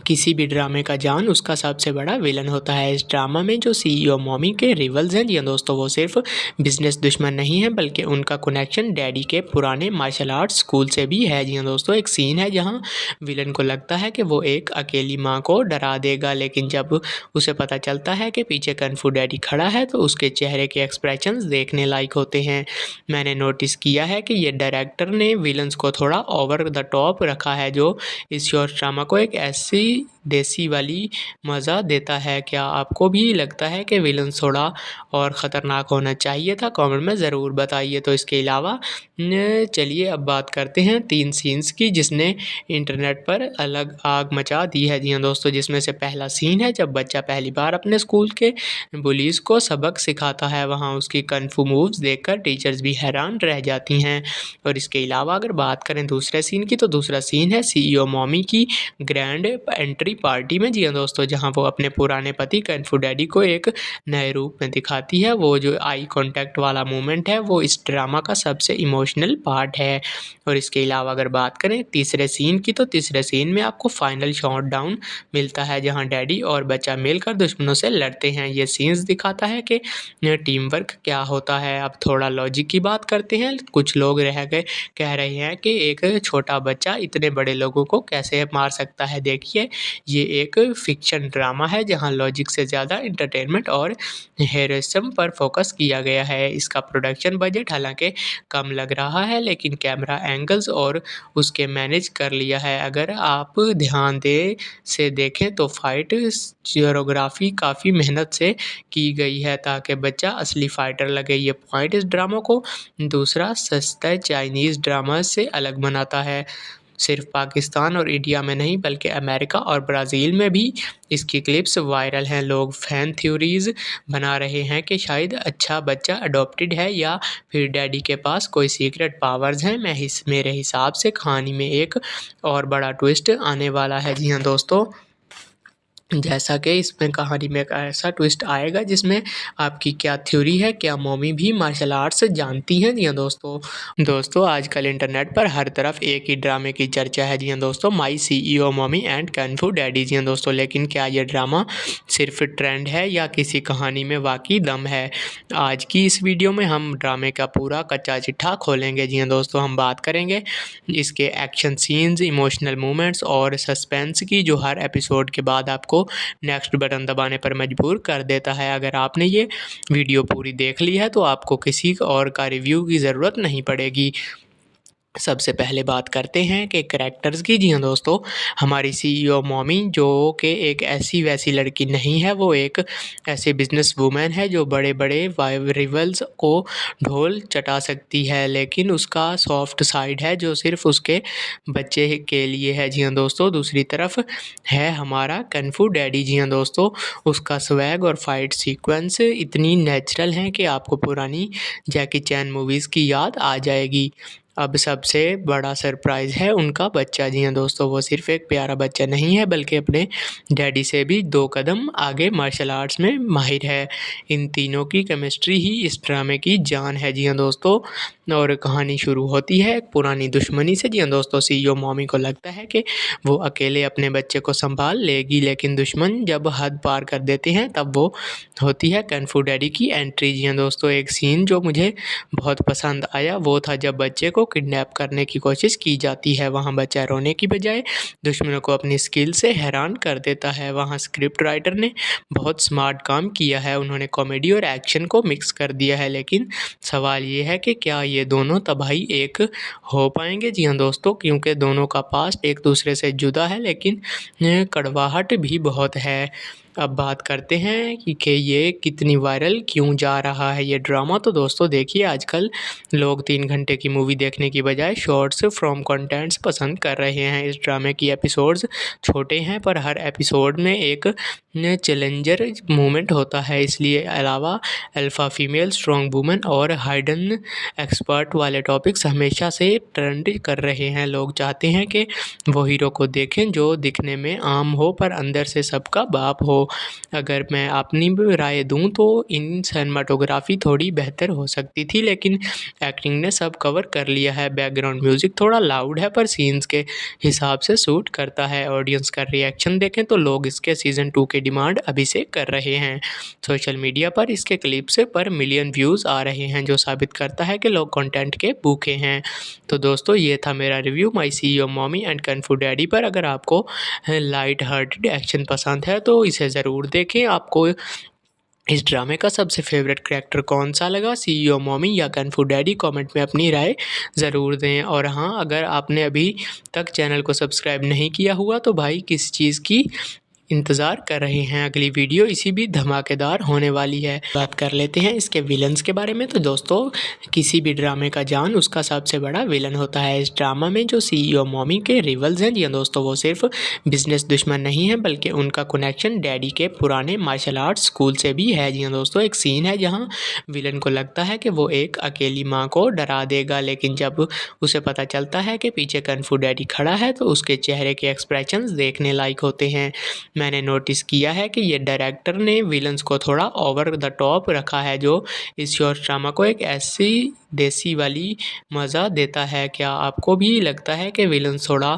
किसी भी ड्रामे का जान उसका सबसे बड़ा विलन होता है। इस ड्रामा में जो सीईओ मॉमी के रिवल्स हैं, जी दोस्तों, वो सिर्फ बिजनेस दुश्मन नहीं है बल्कि उनका कनेक्शन डैडी के पुराने मार्शल आर्ट्स स्कूल से भी है। जी दोस्तों, एक सीन है जहाँ विलन को लगता है कि वो एक अकेली माँ को डरा देगा, लेकिन जब उसे पता चलता है कि पीछे कन्फू डैडी खड़ा है तो उसके चेहरे के एक्सप्रेशंस देखने लायक होते हैं। मैंने नोटिस किया है कि ये डायरेक्टर ने विलन्स को थोड़ा ओवर द टॉप रखा है, जो इस शॉर्ट ड्रामा को एक ऐसी देसी वाली मज़ा देता है। क्या आपको भी लगता है कि विलन्स थोड़ा और ख़तरनाक होना चाहिए था? कमेंट में ज़रूर बताइए। तो इसके अलावा चलिए अब बात करते हैं 3 सीन्स की जिसने इंटरनेट पर अलग आग मचा दी है। जी हाँ दोस्तों, जिसमें से पहला सीन है जब बच्चा पहली बार अपने स्कूल के बुलीज़ को सबक सिखाता है। वहाँ उसकी कन्फू मूव्स देखकर टीचर्स भी हैरान रह जाती हैं। और इसके अलावा अगर बात करें दूसरे सीन की, तो दूसरा सीन है सीईओ मॉमी की ग्रैंड एंट्री पार्टी में। जी हाँ दोस्तों, जहाँ वो अपने पुराने पति कन्फू डैडी को एक नए रूप में दिखाती है। वो जो आई कॉन्टैक्ट वाला मोमेंट है वो इस ड्रामा का सबसे इमोशनल पार्ट है। और इसके अलावा अगर बात करें तीसरे सीन की, तो तीसरे सीन में आपको फाइनल शॉट डाउन मिलता है जहाँ डैडी और बच्चा मिलकर दुश्मनों से लड़ते हैं। ये सीन्स दिखाता है कि टीम वर्क क्या होता है। अब थोड़ा लॉजिक की बात करते हैं। कुछ लोग कह रहे हैं कि एक छोटा बच्चा इतने बड़े लोगों को कैसे मार सकता है। देखिए, ये एक फिक्शन ड्रामा है जहां लॉजिक से ज़्यादा एंटरटेनमेंट और हेरोइज्म पर फोकस किया गया है। इसका प्रोडक्शन बजट हालांकि कम लग रहा है, लेकिन कैमरा एंगल्स और उसके मैनेज कर लिया है। अगर आप ध्यान से देखें तो फाइट कोरियोग्राफी काफ़ी मेहनत से की गई है ताकि बच्चा असली फाइटर लगे। ये पॉइंट इस ड्रामा को दूसरा सस्ता चाइनीज़ ड्रामा से अलग बनाता है। सिर्फ पाकिस्तान और इंडिया में नहीं बल्कि अमेरिका और ब्राज़ील में भी इसकी क्लिप्स वायरल हैं। लोग फ़ैन थ्योरीज़ बना रहे हैं कि शायद अच्छा बच्चा अडॉप्टेड है या फिर डैडी के पास कोई सीक्रेट पावर्स हैं। मेरे हिसाब से कहानी में एक और बड़ा ट्विस्ट आने वाला है। जी हाँ दोस्तों, जैसा कि इसमें कहानी में एक ऐसा ट्विस्ट आएगा जिसमें आपकी क्या थ्योरी है, क्या मम्मी भी मार्शल आर्ट्स जानती हैं? जी हाँ दोस्तों आजकल इंटरनेट पर हर तरफ एक ही ड्रामे की चर्चा है। जी हाँ दोस्तों, my CEO mummy and kung fu daddy. जी हाँ दोस्तों, लेकिन क्या ये ड्रामा सिर्फ ट्रेंड है या किसी कहानी में वाकई दम है? आज की इस वीडियो में हम ड्रामे का पूरा कच्चा चिट्ठा खोलेंगे। जी हाँ दोस्तों, हम बात करेंगे इसके एक्शन सीन्स, इमोशनल मोमेंट्स और सस्पेंस की, जो हर एपिसोड के बाद आपको नेक्स्ट बटन दबाने पर मजबूर कर देता है। अगर आपने ये वीडियो पूरी देख ली है तो आपको किसी और का रिव्यू की ज़रूरत नहीं पड़ेगी। सबसे पहले बात करते हैं कि करैक्टर्स की। जी हाँ दोस्तों, हमारी सीईओ मॉमी जो कि एक ऐसी वैसी लड़की नहीं है, वो एक ऐसे बिजनेस वूमेन है जो बड़े बड़े रिवल्स को ढोल चटा सकती है, लेकिन उसका सॉफ्ट साइड है जो सिर्फ उसके बच्चे के लिए है। जी हाँ दोस्तों, दूसरी तरफ है हमारा कung fu डैडी। जी हाँ दोस्तों, उसका स्वैग और फाइट सीक्वेंस इतनी नेचुरल हैं कि आपको पुरानी जैकी चैन मूवीज़ की याद आ जाएगी। अब सबसे बड़ा सरप्राइज़ है उनका बच्चा। जी हाँ दोस्तों, वो सिर्फ एक प्यारा बच्चा नहीं है बल्कि अपने डैडी से भी 2 कदम आगे मार्शल आर्ट्स में माहिर है। इन तीनों की केमिस्ट्री ही इस ड्रामे की जान है। जी हाँ दोस्तों, और कहानी शुरू होती है एक पुरानी दुश्मनी से। जी हाँ दोस्तों, सीईओ मॉमी को लगता है कि वो अकेले अपने बच्चे को संभाल लेगी, लेकिन दुश्मन जब हद पार कर देते हैं तब वो होती है कung fu डैडी की एंट्री। जी हाँ दोस्तों, एक सीन जो मुझे बहुत पसंद आया वो था जब बच्चे को किडनैप करने की कोशिश की जाती है। वहाँ बच्चा रोने की बजाय दुश्मनों को अपनी स्किल से हैरान कर देता है। वहाँ स्क्रिप्ट राइटर ने बहुत स्मार्ट काम किया है, उन्होंने कॉमेडी और एक्शन को मिक्स कर दिया है। लेकिन सवाल ये है कि क्या ये दोनों तबाही एक हो पाएंगे? जी हाँ दोस्तों, क्योंकि दोनों का पास्ट एक दूसरे से जुदा है, लेकिन कड़वाहट भी बहुत है। अब बात करते हैं कि ये कितनी वायरल क्यों जा रहा है ये ड्रामा। तो दोस्तों देखिए, आजकल लोग 3 घंटे की मूवी देखने की बजाय शॉर्ट्स फ्रॉम कंटेंट्स पसंद कर रहे हैं। इस ड्रामे की एपिसोड्स छोटे हैं पर हर एपिसोड में एक चैलेंजर मोमेंट होता है। इसलिए अलावा अल्फ़ा फीमेल, स्ट्रॉन्ग वुमेन और हाइडन एक्सपर्ट वाले टॉपिक्स हमेशा से ट्रेंड कर रहे हैं। लोग चाहते हैं कि वो हीरो को देखें जो दिखने में आम हो पर अंदर से सबका बाप हो। अगर मैं अपनी राय दूं तो इन सिनेमाटोग्राफी थोड़ी बेहतर हो सकती थी, लेकिन एक्टिंग ने सब कवर कर लिया है। बैकग्राउंड म्यूज़िक थोड़ा लाउड है पर सीन्स के हिसाब से सूट करता है। ऑडियंस का रिएक्शन देखें तो लोग इसके सीज़न 2 की डिमांड अभी से कर रहे हैं। सोशल मीडिया पर इसके क्लिप्स पर मिलियन व्यूज़ आ रहे हैं, जो साबित करता है कि लोग कंटेंट के भूखे हैं। तो दोस्तों ये था मेरा review my CEO mommy and kung fu daddy पर। अगर आपको लाइट हार्टेड एक्शन पसंद है तो इसे ज़रूर देखें। आपको इस ड्रामे का सबसे फेवरेट कैरेक्टर कौन सा लगा, सीईओ मॉमी या कung fu डैडी? कमेंट में अपनी राय ज़रूर दें। और हाँ, अगर आपने अभी तक चैनल को सब्सक्राइब नहीं किया हुआ तो भाई किस चीज़ की इंतज़ार कर रहे हैं? अगली वीडियो इसी भी धमाकेदार होने वाली है। बात कर लेते हैं इसके विलन्स के बारे में। तो दोस्तों किसी भी ड्रामे का जान उसका सबसे बड़ा विलन होता है। इस ड्रामा में जो सीईओ मॉमी के रिवल्स हैं, जी दोस्तों, वो सिर्फ बिजनेस दुश्मन नहीं है बल्कि उनका कनेक्शन डैडी के पुराने मार्शल आर्ट्स स्कूल से भी है। जी दोस्तों, एक सीन है जहाँ विलन को लगता है कि वो एक अकेली माँ को डरा देगा, लेकिन जब उसे पता चलता है कि पीछे कung fu डैडी खड़ा है तो उसके चेहरे के एक्सप्रेशंस देखने लायक होते हैं। मैंने नोटिस किया है कि ये डायरेक्टर ने विलन्स को थोड़ा ओवर द टॉप रखा है, जो इस शॉर्ट ड्रामा को एक ऐसी देसी वाली मज़ा देता है। क्या आपको भी लगता है कि विलन थोड़ा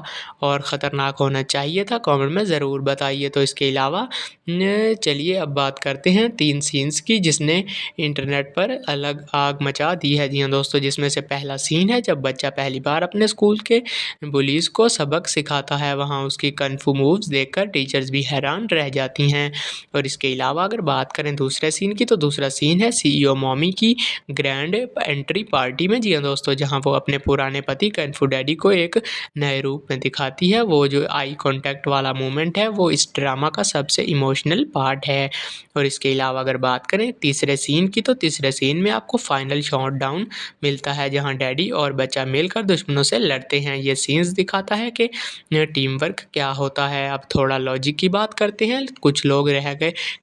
और ख़तरनाक होना चाहिए था? कमेंट में ज़रूर बताइए। तो इसके अलावा चलिए अब बात करते हैं 3 सीन्स की जिसने इंटरनेट पर अलग आग मचा दी है। जी हाँ दोस्तों, जिसमें से पहला सीन है जब बच्चा पहली बार अपने स्कूल के बुलीज़ को सबक सिखाता है। वहाँ उसकी कung fu मूव्स देखकर टीचर्स भी हैरान रह जाती हैं। और इसके अलावा अगर बात करें दूसरे सीन की, तो दूसरा सीन है सीईओ मॉमी की ग्रैंड एंट्री पार्टी में, जी हाँ दोस्तों, जहाँ वो अपने पुराने पति कung fu डैडी को एक नए रूप में दिखाती है। वो जो आई कॉन्टैक्ट वाला मोमेंट है वो इस ड्रामा का सबसे इमोशनल पार्ट है। और इसके अलावा अगर बात करें तीसरे सीन की, तो तीसरे सीन में आपको फाइनल शॉटडाउन मिलता है जहाँ डैडी और बच्चा मिलकर दुश्मनों से लड़ते हैं। ये सीन्स दिखाता है कि टीम वर्क क्या होता है। अब थोड़ा लॉजिक की बात करते हैं। कुछ लोग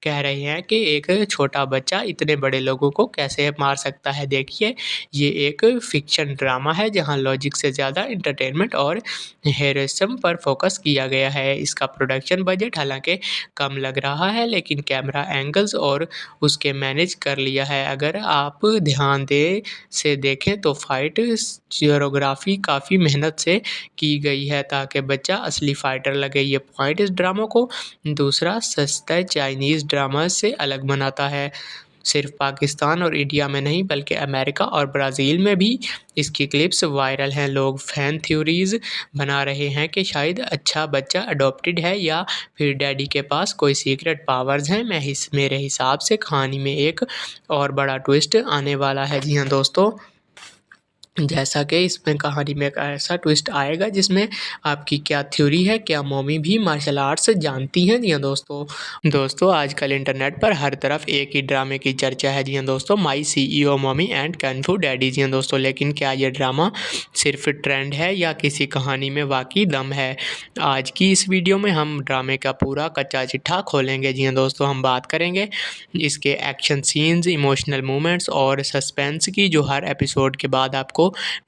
कह रहे हैं कि एक छोटा बच्चा इतने बड़े लोगों को कैसे मार सकता है। देखिए, ये एक फिक्शन ड्रामा है जहाँ लॉजिक से ज़्यादा एंटरटेनमेंट और हेरोइज्म पर फोकस किया गया है। इसका प्रोडक्शन बजट हालांकि कम लग रहा है, लेकिन कैमरा एंगल्स और उसके मैनेज कर लिया है। अगर आप ध्यान से देखें तो फाइट कोरियोग्राफी काफ़ी मेहनत से की गई है ताकि बच्चा असली फाइटर लगे। ये पॉइंट इस ड्रामा को दूसरा सस्ता चाइनीज़ ड्रामा से अलग बनाता है। सिर्फ पाकिस्तान और इंडिया में नहीं, बल्कि अमेरिका और ब्राज़ील में भी इसकी क्लिप्स वायरल हैं। लोग फैन थ्योरीज बना रहे हैं कि शायद अच्छा बच्चा अडॉप्टेड है या फिर डैडी के पास कोई सीक्रेट पावर्स हैं। मेरे हिसाब से कहानी में एक और बड़ा ट्विस्ट आने वाला है। जी हाँ दोस्तों, जैसा कि इसमें कहानी में एक ऐसा ट्विस्ट आएगा जिसमें आपकी क्या थ्योरी है, क्या मम्मी भी मार्शल आर्ट्स जानती हैं? जी हाँ दोस्तों आजकल इंटरनेट पर हर तरफ एक ही ड्रामे की चर्चा है। जी हाँ दोस्तों, my CEO mummy and kung fu daddy. जी हाँ दोस्तों, लेकिन क्या ये ड्रामा सिर्फ ट्रेंड है या किसी कहानी में वाकई दम है? आज की इस वीडियो में हम ड्रामे का पूरा कच्चा चिट्ठा खोलेंगे। जी हाँ दोस्तों, हम बात करेंगे इसके एक्शन सीन्स, इमोशनल मोमेंट्स और सस्पेंस की, जो हर एपिसोड के बाद आपको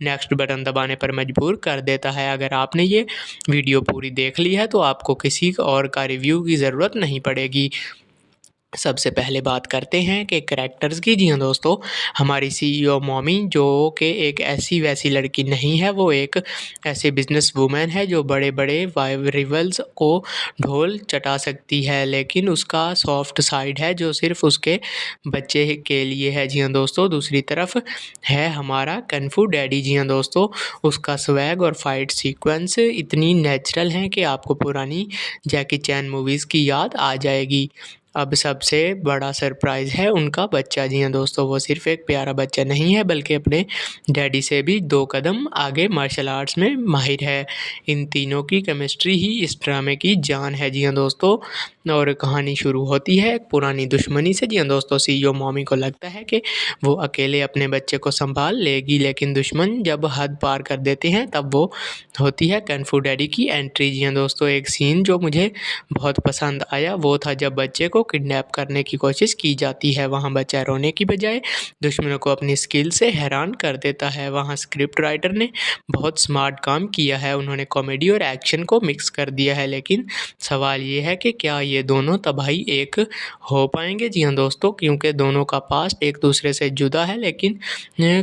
नेक्स्ट बटन दबाने पर मजबूर कर देता है। अगर आपने ये वीडियो पूरी देख ली है तो आपको किसी और का रिव्यू की ज़रूरत नहीं पड़ेगी। सबसे पहले बात करते हैं कि करैक्टर्स की। जी हाँ दोस्तों, हमारी CEO मॉमी जो कि एक ऐसी वैसी लड़की नहीं है, वो एक ऐसे बिजनेस वूमेन है जो बड़े बड़े रिवल्स को ढोल चटा सकती है, लेकिन उसका सॉफ्ट साइड है जो सिर्फ उसके बच्चे के लिए है। जी हाँ दोस्तों, दूसरी तरफ है हमारा कung fu डैडी। जी हाँ दोस्तों, उसका स्वैग और फाइट सीक्वेंस इतनी नेचुरल हैं कि आपको पुरानी जैकी चैन मूवीज़ की याद आ जाएगी। अब सबसे बड़ा सरप्राइज़ है उनका बच्चा। जी हाँ दोस्तों, वो सिर्फ एक प्यारा बच्चा नहीं है, बल्कि अपने डैडी से भी 2 कदम आगे मार्शल आर्ट्स में माहिर है। इन तीनों की केमिस्ट्री ही इस ड्रामे की जान है। जी हाँ दोस्तों, और कहानी शुरू होती है एक पुरानी दुश्मनी से। जी हाँ दोस्तों, CEO मॉमी को लगता है कि वो अकेले अपने बच्चे को संभाल लेगी, लेकिन दुश्मन जब हद पार कर देते हैं तब वो होती है कung fu डैडी की एंट्री। जी हाँ दोस्तों, एक सीन जो मुझे बहुत पसंद आया वो था जब बच्चे को किडनैप करने की कोशिश की जाती है। वहाँ बच्चा रोने की बजाय दुश्मनों को अपनी स्किल से हैरान कर देता है। वहाँ स्क्रिप्ट राइटर ने बहुत स्मार्ट काम किया है, उन्होंने कॉमेडी और एक्शन को मिक्स कर दिया है। लेकिन सवाल ये है कि क्या ये दोनों तबाही एक हो पाएंगे? जी हाँ दोस्तों, क्योंकि दोनों का पास्ट एक दूसरे से जुदा है, लेकिन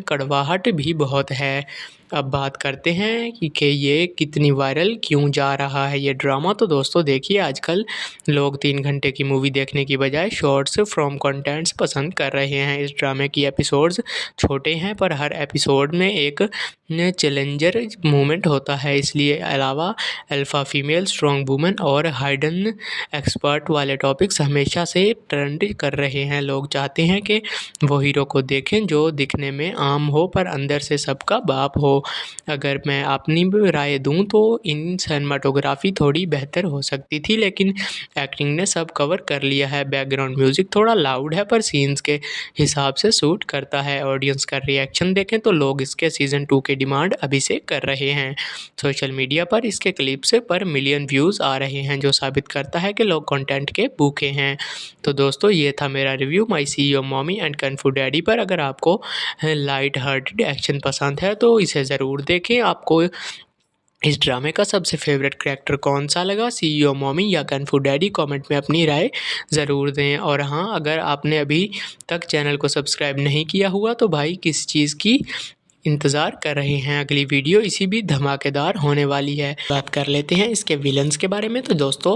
कड़वाहट भी बहुत है। अब बात करते हैं कि ये कितनी वायरल क्यों जा रहा है ये ड्रामा। तो दोस्तों देखिए, आजकल लोग 3 घंटे की मूवी देखने की बजाय शॉर्ट्स फ्रॉम कंटेंट्स पसंद कर रहे हैं। इस ड्रामे की एपिसोड्स छोटे हैं, पर हर एपिसोड में एक चैलेंजर मोमेंट होता है। इसलिए अलावा अल्फ़ा फीमेल, स्ट्रॉन्ग वुमेन और हाइडन एक्सपर्ट वाले टॉपिक्स हमेशा से ट्रेंड कर रहे हैं। लोग चाहते हैं कि वो हीरो को देखें जो दिखने में आम हो पर अंदर से सबका बाप हो। अगर मैं अपनी राय दूं तो इन सिनेमाटोग्राफी थोड़ी बेहतर हो सकती थी, लेकिन एक्टिंग ने सब कवर कर लिया है। बैकग्राउंड म्यूज़िक थोड़ा लाउड है पर सीन्स के हिसाब से सूट करता है। ऑडियंस का रिएक्शन देखें तो लोग इसके सीज़न 2 की डिमांड अभी से कर रहे हैं। सोशल मीडिया पर इसके क्लिप्स पर मिलियन व्यूज़ आ रहे हैं, जो साबित करता है कि लोग कंटेंट के भूखे हैं। तो दोस्तों ये था मेरा review my CEO mommy and kung fu daddy पर। अगर आपको लाइट हार्टेड एक्शन पसंद है तो इसे ज़रूर देखें। आपको इस ड्रामे का सबसे फेवरेट कैरेक्टर कौन सा लगा, CEO मॉमी या कung fu डैडी? कमेंट में अपनी राय ज़रूर दें। और हाँ, अगर आपने अभी तक चैनल को सब्सक्राइब नहीं किया हुआ तो भाई किस चीज़ की इंतज़ार कर रहे हैं। अगली वीडियो इसी भी धमाकेदार होने वाली है। बात कर लेते हैं इसके विलन्स के बारे में। तो दोस्तों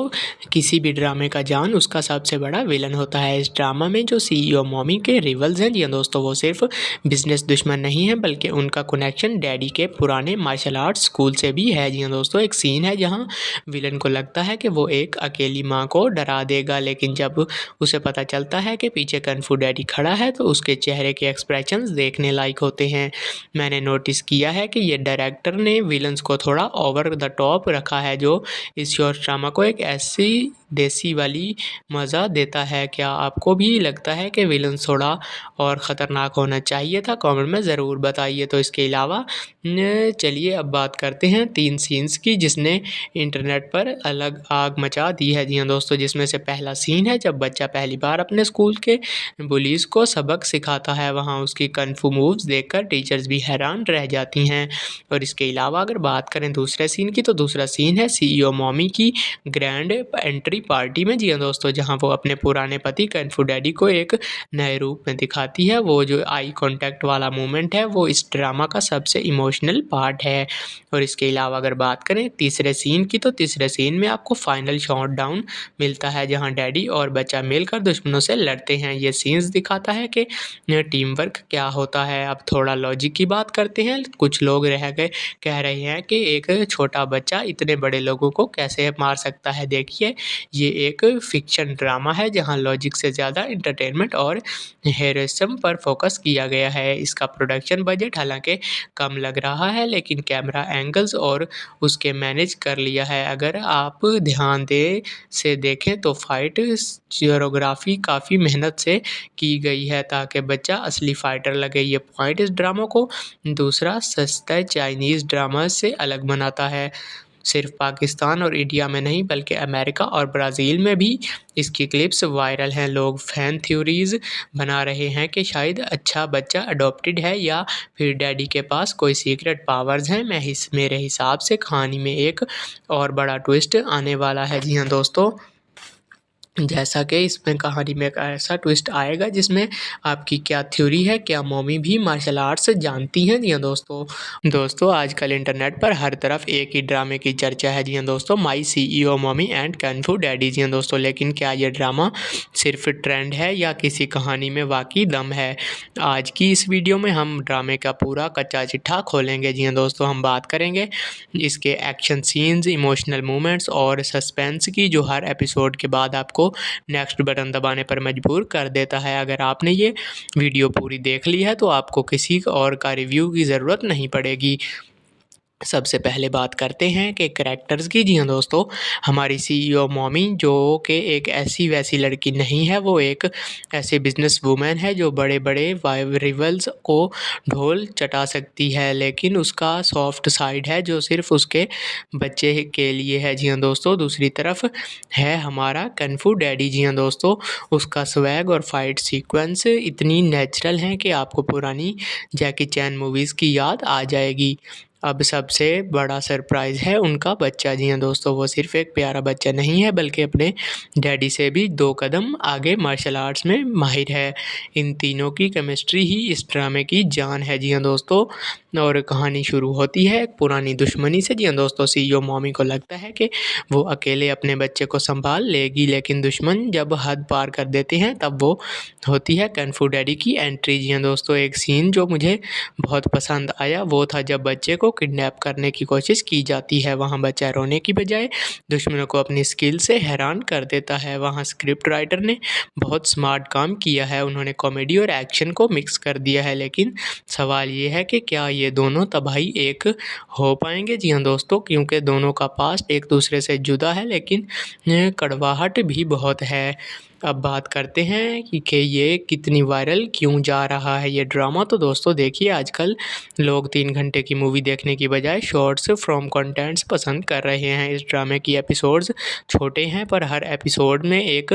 किसी भी ड्रामे का जान उसका सबसे बड़ा विलन होता है। इस ड्रामा में जो सीईओ मॉमी के रिवल्स हैं जी हाँ दोस्तों, वो सिर्फ बिजनेस दुश्मन नहीं है बल्कि उनका कनेक्शन डैडी के पुराने मार्शल आर्ट्स स्कूल से भी है जी हाँ दोस्तों। एक सीन है जहाँ विलन को लगता है कि वो एक अकेली माँ को डरा देगा, लेकिन जब उसे पता चलता है कि पीछे कन्फू डैडी खड़ा है तो उसके चेहरे के एक्सप्रेशंस देखने लायक होते हैं। मैंने नोटिस किया है कि ये डायरेक्टर ने विलन्स को थोड़ा ओवर द टॉप रखा है, जो इस शॉर्ट ड्रामा को एक ऐसी देसी वाली मज़ा देता है। क्या आपको भी लगता है कि विलन्स थोड़ा और ख़तरनाक होना चाहिए था? कमेंट में ज़रूर बताइए। तो इसके अलावा चलिए अब बात करते हैं 3 सीन्स की जिसने इंटरनेट पर अलग आग मचा दी है जी हाँ दोस्तों। जिसमें से पहला सीन है जब बच्चा पहली बार अपने स्कूल के बुलीज़ को सबक सिखाता है। वहाँ उसकी कन्फू मूव्स देखकर टीचर्स भी हैरान रह जाती हैं। और इसके अलावा अगर बात करें दूसरे सीन की, तो दूसरा सीन है सीईओ मॉमी की ग्रैंड एंट्री पार्टी में जी हाँ दोस्तों, जहाँ वो अपने पुराने पति कन्फू डैडी को एक नए रूप में दिखाती है। वो जो आई कॉन्टैक्ट वाला मोमेंट है वो इस ड्रामा का सबसे इमोशनल पार्ट है। और इसके अलावा अगर बात करें तीसरे सीन की, तो तीसरे सीन में आपको फाइनल शॉट डाउन मिलता है जहाँ डैडी और बच्चा मिलकर दुश्मनों से लड़ते हैं। ये सीन्स दिखाता है कि टीम वर्क क्या होता है। अब थोड़ा लॉजिक की बात करते हैं। कुछ लोग कह रहे हैं कि एक छोटा बच्चा इतने बड़े लोगों को कैसे मार सकता है। देखिए ये एक फिक्शन ड्रामा है जहां लॉजिक से ज़्यादा एंटरटेनमेंट और हेरोइज्म पर फोकस किया गया है। इसका प्रोडक्शन बजट हालांकि कम लग रहा है, लेकिन कैमरा एंगल्स और उसके मैनेज कर लिया है। अगर आप ध्यान से देखें तो फाइट कोरियोग्राफी काफ़ी मेहनत से की गई है ताकि बच्चा असली फाइटर लगे। ये पॉइंट इस ड्रामा को दूसरा सस्ता चाइनीज़ ड्रामा से अलग बनाता है। सिर्फ पाकिस्तान और इंडिया में नहीं बल्कि अमेरिका और ब्राज़ील में भी इसकी क्लिप्स वायरल हैं। लोग फैन थ्योरीज बना रहे हैं कि शायद अच्छा बच्चा अडॉप्टेड है या फिर डैडी के पास कोई सीक्रेट पावर्स हैं। मेरे हिसाब से कहानी में एक और बड़ा ट्विस्ट आने वाला है जी हाँ दोस्तों, जैसा कि इसमें कहानी में एक ऐसा ट्विस्ट आएगा जिसमें आपकी क्या थ्योरी है, क्या मॉमी भी मार्शल आर्ट्स जानती हैं? जी हाँ दोस्तों आजकल इंटरनेट पर हर तरफ एक ही ड्रामे की चर्चा है जी हाँ दोस्तों, my CEO mommy and kung fu daddy जी हाँ दोस्तों। लेकिन क्या ये ड्रामा सिर्फ ट्रेंड है या किसी कहानी में वाकई दम है? आज की इस वीडियो में हम ड्रामे का पूरा कच्चा चिट्ठा खोलेंगे जी हाँ दोस्तों। हम बात करेंगे इसके एक्शन सीन्स, इमोशनल मोमेंट्स और सस्पेंस की, जो हर एपिसोड के बाद आपको नेक्स्ट बटन दबाने पर मजबूर कर देता है। अगर आपने ये वीडियो पूरी देख ली है तो आपको किसी और का रिव्यू की ज़रूरत नहीं पड़ेगी। सबसे पहले बात करते हैं कि करैक्टर्स की। जी हाँ दोस्तों, हमारी सीईओ मॉमी जो कि एक ऐसी वैसी लड़की नहीं है, वो एक ऐसी बिजनेस वूमेन है जो बड़े बड़े रिवल्स को ढोल चटा सकती है, लेकिन उसका सॉफ्ट साइड है जो सिर्फ उसके बच्चे के लिए है। जी हाँ दोस्तों, दूसरी तरफ है हमारा कन्फू डैडी। जी हाँ दोस्तों, उसका स्वैग और फाइट सीक्वेंस इतनी नेचुरल हैं कि आपको पुरानी जैकी चैन मूवीज़ की याद आ जाएगी। अब सबसे बड़ा सरप्राइज़ है उनका बच्चा। जी हाँ दोस्तों, वो सिर्फ एक प्यारा बच्चा नहीं है बल्कि अपने डैडी से भी 2 कदम आगे मार्शल आर्ट्स में माहिर है। इन तीनों की केमिस्ट्री ही इस ड्रामे की जान है। जी हाँ दोस्तों, और कहानी शुरू होती है एक पुरानी दुश्मनी से। जी हाँ दोस्तों, सीईओ मॉमी को लगता है कि वो अकेले अपने बच्चे को संभाल लेगी, लेकिन दुश्मन जब हद पार कर देते हैं तब वो होती है कन्फू डैडी की एंट्री। जी हाँ दोस्तों, एक सीन जो मुझे बहुत पसंद आया वो था जब बच्चे को किडनैप करने की कोशिश की जाती है। वहाँ बच्चा रोने की बजाय दुश्मनों को अपनी स्किल से हैरान कर देता है। वहाँ स्क्रिप्ट राइटर ने बहुत स्मार्ट काम किया है, उन्होंने कॉमेडी और एक्शन को मिक्स कर दिया है। लेकिन सवाल ये है कि क्या ये दोनों तबाही एक हो पाएंगे? जी हाँ दोस्तों, क्योंकि दोनों का पास्ट एक दूसरे से जुदा है, लेकिन कड़वाहट भी बहुत है। अब बात करते हैं कि ये कितनी वायरल क्यों जा रहा है ये ड्रामा। तो दोस्तों देखिए, आजकल लोग 3 घंटे की मूवी देखने की बजाय शॉर्ट्स फ्रॉम कंटेंट्स पसंद कर रहे हैं। इस ड्रामे की एपिसोड्स छोटे हैं पर हर एपिसोड में एक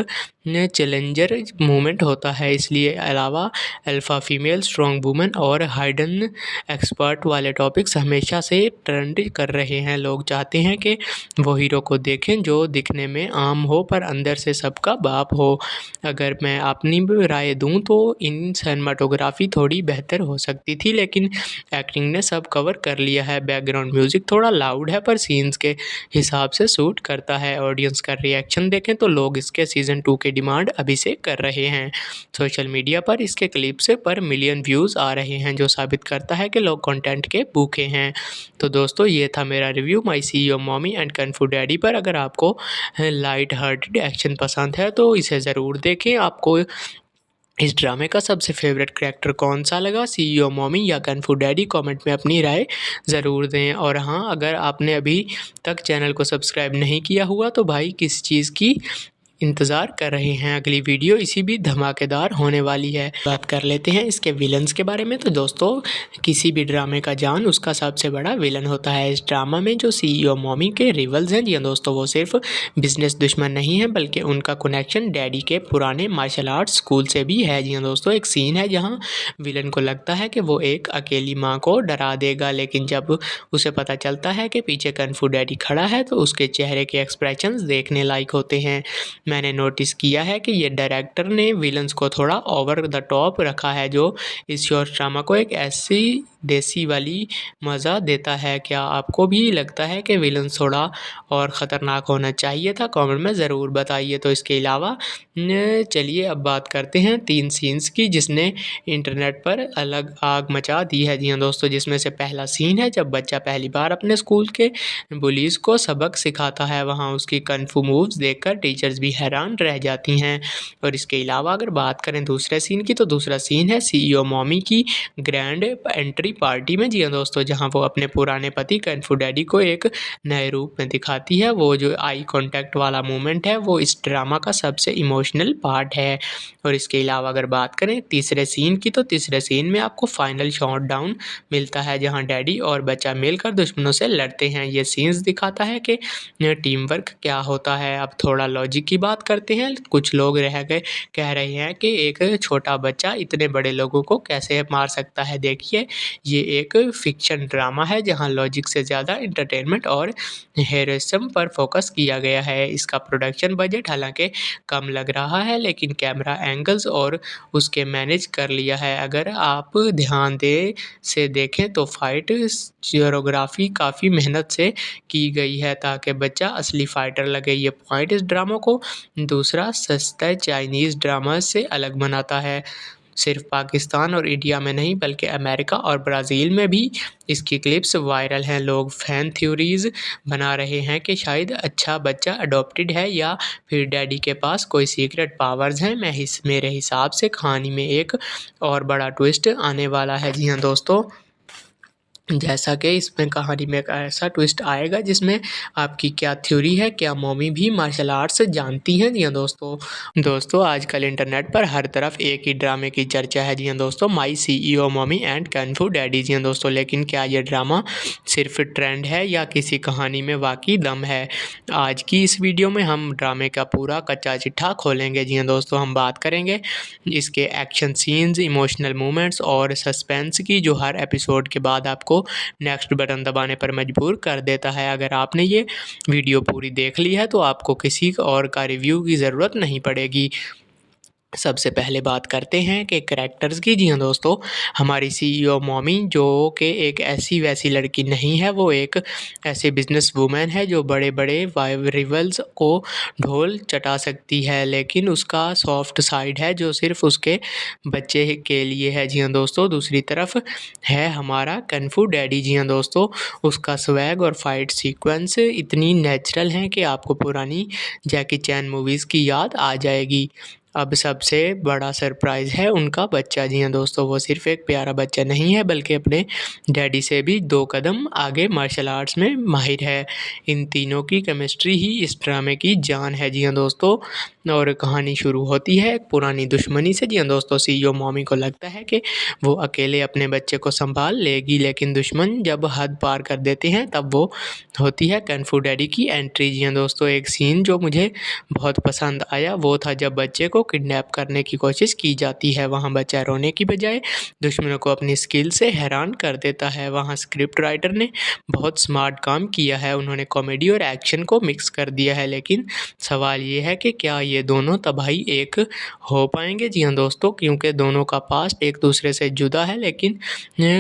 चैलेंजर मोमेंट होता है। इसलिए अलावा अल्फ़ा फीमेल, स्ट्रॉन्ग वुमेन और हाइडन एक्सपर्ट वाले टॉपिक्स हमेशा से ट्रेंड कर रहे हैं। लोग चाहते हैं कि वो हीरो को देखें जो दिखने में आम हो पर अंदर से सबका बाप हो। अगर मैं अपनी राय दूँ तो इन सिनेमेटोग्राफी थोड़ी बेहतर हो सकती थी, लेकिन एक्टिंग ने सब कवर कर लिया है। बैकग्राउंड म्यूज़िक थोड़ा लाउड है पर सीन्स के हिसाब से सूट करता है। ऑडियंस का रिएक्शन देखें तो लोग इसके सीज़न 2 की डिमांड अभी से कर रहे हैं। सोशल मीडिया पर इसके क्लिप्स पर मिलियन व्यूज़ आ रहे हैं, जो साबित करता है कि लोग कंटेंट के भूखे हैं। तो दोस्तों, ये था मेरा review my CEO mommy and kung fu daddy पर। अगर आपको लाइट हार्टेड एक्शन पसंद है तो इसे ज़रूर देखें। आपको इस ड्रामे का सबसे फेवरेट कैरेक्टर कौन सा लगा, सीईओ मॉमी या कंग फू डैडी? कमेंट में अपनी राय ज़रूर दें। और हाँ, अगर आपने अभी तक चैनल को सब्सक्राइब नहीं किया हुआ तो भाई किस चीज़ की इंतज़ार कर रहे हैं? अगली वीडियो इसी भी धमाकेदार होने वाली है। बात कर लेते हैं इसके विलन्स के बारे में। तो दोस्तों, किसी भी ड्रामे का जान उसका सबसे बड़ा विलन होता है। इस ड्रामा में जो सीईओ मॉमी के रिवल्स हैं जी दोस्तों, वो सिर्फ बिजनेस दुश्मन नहीं है, बल्कि उनका कनेक्शन डैडी के पुराने मार्शल आर्ट्स स्कूल से भी है जी दोस्तों। एक सीन है जहाँ विलन को लगता है कि वो एक अकेली माँ को डरा देगा, लेकिन जब उसे पता चलता है कि पीछे कंग फू डैडी खड़ा है तो उसके चेहरे के एक्सप्रेशंस देखने लायक होते हैं। मैंने नोटिस किया है कि ये डायरेक्टर ने विलन्स को थोड़ा ओवर द टॉप रखा है, जो इस शॉर्ट ड्रामा को एक ऐसी देसी वाली मज़ा देता है। क्या आपको भी लगता है कि विलन्स थोड़ा और ख़तरनाक होना चाहिए था? कमेंट में ज़रूर बताइए। तो इसके अलावा चलिए अब बात करते हैं 3 सीन्स की, जिसने इंटरनेट पर अलग आग मचा दी है जी हाँ दोस्तों। जिसमें से पहला सीन है जब बच्चा पहली बार अपने स्कूल के बुलीज़ को सबक सिखाता है। वहाँ उसकी कंग फू मूव्स देखकर टीचर्स भी हैरान रह जाती हैं। और इसके अलावा अगर बात करें दूसरे सीन की, तो दूसरा सीन है सीईओ मॉमी की ग्रैंड एंट्री पार्टी में जी हाँ दोस्तों, जहाँ वो अपने पुराने पति कंग फू डैडी को एक नए रूप में दिखाती है। वो जो आई कांटेक्ट वाला मोमेंट है वो इस ड्रामा का सबसे इमोशनल पार्ट है। और इसके अलावा अगर बात करें तीसरे सीन की, तो तीसरे सीन में आपको फाइनल शॉट डाउन मिलता है, जहाँ डैडी और बच्चा मिलकर दुश्मनों से लड़ते हैं। ये सीन्स दिखाता है कि टीम वर्क क्या होता है। अब थोड़ा लॉजिक की बात करते हैं। कुछ लोग रह गए कह रहे हैं कि एक छोटा बच्चा इतने बड़े लोगों को कैसे मार सकता है। देखिए, ये एक फिक्शन ड्रामा है जहां लॉजिक से ज़्यादा एंटरटेनमेंट और हेरोइज्म पर फोकस किया गया है। इसका प्रोडक्शन बजट हालांकि कम लग रहा है, लेकिन कैमरा एंगल्स और उसके मैनेज कर लिया है। अगर आप ध्यान से देखें तो फाइट कोरियोग्राफी काफ़ी मेहनत से की गई है ताकि बच्चा असली फाइटर लगे। ये पॉइंट इस ड्रामा को दूसरा सस्ता चाइनीज़ ड्रामा से अलग बनाता है। सिर्फ पाकिस्तान और इंडिया में नहीं, बल्कि अमेरिका और ब्राज़ील में भी इसकी क्लिप्स वायरल हैं। लोग फैन थ्योरीज़ बना रहे हैं कि शायद अच्छा बच्चा अडॉप्टेड है या फिर डैडी के पास कोई सीक्रेट पावर्स हैं। मेरे हिसाब से कहानी में एक और बड़ा ट्विस्ट आने वाला है जी हाँ दोस्तों, जैसा कि इसमें कहानी में एक ऐसा ट्विस्ट आएगा जिसमें आपकी क्या थ्योरी है, क्या मॉमी भी मार्शल आर्ट्स जानती हैं? जी हाँ दोस्तों, आजकल इंटरनेट पर हर तरफ एक ही ड्रामे की चर्चा है जी हाँ दोस्तों, my CEO mommy and kung fu daddy. जी हाँ दोस्तों, लेकिन क्या ये ड्रामा सिर्फ ट्रेंड है या किसी कहानी में वाकई दम है? आज की इस वीडियो में हम ड्रामे का पूरा कच्चा चिट्ठा खोलेंगे। जी हाँ दोस्तों, हम बात करेंगे इसके एक्शन सीन्स, इमोशनल मोमेंट्स और सस्पेंस की, जो हर एपिसोड के बाद आपको नेक्स्ट बटन दबाने पर मजबूर कर देता है। अगर आपने ये वीडियो पूरी देख ली है तो आपको किसी और का रिव्यू की ज़रूरत नहीं पड़ेगी। सबसे पहले बात करते हैं कि करैक्टर्स की। जी हाँ दोस्तों, हमारी सीईओ मॉमी जो कि एक ऐसी वैसी लड़की नहीं है, वो एक ऐसे बिजनेस वूमेन है जो बड़े बड़े रिवल्स को ढोल चटा सकती है, लेकिन उसका सॉफ्ट साइड है जो सिर्फ उसके बच्चे के लिए है। जी हाँ दोस्तों, दूसरी तरफ है हमारा कंग फू डैडी। जी हाँ दोस्तों, उसका स्वैग और फाइट सीक्वेंस इतनी नेचुरल हैं कि आपको पुरानी जैकी चैन मूवीज़ की याद आ जाएगी। अब सबसे बड़ा सरप्राइज़ है उनका बच्चा। जी हाँ दोस्तों, वो सिर्फ एक प्यारा बच्चा नहीं है, बल्कि अपने डैडी से भी 2 कदम आगे मार्शल आर्ट्स में माहिर है। इन तीनों की केमिस्ट्री ही इस ड्रामे की जान है। जी हाँ दोस्तों, और कहानी शुरू होती है एक पुरानी दुश्मनी से। जी हाँ दोस्तों, सीईओ मॉमी को लगता है कि वो अकेले अपने बच्चे को संभाल लेगी, लेकिन दुश्मन जब हद पार कर देते हैं तब वो होती है कंग फू डैडी की एंट्री। जी हाँ दोस्तों, एक सीन जो मुझे बहुत पसंद आया वो था जब बच्चे को किडनैप करने की कोशिश की जाती है। वहाँ बच्चा रोने की बजाय दुश्मनों को अपनी स्किल से हैरान कर देता है। वहाँ स्क्रिप्ट राइटर ने बहुत स्मार्ट काम किया है, उन्होंने कॉमेडी और एक्शन को मिक्स कर दिया है। लेकिन सवाल ये है कि क्या ये दोनों तबाही एक हो पाएंगे? जी हाँ दोस्तों, क्योंकि दोनों का पास्ट एक दूसरे से जुदा है, लेकिन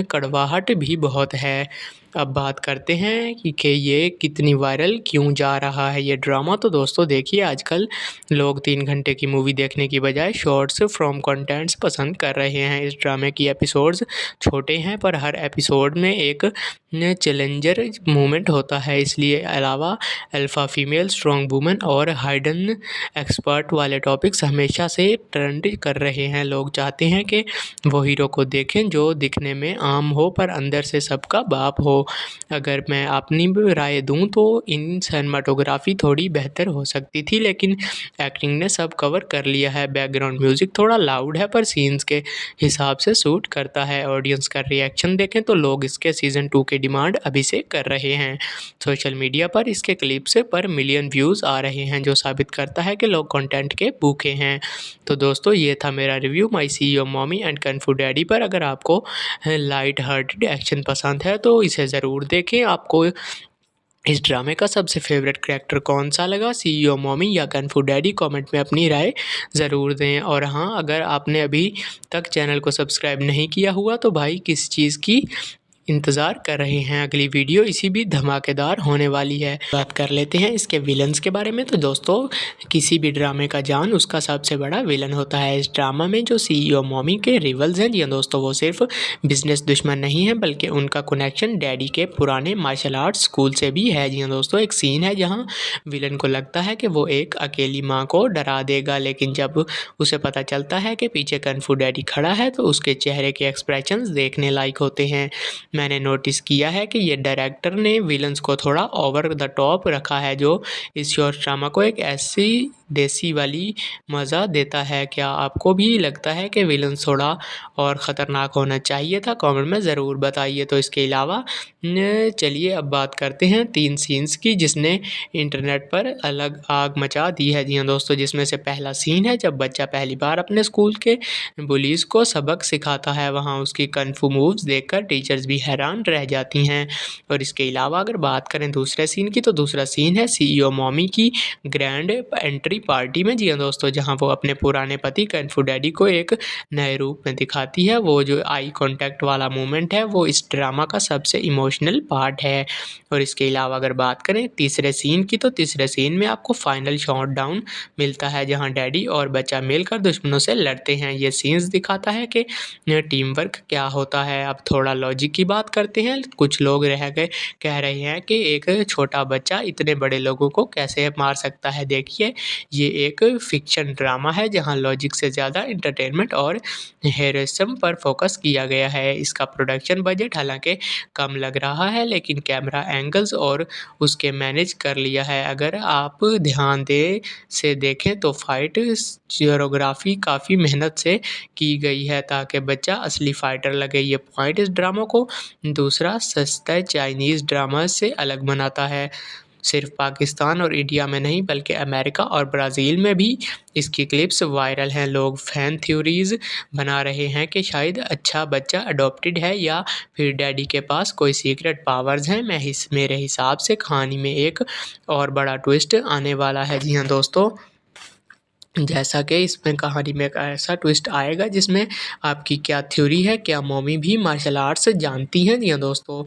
कड़वाहट भी बहुत है। अब बात करते हैं कि ये कितनी वायरल क्यों जा रहा है ये ड्रामा। तो दोस्तों देखिए, आजकल लोग 3 घंटे की मूवी देखने की बजाय शॉर्ट्स फ्रॉम कंटेंट्स पसंद कर रहे हैं। इस ड्रामे की एपिसोड्स छोटे हैं, पर हर एपिसोड में एक चैलेंजर मोमेंट होता है। इसलिए अलावा अल्फ़ा फीमेल, स्ट्रॉन्ग वुमन और हाइडन एक्सपर्ट वाले टॉपिक्स हमेशा से ट्रेंड कर रहे हैं। लोग चाहते हैं कि वो हीरो को देखें जो दिखने में आम हो पर अंदर से सबका बाप हो। अगर मैं अपनी राय दूं तो इन सिनेमाटोग्राफी थोड़ी बेहतर हो सकती थी, लेकिन एक्टिंग ने सब कवर कर लिया है। बैकग्राउंड म्यूज़िक थोड़ा लाउड है, पर सीन्स के हिसाब से सूट करता है। ऑडियंस का रिएक्शन देखें तो लोग इसके सीज़न 2 की डिमांड अभी से कर रहे हैं। सोशल मीडिया पर इसके क्लिप्स पर मिलियन व्यूज़ आ रहे हैं, जो साबित करता है कि लोग कंटेंट के भूखे हैं। तो दोस्तों ये था मेरा review my CEO mommy and kung fu daddy पर। अगर आपको लाइट हार्टेड एक्शन पसंद है तो इसे ज़रूर देखें। आपको इस ड्रामे का सबसे फेवरेट कैरेक्टर कौन सा लगा, सीईओ मॉमी या कंग फू डैडी? कमेंट में अपनी राय ज़रूर दें। और हाँ, अगर आपने अभी तक चैनल को सब्सक्राइब नहीं किया हुआ तो भाई किस चीज़ की इंतज़ार कर रहे हैं? अगली वीडियो इसी भी धमाकेदार होने वाली है। बात कर लेते हैं इसके विलन्स के बारे में। तो दोस्तों किसी भी ड्रामे का जान उसका सबसे बड़ा विलन होता है। इस ड्रामा में जो सीईओ मॉमी के रिवल्स हैं, जी दोस्तों, वो सिर्फ बिजनेस दुश्मन नहीं है, बल्कि उनका कनेक्शन डैडी के पुराने मार्शल आर्ट्स स्कूल से भी है। जी दोस्तों, एक सीन है जहाँ विलन को लगता है कि वो एक अकेली माँ को डरा देगा, लेकिन जब उसे पता चलता है कि पीछे कंग फू डैडी खड़ा है तो उसके चेहरे के एक्सप्रेशंस देखने लायक होते हैं। मैंने नोटिस किया है कि ये डायरेक्टर ने विलन्स को थोड़ा ओवर द टॉप रखा है, जो इस शॉर्ट ड्रामा को एक ऐसी देसी वाली मज़ा देता है। क्या आपको भी लगता है कि विलन थोड़ा और ख़तरनाक होना चाहिए था? कमेंट में ज़रूर बताइए। तो इसके अलावा चलिए अब बात करते हैं 3 सीन्स की, जिसने इंटरनेट पर अलग आग मचा दी है। जी हाँ दोस्तों, जिसमें से पहला सीन है जब बच्चा पहली बार अपने स्कूल के बुलीज़ को सबक सिखाता है। वहाँ उसकी कंग फू मूव्स देखकर टीचर्स भी हैरान रह जाती हैं। और इसके अलावा अगर बात करें दूसरे सीन की, तो दूसरा सीन है सीईओ मॉमी की ग्रैंड एंट्री पार्टी में। जी हाँ दोस्तों, जहाँ वो अपने पुराने पति कंग फू डैडी को एक नए रूप में दिखाती है। वो जो आई कॉन्टैक्ट वाला मोमेंट है वो इस ड्रामा का सबसे इमोशनल पार्ट है। और इसके अलावा अगर बात करें तीसरे सीन की, तो तीसरे सीन में आपको फाइनल शॉटडाउन मिलता है, जहाँ डैडी और बच्चा मिलकर दुश्मनों से लड़ते हैं। ये सीन्स दिखाता है कि टीम वर्क क्या होता है। अब थोड़ा लॉजिक की बात करते हैं। कुछ लोग कह रहे हैं कि एक छोटा बच्चा इतने बड़े लोगों को कैसे मार सकता है। देखिए, ये एक फिक्शन ड्रामा है जहां लॉजिक से ज़्यादा एंटरटेनमेंट और हेरोइज्म पर फोकस किया गया है। इसका प्रोडक्शन बजट हालांकि कम लग रहा है, लेकिन कैमरा एंगल्स और उसके मैनेज कर लिया है। अगर आप ध्यान से देखें तो फाइट कोरियोग्राफी काफ़ी मेहनत से की गई है ताकि बच्चा असली फाइटर लगे। ये पॉइंट इस ड्रामा को दूसरा सस्ता चाइनीज़ ड्रामा से अलग बनाता है। सिर्फ पाकिस्तान और इंडिया में नहीं, बल्कि अमेरिका और ब्राज़ील में भी इसकी क्लिप्स वायरल हैं। लोग फैन थ्योरीज बना रहे हैं कि शायद अच्छा बच्चा अडॉप्टेड है या फिर डैडी के पास कोई सीक्रेट पावर्स हैं। मेरे हिसाब से कहानी में एक और बड़ा ट्विस्ट आने वाला है। जी हाँ दोस्तों, जैसा कि इसमें कहानी में एक ऐसा ट्विस्ट आएगा जिसमें आपकी क्या थ्योरी है, क्या मॉमी भी मार्शल आर्ट्स जानती हैं? जी हाँ दोस्तों।